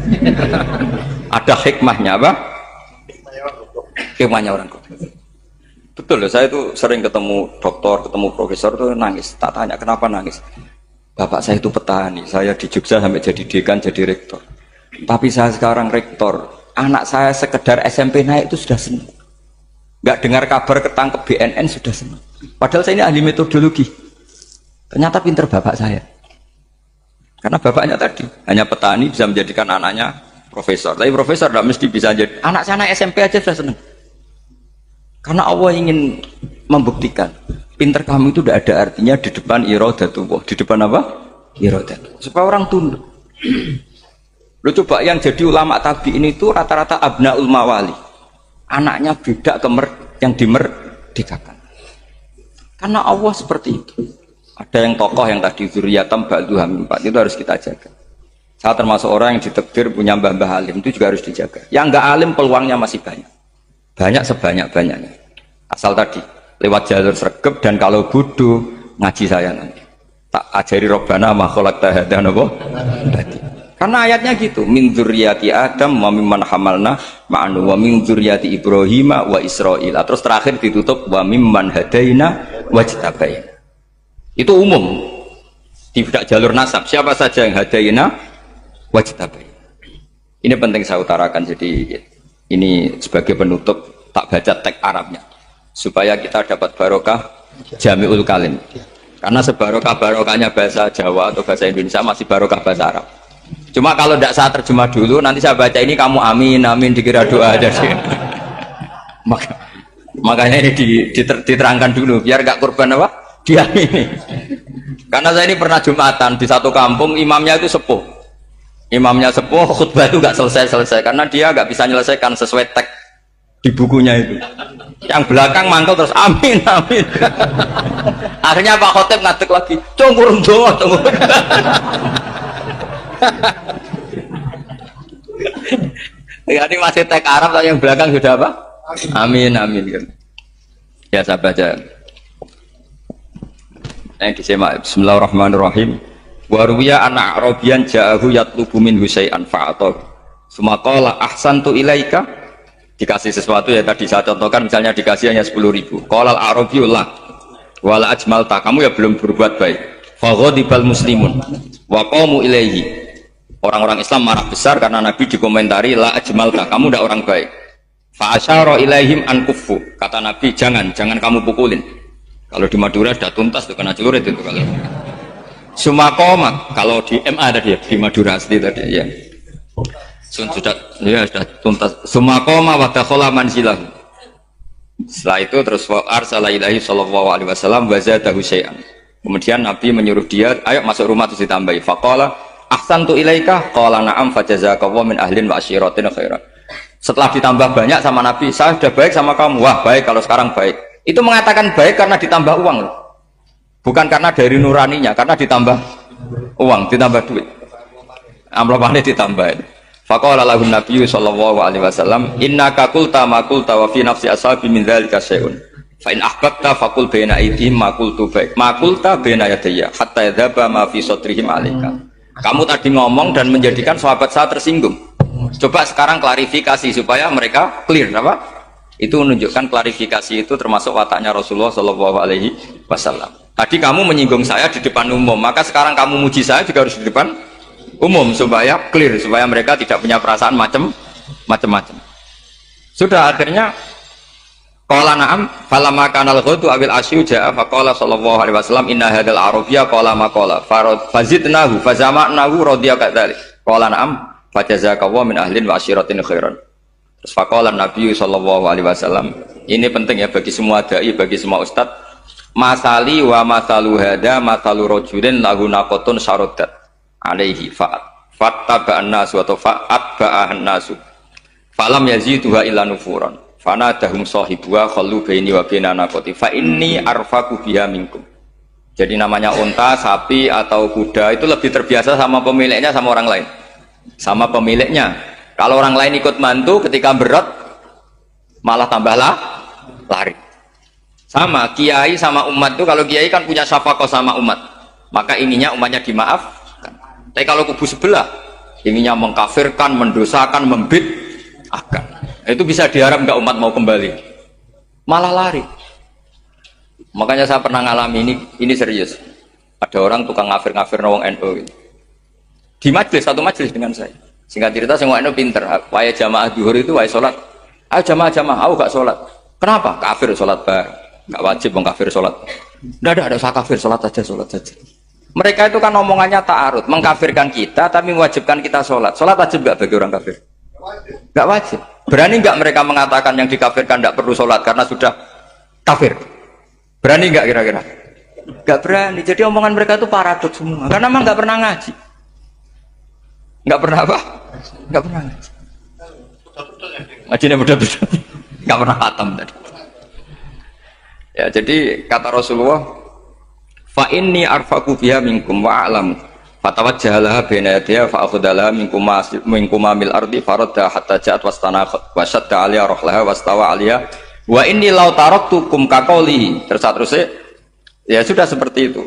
Ada hikmahnya apa? Hikmahnya orang goblok. Betul loh, saya itu sering ketemu dokter, ketemu profesor tuh nangis. Tak tanya kenapa nangis. Bapak saya itu petani, saya di Jogja sampai jadi dekan, jadi rektor. Tapi saya sekarang rektor, anak saya sekedar SMP naik itu sudah senang. Nggak dengar kabar ketangkep BNN sudah senang. Padahal saya ini ahli metodologi. Ternyata pinter bapak saya. Karena bapaknya tadi hanya petani bisa menjadikan anaknya profesor. Tapi profesor tidak mesti bisa jadi. Anak saya naik SMP aja sudah senang. Karena Allah ingin membuktikan pinter kamu itu tidak ada artinya di depan iradatullah. Di depan apa? Iradatullah. Supaya orang tunduk. Lu coba yang jadi ulama tabi'in itu rata-rata abnaul mawali. Anaknya budak yang dimerdekakan. Karena Allah seperti itu. Ada yang tokoh yang tadi zuriyatam ba'duham 4 itu harus kita jaga. Saya termasuk orang yang ditakdir punya mbah-mbah alim, itu juga harus dijaga. Yang enggak alim peluangnya masih banyak. Banyak sebanyak-banyaknya. Asal tadi lewat jalur sregep, dan kalau bodoh ngaji saya nanti. Tak ajari robbana ma khalaqta hadza napa? Karena ayatnya gitu, min dzurriyyati Adam wa mimman hamalna ma'anu wa min dzurriyyati Ibrahim wa Israil. Terus terakhir ditutup wa mimman hadaina wajtabaina. Itu umum. Tidak jalur nasab. Siapa saja yang hadaina wajtabaina. Ini penting saya utarakan, jadi ini sebagai penutup tak baca teks Arabnya supaya kita dapat barokah jami'ul kalim. Karena sebarokah-barokahnya bahasa Jawa atau bahasa Indonesia masih barokah bahasa Arab. Cuma kalau tidak saya terjemah dulu, nanti saya baca ini kamu amin amin dikira doa aja sih. Makanya ini diterangkan dulu biar gak korban apa diamini. Karena saya ini pernah Jumatan di satu kampung, imamnya itu sepuh. Imamnya sepuh, khutbah itu gak selesai karena dia gak bisa menyelesaikan sesuai teks di bukunya itu. Yang belakang mangkel terus amin amin. Akhirnya Pak Khotib ngadeg lagi, cungkur doa tunggu. Ini masih teks Arab, tapi yang belakang sudah apa? Amin amin. Ya saya baca. Disimak. Bismillahirrahmanirrahim. Wa ruwiya anna arabiyan ja'ahu yatlubu min husai'an fa'atar. Sumaqala ahsantu ilaika. Dikasih sesuatu ya tadi saya contohkan, misalnya dikasih hanya 10.000. Qala al-arabiyyu la wala ajmalta, kamu ya belum berbuat baik. Faghadibal muslimun wa qamu ilaihi. Orang-orang Islam marah besar karena Nabi dikomentari la ajmalka, kamu ndak orang baik. Fa asyara ilaihim an kuffu. Kata Nabi, jangan kamu pukulin. Kalau di Madura sudah tuntas tuh kena celurit itu kalau. Sumakoma, kalau di MA tadi ya, di Madura asli tadi ya. Sudah tuntas. Sumakoma wa dakhala manzilahu. Setelah itu terus arsala ilaihi sallallahu alaihi wasallam wa zadahu syai'an. Kemudian Nabi menyuruh dia, ayo masuk rumah terus ditambahi. Faqala ahsantu ilaika qala na'am fajazakallahu min ahlin wa asyiratin khairan. Setelah ditambah banyak sama Nabi, saya sudah baik sama kamu. Wah, baik kalau sekarang baik. Itu mengatakan baik karena ditambah uang loh. Bukan karena dari nuraninya, karena ditambah uang, ditambah duit. Amplopane ditambahin. Faqala lahu Nabi sallallahu alaihi wasallam, innaka qulta ma qulta wa fi nafsi ashabi min dzalika syai'un. Fa in ahbabta faqul baina aydihim ma qultu baik. Ma qulta baina yadayya hatta yadhaba ma fi sadrihim 'alaika. Kamu tadi ngomong dan menjadikan sahabat saya tersinggung. Coba sekarang klarifikasi supaya mereka clear, apa? Itu menunjukkan klarifikasi itu termasuk wataknya Rasulullah Shallallahu Alaihi Wasallam. Tadi kamu menyinggung saya di depan umum, maka sekarang kamu muji saya juga harus di depan umum supaya clear, supaya mereka tidak punya perasaan macam-macam. Sudah akhirnya qala na'am falamma kana al-ghadu awil asyu ja'a faqala sallallahu alaihi wasallam inna hadzal arabiyya qala ma qala fazidnahu fazama'nahu radiya kadzalik qala na'am fajazakallahu min ahlin wa asyiratin khairan. Terus faqala Nabi sallallahu alaihi wasallam, ini penting ya bagi semua dai, bagi semua ustaz, masali wa masalu hada masalu rajulin lahu naqatun syaradat alaihi fattaba'an nasu wa fa'atba'an nasu falam yaziduha illa nufuran. Fana dahum sahibuha khallu baini wa baina naqati fa inni arfaku biha minkum. Jadi namanya unta, sapi atau kuda itu lebih terbiasa sama pemiliknya sama orang lain. Sama pemiliknya. Kalau orang lain ikut bantu ketika berat malah tambahlah lari. Sama kiai sama umat itu, kalau kiai kan punya syafaqah sama umat. Maka ininya umatnya dimaafkan. Tapi kalau kubu sebelah ininya mengkafirkan, mendosakan, membid'ahkan. Itu bisa diharap nggak umat mau kembali, malah lari. Makanya saya pernah ngalami ini serius. Ada orang tukang ngafir nawang NU gitu. Di majelis, satu majelis dengan saya. Singkat cerita, semua NU pinter. Waya jamaah duhur itu waya sholat. Ayo jamaah, aku gak sholat. Kenapa? Kafir sholat bar. Gak wajib mengkafir sholat. Nggak ada usah kafir, sholat saja. Mereka itu kan omongannya ta'arud, mengkafirkan kita tapi mewajibkan kita sholat. Sholat wajib gak bagi orang kafir? Gak wajib. Berani nggak mereka mengatakan yang dikafirkan tidak perlu sholat karena sudah kafir? Berani nggak kira-kira? Nggak berani. Jadi omongan mereka itu paradoks semua. Karena memang nggak pernah ngaji. Nggak pernah apa? Nggak pernah ngaji. Ngajinya betul-betul. Nggak pernah khatam tadi. Ya jadi kata Rasulullah, fa inni arfaku biha minkum wa a'lamu. Fatawajjahalaha baina yadayha fa akhadalaha minkum mil ardi faradda hatta ja'at wastana wa shadda 'alaiha rahlaha wastawa 'alaiha wa inni law taraktukum kaqauli. Terus ya sudah seperti itu.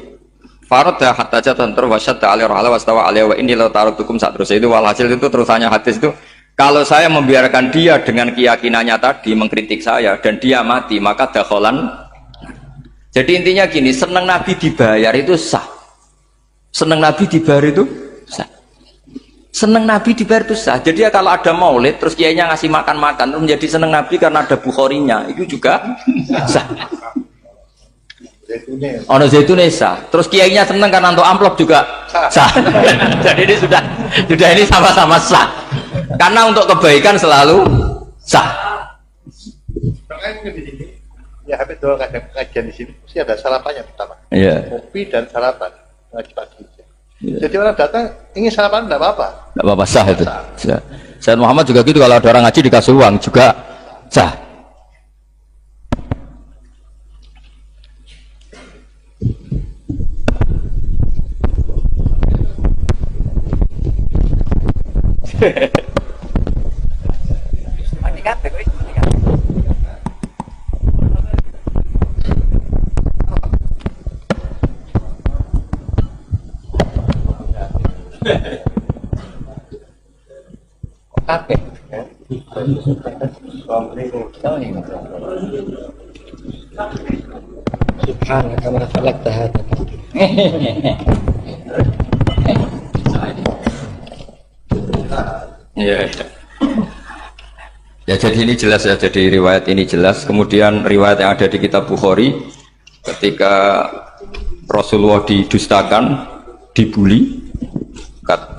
Faradda hatta ja'at wa shadda 'alaiha rahlaha wastawa 'alaiha wa inni law taraktukum terus itu walhasil itu terusannya hadis itu, kalau saya membiarkan dia dengan keyakinannya tadi mengkritik saya dan dia mati maka dakhalan. Jadi intinya gini, senang Nabi dibayar itu sah. Seneng Nabi dibayar itu sah. Seneng Nabi dibayar itu sah. Jadi ya kalau ada maulid terus kiainya ngasih makan-makan terus menjadi seneng Nabi karena ada Bukharinya, itu juga sah. Ono zaitune sah. Terus kiainya seneng karena untuk amplop juga sah. Jadi ini sudah ini sama-sama sah. Karena untuk kebaikan selalu sah. Ya habis doang kajian di sini mesti ada sarapannya pertama. Iya. Kopi dan sarapan. Ngaji pagi. Jadi orang datang ingin sarapan tidak apa-apa. Tidak apa-apa, sah itu. Sah. Sayyid Muhammad juga gitu, kalau ada orang ngaji dikasih uang juga sah. Oke. Subhanaka ma khalaqta hadza Ya, ya jadi ini jelas ya, jadi riwayat ini jelas. Kemudian riwayat yang ada di kitab Bukhari ketika Rasulullah didustakan, dibully.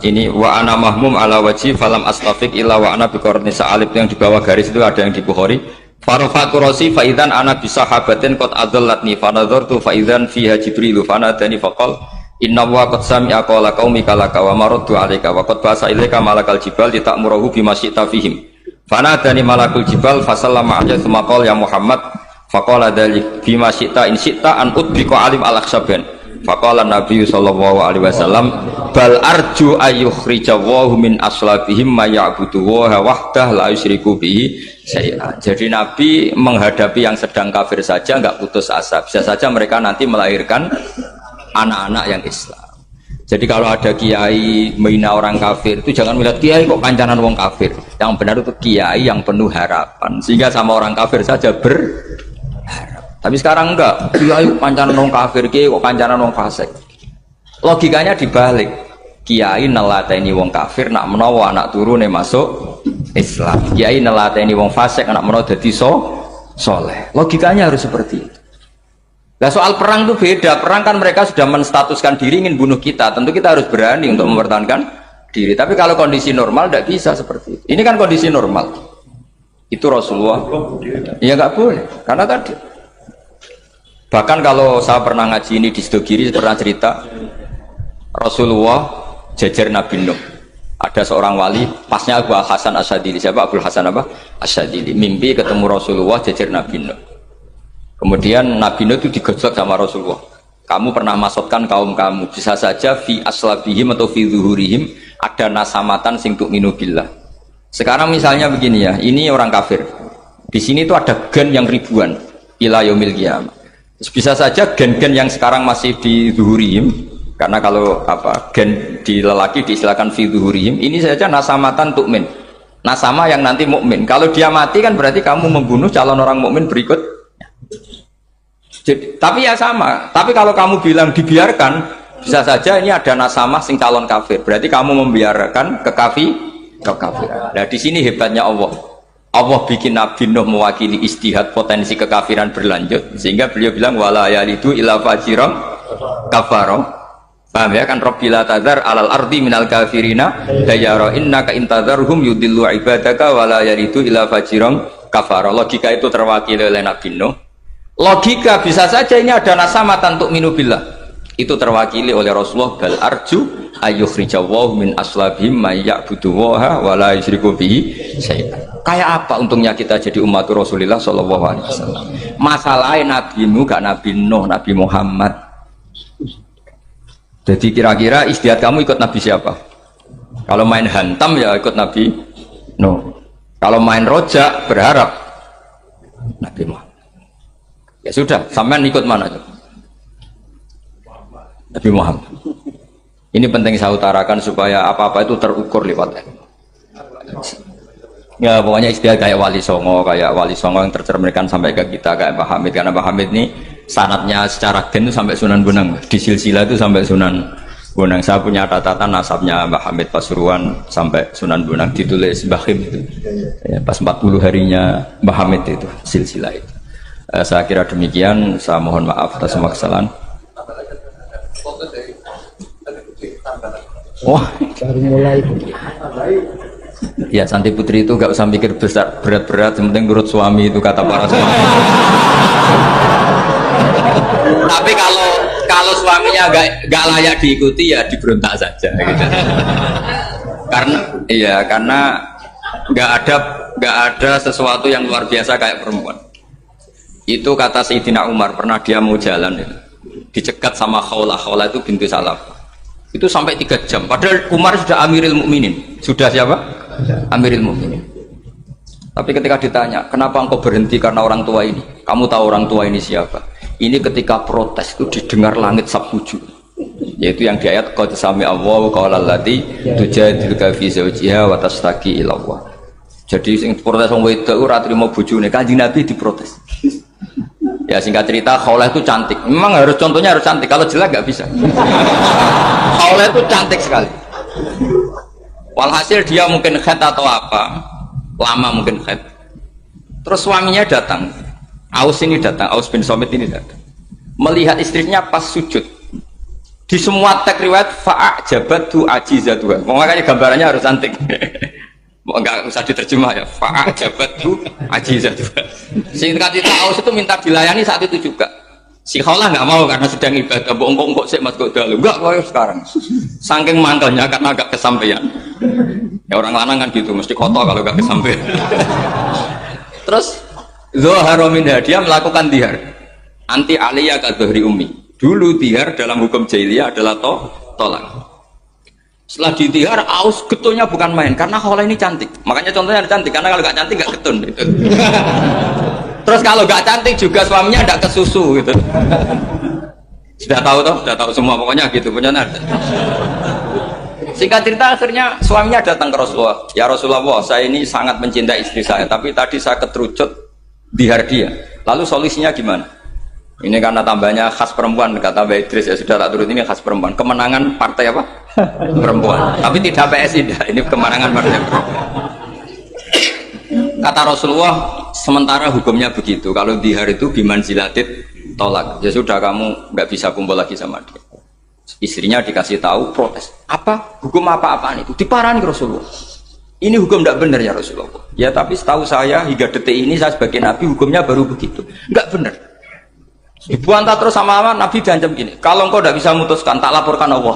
Ini wa ana mahmum ala wajhi falam astafiq illa wa ana biqarni sa'alib, yang di bawah garis itu ada yang di Bukhari. Farafatu rasi fa idzan ana bi sahabatin qad adallatni fa nadartu fa idzan fiha jibril fa nadani faqal inna wa qad sami'a qala qaumika laka wa maraddu 'alaika wa qad basa ilaika malakal jibal litamurahu bima syi'ta fihim fa nadani malakul jibal fa sallama 'alaihi tsumma qala ya Muhammad faqala dzalik bima syi'ta in syi'ta an udbika alim al-akhsaban faqala Nabi sallallahu alaihi wasallam bal arju ayyukhrijawahu min aslabihim ma ya'budu wa wahdah la yusyriku bihi syai'an. Jadi Nabi menghadapi yang sedang kafir saja enggak putus asa. Bisa saja mereka nanti melahirkan anak-anak yang Islam. Jadi kalau ada kiai menghina orang kafir itu jangan melihat kiai kok kancanan wong kafir. Yang benar itu kiai yang penuh harapan. Sehingga sama orang kafir saja berharap. Tapi sekarang enggak, kiai kancanan wong kafir, kiai kok kancanan wong fasik. Logikanya dibalik. Kiai nelateni wong kafir nak menawa anak turune masuk Islam. Kiai nelateni wong fasik anak menawa dadi soleh. Logikanya harus seperti itu. Nah soal perang itu beda. Perang kan mereka sudah menstatuskan diri ingin bunuh kita. Tentu kita harus berani untuk mempertahankan diri. Tapi kalau kondisi normal tidak bisa seperti itu. Ini kan kondisi normal. Itu Rasulullah. Ya nggak boleh. Karena tadi. Bahkan kalau saya pernah ngaji ini di Sidogiri, pernah cerita Rasulullah jajar Nabi Nuh. Ada seorang wali, pasnya Abu Hasan Asyadili. Siapa Abu Hasan apa? Asyadili. Mimpi ketemu Rasulullah jajar Nabi Nuh. Kemudian Nabi Nuh itu digojlok sama Rasulullah. Kamu pernah maksudkan kaum kamu, bisa saja fi aslabihim atau fi zuhurihim ada nasamatan sing tu'minu billah. Sekarang misalnya begini ya, ini orang kafir. Di sini itu ada gen yang ribuan ila yaumil qiyamah. Bisa saja gen-gen yang sekarang masih di zuhurihim, karena kalau apa gen di lelaki diistilahkan fi zuhurihim, ini saja nasamatan tu'min. Nasama yang nanti mukmin. Kalau dia mati kan berarti kamu membunuh calon orang mukmin berikut. Jadi, tapi ya sama. Tapi kalau kamu bilang dibiarkan, bisa saja ini ada nasama sing calon kafir. Berarti kamu membiarkan kekafiran. Nah di sini hebatnya Allah. Allah bikin Nabi Nuh mewakili istihad potensi kekafiran berlanjut, sehingga beliau bilang wala yalidu illa fajiran kafaro. Paham ya kan? Rabbila tadzar alal ardi minal kafirina dayara innaka intadzarhum yudillu ibadaka wala yalidu illa fajiran kafaro. Logika itu terwakili oleh Nabi Nuh. Logika bisa saja ini ada nasamatan untuk minubillah. Itu terwakili oleh Rasulullah bal arju ayyukhrijawahu min aslabihim may ya'budu wa la yusyriku bihi syai'an. Kayak apa untungnya kita jadi umat Rasulullah sallallahu alaihi wasallam? Masalahnya Nabi Nuh gak Nabi Nuh, Nabi Muhammad. Jadi kira-kira istihad kamu ikut Nabi siapa? Kalau main hantam ya ikut Nabi Nuh. Kalau main rojak berharap Nabi Muhammad. Ya sudah, sampean ikut mana? Nabi Muhammad. Ini penting saya utarakan supaya apa-apa itu terukur lewat. Ya pokoknya istilah kayak Wali Songo yang tercerminkan sampai ke kita kayak Mbah Hamid, karena Mbah Hamid ini sanadnya secara gen itu sampai Sunan Bonang, di silsilah itu sampai Sunan Bonang. Saya punya catatan nasabnya Mbah Hamid Pasuruan sampai Sunan Bonang, ditulis Mbah Him itu. Ya, pas 40 harinya Mbah Hamid itu silsilah itu. Saya kira demikian, saya mohon maaf atas semua kesalahan. Wah, baru mulai. Ya Santi Putri itu gak usah mikir besar berat-berat, yang penting nurut suami, itu kata para suami. Tapi kalau suaminya gak layak diikuti ya diberontak saja gitu. Karena gak ada sesuatu yang luar biasa kayak perempuan. Itu kata Sayyidina Umar, pernah dia mau jalan ya, dicegat sama Khawlah itu bintu Salaf. Itu sampai 3 jam. Padahal Umar sudah Amirul Mukminin. Sudah siapa? Amirul Mukminin. Tapi ketika ditanya, kenapa engkau berhenti karena orang tua ini? Kamu tahu orang tua ini siapa? Ini ketika protes itu didengar langit sabtuju. Yaitu yang di ayat qad sami Allahu qaulal lati tujadiluka fi zawjiha wa tastaqi ila Allah. Jadi sing protes wong wedok ora trimo bojone, Kanjeng Nabi diprotes. Ya singkat cerita, Khawlah itu cantik. Memang harus contohnya harus cantik. Kalau jelek nggak bisa. Khawlah itu cantik sekali. Walhasil dia mungkin khed atau apa, lama mungkin khed. Terus suaminya datang, Aus ini datang, Aus bin Somit ini datang, melihat istrinya pas sujud. Di semua teks riwayat fa'ajabatu ajizatuha. Makanya gambarannya harus cantik. Enggak usah diterjemah ya. Fa'ajabatu ajizatuha. Singkat cerita Aus itu minta dilayani saat itu juga. Si Khawlah nggak mau karena sedang ibadah. Bongkok sih mas kok dalu. Enggak kok sekarang. Saking mangkelnya karena agak kesampaian. Ya orang lanang kan gitu, mesti kotor kalau nggak kesampaian. Terus Zuhara minha, dia melakukan dihar. Anti aliyah ka dhuhri ummi. Dulu dihar dalam hukum jahiliyah adalah tolak. Setelah ditihar, Aus getulnya bukan main karena Khawlah ini cantik. Makanya contohnya cantik karena kalau nggak cantik nggak getun. Gitu. Terus kalau nggak cantik juga suaminya tidak kesusu gitu. Sudah tahu semua pokoknya gitu punya ada. Singkat cerita akhirnya suaminya datang ke Rasulullah. Ya Rasulullah, saya ini sangat mencintai istri saya, tapi tadi saya keterucut dihar dia. Lalu solusinya gimana? Ini karena tambahnya khas perempuan, kata Mbak Idris ya sudah tak turut ini khas perempuan. Kemenangan partai apa? Perempuan. Tapi tidak PSI, ini kemenangan partai perempuan. Kata Rasulullah, sementara hukumnya begitu. Kalau dihar itu bimanzilatit tolak. Ya sudah kamu nggak bisa kumpul lagi sama dia. Istrinya dikasih tahu protes. Apa? Hukum apa-apaan itu? Diparani Rasulullah. Ini hukum tidak benar ya Rasulullah. Ya tapi setahu saya hingga detik ini saya sebagai Nabi hukumnya baru begitu. Nggak benar. Dibuantah terus sama Nabi diancam gini. Kalau engkau tidak bisa memutuskan, tak laporkan Allah.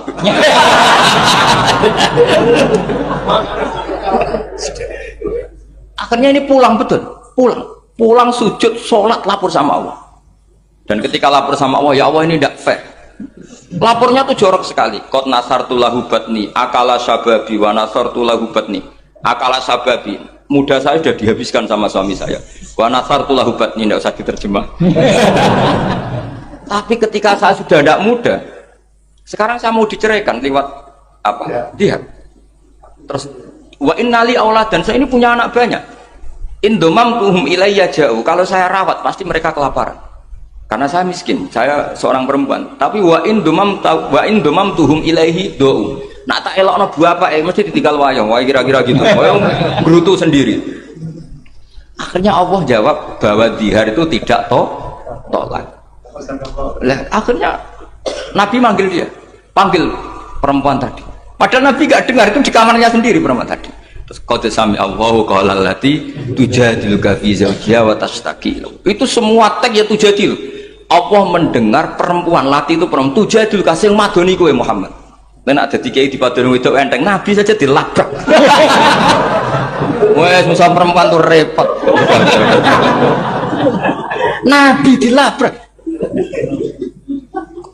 Akhirnya ini pulang betul, pulang sujud, sholat, lapor sama Allah. Dan ketika lapor sama Allah, ya Allah ini tidak fair. Lapornya tuh jorok sekali. Qad nasartu lahu batni, akala sababi wa nasartu lahu batni. Akala sababi, muda saya sudah dihabiskan sama suami saya. Wa nasartu lahu batni, tidak usah diterjemah. Tapi ketika saya sudah tidak muda, sekarang saya mau diceraikan lewat apa? Dia. Terus wa innali aulad, dan saya ini punya anak banyak. Indomam tuhum ilayya jauh. Kalau saya rawat pasti mereka kelaparan. Karena saya miskin, saya seorang perempuan. Tapi wa indomam tuhum ilaihi do'u. Nak tak elokno bapak mesti ditinggal wayang. Wah kira-kira gitu. Wayang gerutu sendiri. Akhirnya Allah jawab bahwa dihar itu tidak tolak. Lah akhirnya Nabi manggil dia, panggil perempuan tadi. Padahal Nabi gak dengar, itu di kamarnya sendiri perempuan tadi. Terus qad sami Allahu qala allati tujadiluka fi zawjiha wa tashtaki. Itu semua teks ya tujadilu. Allah mendengar perempuan, lati itu perempuan tujadilu kasil madoni kowe Muhammad. Nek ada dikai di padang wedok enteng, Nabi saja dilabrak. Wes musuh perempuan tuh repot. Nabi dilabrak.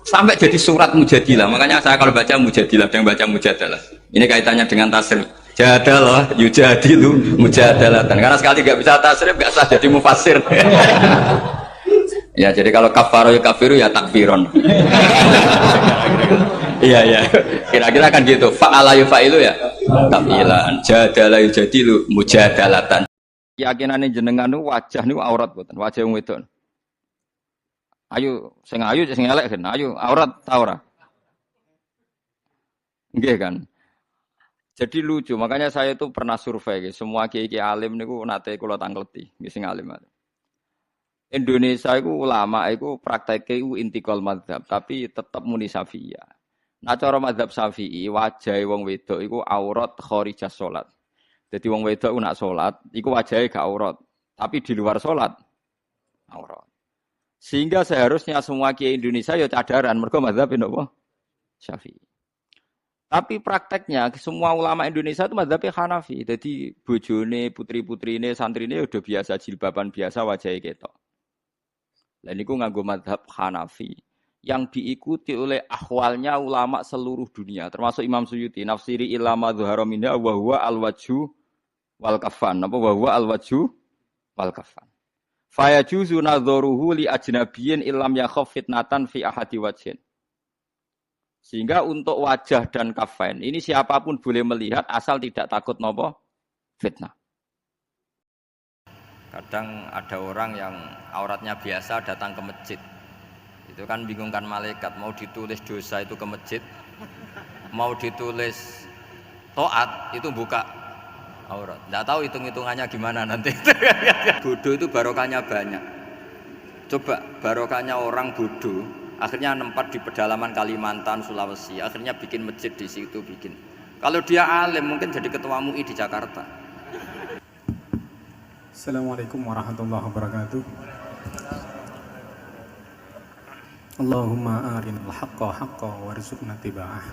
Sampai jadi surat Mujadilah. Makanya saya kalau baca Mujadilah, yang baca Mujadalah. Ini kaitannya dengan tasrif. Jadalah, yujadilu, mujadalah. Karena sekali nggak bisa tasrif, nggak sah jadi mufasir. Ya, jadi kalau kafaro ya kafiru ya takfiron. Iya. Kira-kira kan gitu. Fa'ala yufa'ilu ya takfilan. Jadalah yujadilu, mujadalatan. Keyakinane jenengan nu wajah niku aurat boten, wajah wong wedok. Ayo, sing elek kan. Ayo, aurat ta ora? Nggih kan. Jadi lucu, makanya saya itu pernah survei, semua kiai alim niku nate kula tangkleti, sing alim. Indonesia itu ulama itu prakteknya itu intikal madzhab, tapi tetap muni Syafi'iyah. Nah cara madzhab Syafi'i wajah wong wedok itu aurat kharijah salat. Jadi wong wedok nak salat, iku wajahnya gak aurat, tapi di luar salat aurat. Sehingga seharusnya semua kiai Indonesia ya cadaran mergo madzhab napa? Syafi'i. Tapi prakteknya semua ulama Indonesia itu madzhabnya Hanafi. Jadi bojone, putri-putrine, santrine udah biasa jilbaban biasa wajahnya ketok. Dan itu nganggo madzhab Hanafi yang diikuti oleh ahwalnya ulama seluruh dunia, termasuk Imam Suyuti, nafsiri ilama dhuhara minha wa huwa al-wajhu wal kafan. Apa wa huwa al-wajhu wal kafan. Fa yajuzu nadharuhu li ajnabiyyin illam yakhaf fitnatan fi ahadi wajhin. Sehingga untuk wajah dan kafain ini siapapun boleh melihat asal tidak takut nopo fitnah. Kadang ada orang yang auratnya biasa datang ke masjid. Itu kan bingungkan malaikat, mau ditulis dosa itu ke masjid, mau ditulis toat itu buka aurat. Nggak tahu hitung-hitungannya gimana nanti. Bodoh itu barokahnya banyak. Coba barokahnya orang bodoh, akhirnya nempat di pedalaman Kalimantan, Sulawesi, akhirnya bikin masjid di situ bikin. Kalau dia alim mungkin jadi ketua MUI di Jakarta. Assalamualaikum warahmatullahi wabarakatuh. Allahumma arinal haqqa haqqa warzuqna tiba'ah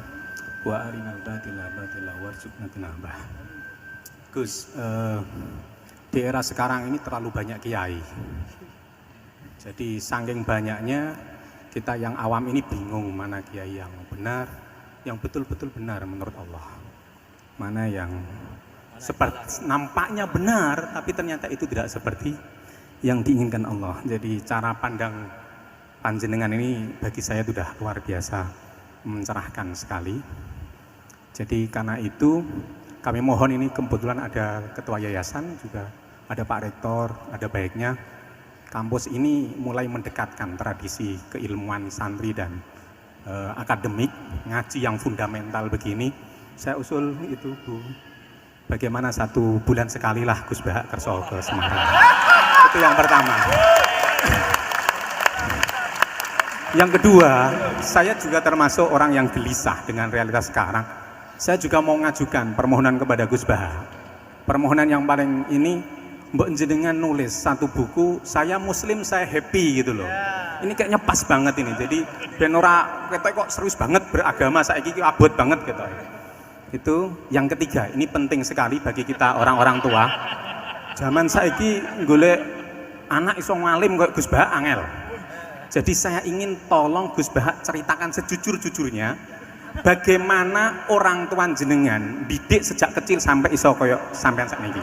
wa arinal batila batila warzuqna tinabah. Gus, di era sekarang ini terlalu banyak kiai. Jadi saking banyaknya kita yang awam ini bingung mana kiai yang benar, yang betul-betul benar menurut Allah. Mana yang seperti nampaknya benar tapi ternyata itu tidak seperti yang diinginkan Allah. Jadi cara pandang panjenengan ini bagi saya sudah luar biasa mencerahkan sekali. Jadi karena itu kami mohon, ini kebetulan ada ketua yayasan, juga ada Pak Rektor, ada baiknya kampus ini mulai mendekatkan tradisi keilmuan santri dan akademik, ngaji yang fundamental begini. Saya usul itu Bu, bagaimana 1 bulan sekali lah Gus Bahak kerso ke Semarang. Itu yang pertama. Yang kedua, saya juga termasuk orang yang gelisah dengan realitas sekarang. Saya juga mau ngajukan permohonan kepada Gus Bahak. Permohonan yang paling ini, mbok jenengan nulis 1 buku, saya Muslim, saya happy gitu loh. Ini kayaknya pas banget ini. Jadi ben ora ketok kok serius banget beragama, saiki iki abot banget gitu. Itu yang ketiga, ini penting sekali bagi kita orang-orang tua. Zaman saiki golek anak iso ngalim kok Gus Bahak angel. Jadi saya ingin tolong Gus Bahak ceritakan sejujur-jujurnya bagaimana orang tua jenengan didik sejak kecil sampai iso koyo sampean sakniki.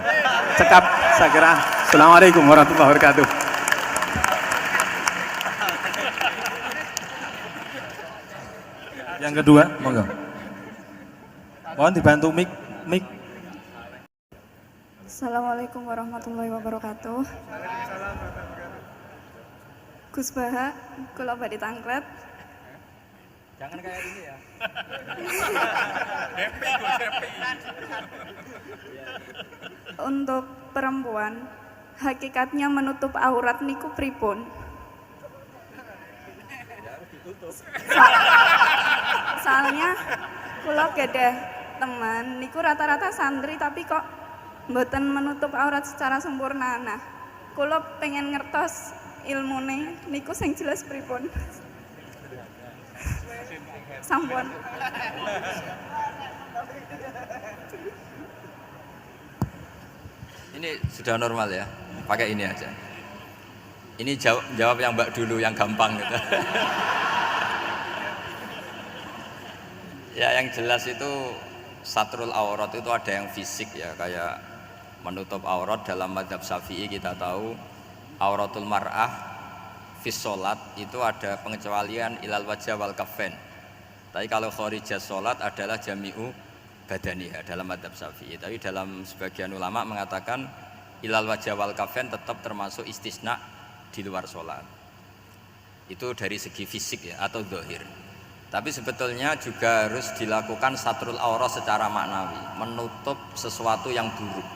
Cekap saya kira. Assalamualaikum warahmatullahi wabarakatuh. Yang kedua, monggo. Mohon dibantu mic. Assalamualaikum warahmatullahi wabarakatuh. Gus Bahak, kula badhe tangklet. Jangan kayak ini ya. Untuk perempuan, hakikatnya menutup aurat niku pripun? Soalnya kula gadah teman niku rata-rata santri tapi kok mboten menutup aurat secara sempurna. Nah, kula pengen ngertos ilmune niku sing jelas pripun. Sampun. Ini sudah normal ya, pakai ini aja. Ini jawab yang Mbak dulu yang gampang gitu. Ya yang jelas itu satrul aurat itu ada yang fisik ya, kayak menutup aurat dalam mazhab Syafi'i kita tahu auratul mar'ah fis sholat itu ada pengecualian ilal wajah wal kafen. Tapi kalau kharijah sholat adalah jami'u badaniha dalam mazhab Syafi'i. Tapi dalam sebagian ulama mengatakan ilal wajah wal kafen tetap termasuk istisna di luar sholat. Itu dari segi fisik ya atau zahir. Tapi sebetulnya juga harus dilakukan satrul aurat secara maknawi, menutup sesuatu yang buruk.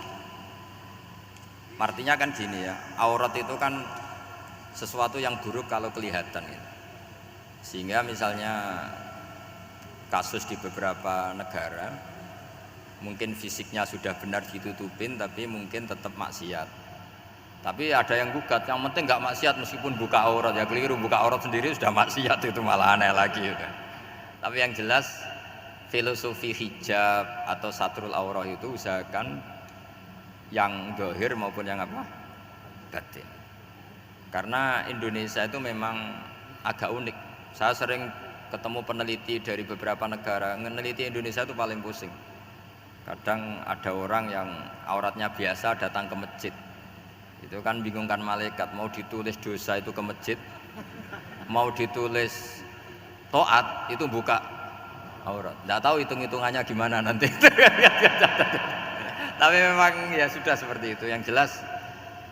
Artinya kan gini ya, aurat itu kan sesuatu yang buruk kalau kelihatan ya. Sehingga misalnya kasus di beberapa negara mungkin fisiknya sudah benar ditutupin tapi mungkin tetap maksiat. Tapi ada yang gugat, yang penting nggak maksiat meskipun buka aurat. Ya keliru, buka aurat sendiri sudah maksiat, itu malah aneh lagi ya. Tapi yang jelas filosofi hijab atau satrul aurat itu usahakan yang zahir maupun yang apa? Batin. Karena Indonesia itu memang agak unik. Saya sering ketemu peneliti dari beberapa negara, meneliti Indonesia itu paling pusing. Kadang ada orang yang auratnya biasa datang ke masjid. Itu kan bingungkan malaikat, mau ditulis dosa itu ke masjid, mau ditulis toat itu buka aurat. Nggak tahu hitung-hitungannya gimana nanti. Tapi memang ya sudah seperti itu. Yang jelas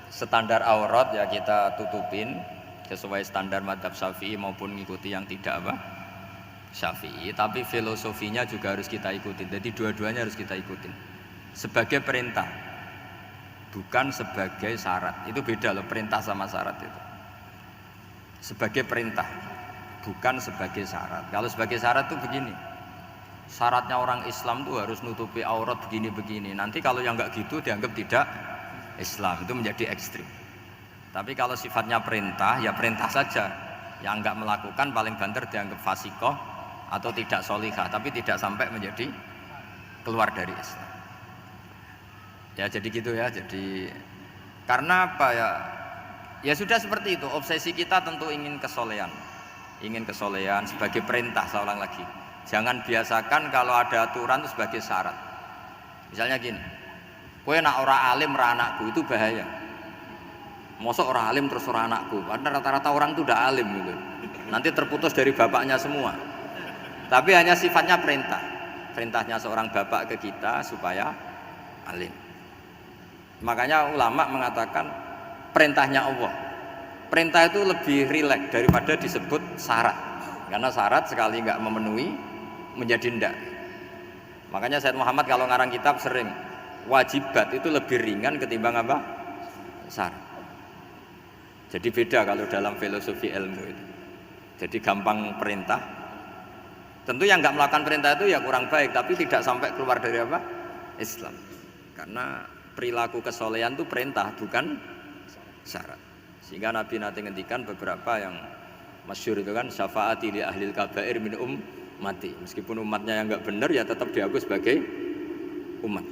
standar aurat ya kita tutupin sesuai standar madzhab Syafi'i maupun ngikuti yang tidak apa Syafi'i, tapi filosofinya juga harus kita ikutin. Jadi dua-duanya harus kita ikutin sebagai perintah, bukan sebagai syarat. Itu beda loh, perintah sama syarat itu. Sebagai perintah, bukan sebagai syarat. Kalau sebagai syarat tuh begini, syaratnya orang Islam tuh harus nutupi aurat begini-begini. Nanti kalau yang nggak gitu dianggap tidak Islam, itu menjadi ekstrim. Tapi kalau sifatnya perintah, ya perintah saja. Yang nggak melakukan paling banter dianggap fasikoh atau tidak solihah, tapi tidak sampai menjadi keluar dari Islam. Ya jadi gitu ya. Jadi karena apa ya? Ya sudah seperti itu. Obsesi kita tentu ingin kesolehan, sebagai perintah. Saya ulang lagi. Jangan biasakan kalau ada aturan itu sebagai syarat. Misalnya gini, kowe nak ora alim ra anakku, itu bahaya. Mosok ora alim terus ora anakku, karena rata-rata orang itu udah alim gitu. Nanti terputus dari bapaknya semua. Tapi hanya sifatnya perintah. Perintahnya seorang bapak ke kita supaya alim. Makanya ulama mengatakan perintahnya Allah. Perintah itu lebih rileks daripada disebut syarat. Karena syarat sekali nggak memenuhi menjadi ndak. Makanya Sayyid Muhammad kalau ngarang kitab sering wajibat itu lebih ringan ketimbang apa? Syarat. Jadi beda kalau dalam filosofi ilmu itu. Jadi gampang perintah. Tentu yang nggak melakukan perintah itu ya kurang baik, tapi tidak sampai keluar dari apa? Islam. Karena perilaku kesolehan itu perintah, bukan syarat. Sehingga Nabi nanti ngendikan beberapa yang masyhur itu kan, syafaati li ahlil kabair min ummati. Meskipun umatnya yang nggak benar ya tetap diakui sebagai umat.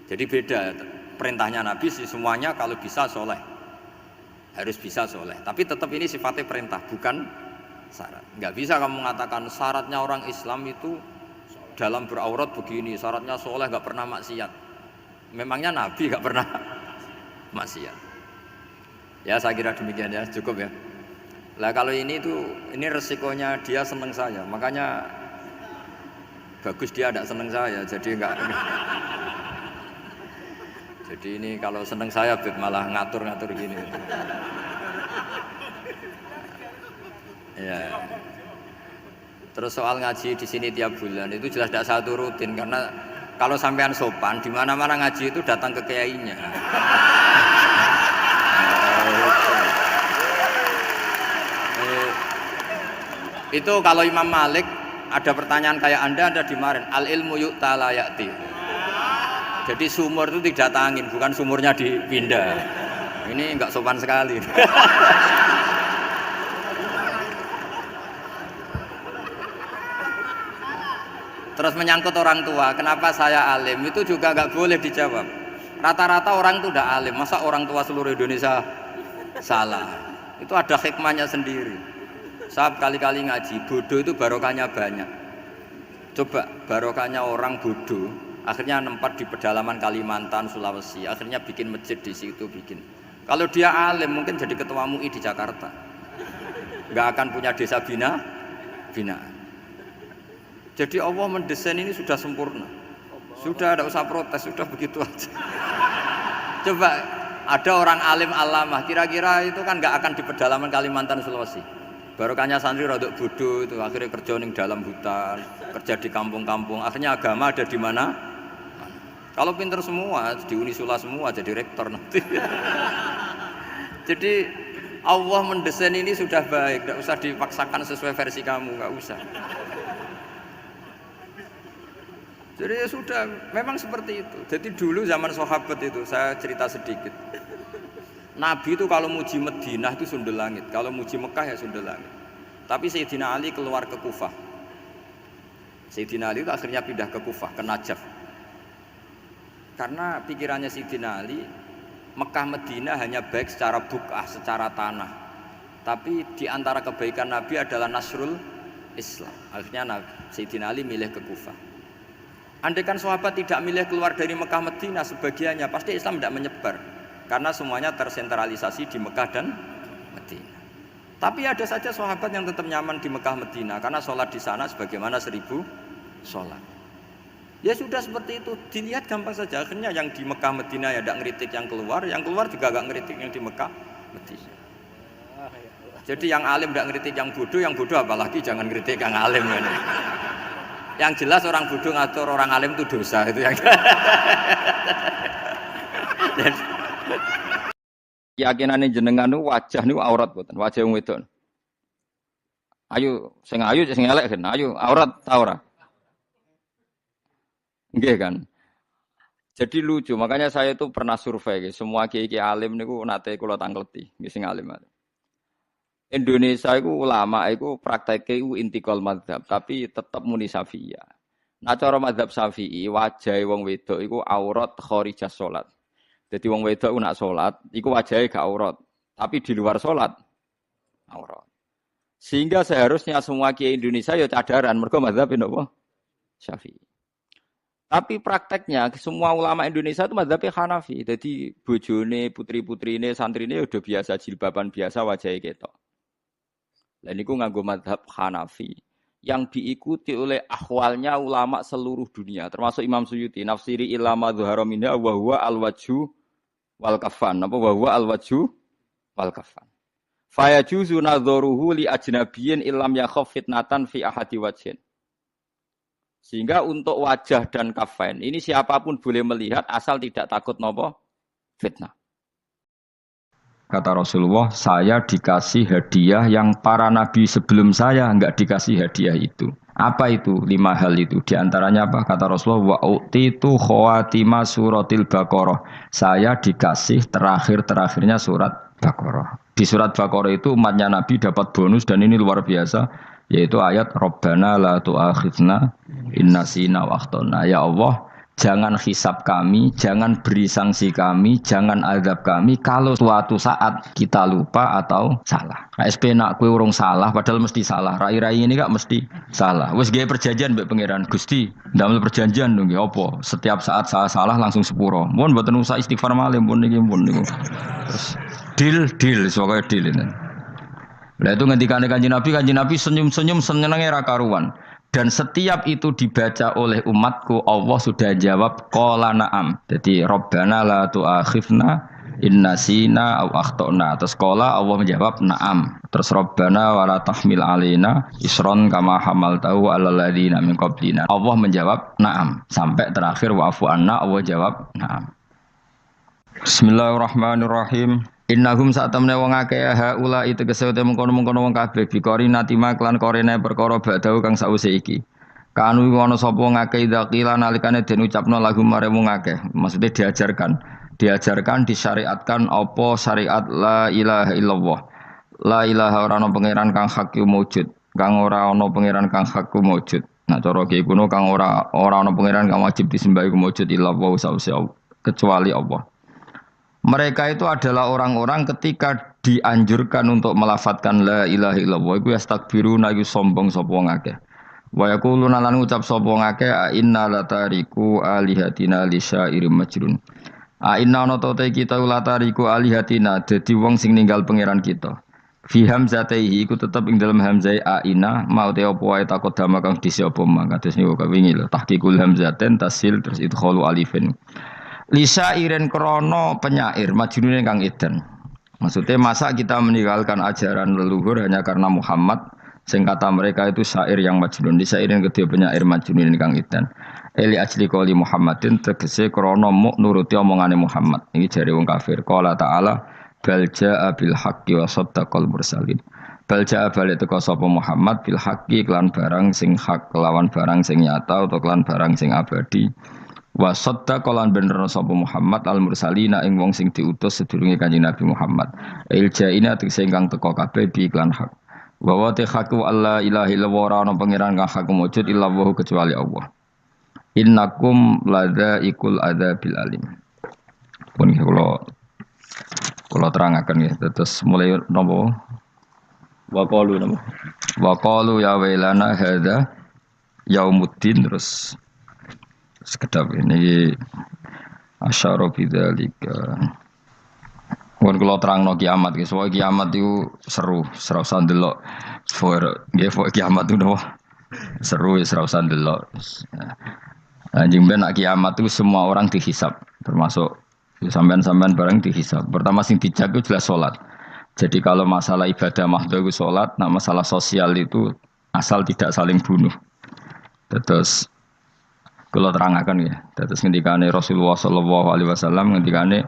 Jadi beda perintahnya Nabi sih, semuanya kalau bisa soleh, harus bisa soleh. Tapi tetap ini sifatnya perintah, bukan syarat. Nggak bisa kamu mengatakan syaratnya orang Islam itu dalam beraurat begini, syaratnya soleh nggak pernah maksiat. Memangnya Nabi nggak pernah maksiat? Ya saya kira demikian ya, cukup ya. Lah kalau ini resikonya dia seneng saya, makanya bagus dia tidak seneng saya, jadi enggak. Jadi ini kalau seneng saya malah ngatur-ngatur gini. Ya. Terus soal ngaji di sini tiap bulan itu jelas tidak satu rutin, karena kalau sampean sopan di mana-mana ngaji itu datang ke kiainya. Itu kalau Imam Malik ada pertanyaan kayak Anda dimarahin, al ilmu yu'ta la ya'ti. Jadi sumur itu didatangin, bukan sumurnya dipindah. Ini enggak sopan sekali. Terus menyangkut orang tua, kenapa saya alim, itu juga nggak boleh dijawab. Rata-rata orang itu udah alim, masa orang tua seluruh Indonesia salah? Itu ada hikmahnya sendiri. Saya kali-kali ngaji, bodoh itu barokahnya banyak. Coba barokahnya orang bodoh, akhirnya nempat di pedalaman Kalimantan, Sulawesi, akhirnya bikin masjid di situ bikin. Kalau dia alim mungkin jadi ketua MUI di Jakarta, nggak akan punya desa binaan. Jadi Allah mendesain ini sudah sempurna, sudah tidak usah protes, sudah begitu aja. Coba ada orang alim alamah, kira-kira itu kan nggak akan di pedalaman Kalimantan Sulawesi. Barokahnya santri rodok bodoh itu, akhirnya kerja di dalam hutan, kerja di kampung-kampung, akhirnya agama ada di mana? Kalau pinter semua, di Unisula semua jadi rektor nanti. Jadi Allah mendesain ini sudah baik, tidak usah dipaksakan sesuai versi kamu, nggak usah. Jadi ya sudah, memang seperti itu. Jadi dulu zaman sahabat itu, saya cerita sedikit. Nabi itu kalau muji Madinah itu sundel langit, kalau muji Mekah ya sundel langit. Tapi Sayyidina Ali keluar ke Kufah. Sayyidina Ali itu akhirnya pindah ke Kufah, ke Najaf. Karena pikirannya Sayyidina Ali, Mekah Madinah hanya baik secara buk'ah, secara tanah. Tapi di antara kebaikan Nabi adalah nasrul Islam. Akhirnya Sayyidina Ali milih ke Kufah. Andai kan sahabat tidak milih keluar dari Mekah Madinah sebagiannya, pasti Islam tidak menyebar. Karena semuanya tersentralisasi di Mekah dan Madinah. Tapi ada saja sahabat yang tetap nyaman di Mekah Madinah, karena sholat di sana sebagaimana 1000 sholat. Ya sudah seperti itu, dilihat gampang saja. Akhirnya yang di Mekah Medina ya tidak ngeritik yang keluar juga gak ngeritik yang di Mekah Medina. Jadi yang alim tidak ngeritik yang bodoh apalagi jangan ngeritik yang alim. Yang jelas orang bodoh ngatur orang alim itu dosa itu yang. Keyakinane jenengan niku wajah niku aurat boten, wajah wong wedok. Ayo sing elek kan, ayo aurat ta ora? Nggih kan. Jadi lucu, makanya saya itu pernah survei semua kiai alim niku nate kula tangkleti, nggih sing alim. Indonesia itu ulama itu prakteknya itu intikal madzhab, tapi tetap muni Syafi'iyah. Nah cara madzhab Syafi'i wajah wong wedok itu aurat kharijah salat. Jadi wong wedok itu nak salat, itu wajahnya gak aurat, tapi di luar salat aurat. Sehingga seharusnya semua kiai Indonesia ya cadaran mergo madzhab napa? Syafi'i. Tapi prakteknya semua ulama Indonesia itu madzhabnya Hanafi. Jadi bojone, putri-putrine, santrine udah biasa jilbaban biasa wajahnya ketok. Dan itu nganggo madzhab Hanafi yang diikuti oleh ahwalnya ulama seluruh dunia, termasuk Imam Suyuti. Nafsiri ilama dhuhara minha wa huwa al-wajhu wal kafan. Apa wa huwa al-wajhu wal kafan. Fa yajuzu nadharuhu li ajnabiyyin illam yakhaf fitnatan fi ahadi wajhin. Sehingga untuk wajah dan kafain ini siapapun boleh melihat asal tidak takut nopo fitnah. Kata Rasulullah, saya dikasih hadiah yang para nabi sebelum saya enggak dikasih hadiah itu. Apa itu? 5 hal itu. Di antaranya apa? Kata Rasulullah, wa utitu khawatima suratil Baqarah. Saya dikasih terakhir-terakhirnya surat Baqarah. Di surat Baqarah itu umatnya Nabi dapat bonus dan ini luar biasa, yaitu ayat Rabbana la tu'akhidna inna sina wa akhtana. Ya Allah, jangan hisab kami, jangan beri sanksi kami, jangan azab kami kalau suatu saat kita lupa atau salah. Nah, SP nak kowe urung salah padahal mesti salah. Rai-rai ini gak mesti salah. Wis gawe perjanjian mbek pangeran Gusti, ndamel perjanjian lho nggih apa? Setiap saat salah langsung sepuro. Mun mboten usah istighfar malih pun niki pun niku. Terus deal soalnya deal ini. Lah itu ngendikane Kanjeng Nabi senyum-senyum senenge ra karuan. Dan setiap itu dibaca oleh umatku, Allah sudah jawab qala na'am. Jadi Rabbana la tu'akhifna inna sina aw akhtana. Terus qala Allah menjawab na'am. Terus Rabbana wa la tahmil alaina isron kama hamaltahu 'alal ladzina min qablina. Allah menjawab na'am. Sampai terakhir wa'fu anna, Allah jawab na'am. Bismillahirrahmanirrahim. Innahum sa'tamne wong akeh haula itu kesete mengkono-mengkono wong kabeh bikori natima klan korene perkara badau kang sause iki. Kanu ana sapa ngakeh dzakila nalikane den ucapno lagu mare wong akeh. Maksudnya diajarkan disyariatkan apa syariat la ilaha illallah. La ilaha ora ana pangeran kang hak wujud, kang ora ana pangeran kang hak wujud. Nah cara ki kuno kang ora ana pangeran kang wajib disembah wujud illallah sause kecuali Allah. Mereka itu adalah orang-orang ketika dianjurkan untuk melafadzkan la ilaha illallah iku yastakbiruna iku sombong sapa wong akeh. Wa yaquluna lan ngucap sapa wong akeh inna latariku alihatina li syairim majrun. Inna ana ta kita latariku alihatina dadi wong sing ninggal pangeran kita. Fi hamzatihi iku tetep ing dalam hamzah aina mau te apa wae takut dama kang disi apa mangkates niku kawingi lho tahqiqul hamzaten tasil terus idkhalu alifin. Lisa iren krono penyair majnune kang edan. Maksudnya masa kita meninggalkan ajaran leluhur hanya karena Muhammad sing kata mereka itu syair yang majnun. Lisa iren kedhe penyair majnune kang edan. Eli ajli qoli Muhammadin tegese krono muk nuruti omongane Muhammad. Iki jare wong kafir. Qala ta'ala bal jaa bil haqqi wa saddaqal mursalin. Bal jaa balik teko sapa Muhammad bil haqqi kelan barang sing hak kelawan barang sing nyata utawa kelan barang sing abadi. Wa saddaqa lan bener sapa Muhammad al mursalina ing wong sing diutus sedurunge Kanjeng Nabi Muhammad. Iljaina tegese ingkang teka kabeh bi iklan hak. Wa wa haqqu alla ilaha illallah ana pangeran kang hak wujud illallah kecuali Allah. Innakum ladzaiqul adzabil alim. Pun kula terangaken nggih terus mulai napa wa qalu ya wailana hadza yaumuddin terus sekedap ini asyara bidzalika. Mun kula terangno kiamat iki, soal kiamat itu seru, ora usah ndelok. Nggih, kiamat itu seru, ora usah ndelok. Anjing ben nak kiamat itu semua orang dihisab, termasuk sampean-sampean bareng dihisab. Pertama sing dijak itu jelas salat. Jadi kalau masalah ibadah mahdoh itu salat, nah masalah sosial itu asal tidak saling bunuh. Terus kalau terangkan ya, terus ngendikane Rasulullah sallallahu alaihi wasallam ngendikane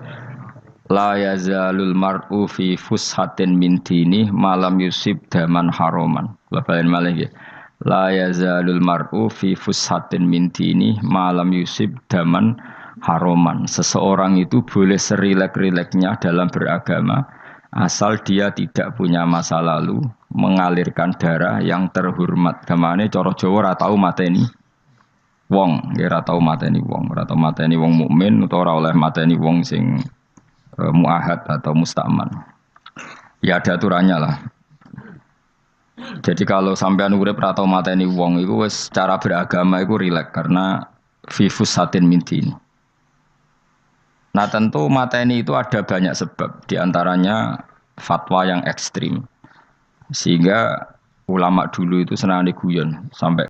la yazalul mar'u fi fushatin min dini malam yusib daman haroman. Labain malih ya. La yazalul mar'u fi fushatin min dini malam yusib daman haroman. Seseorang itu boleh serilek-rileknya dalam beragama asal dia tidak punya masa lalu mengalirkan darah yang terhormat. Kamane cara Jawa ora tau mateni wong, ora tau mateni wong, ora tau mateni wong mukmin utawa ora oleh mateni wong sing muahad atau musta'man. Ya ada aturannya lah. Jadi kalau sampean urip ora tau mateni wong iku wis cara beragama iku rileks karena fifus satin mintin. Nah tentu mateni itu ada banyak sebab, diantaranya fatwa yang ekstrim. Sehingga ulama dulu itu senang diguyon sampai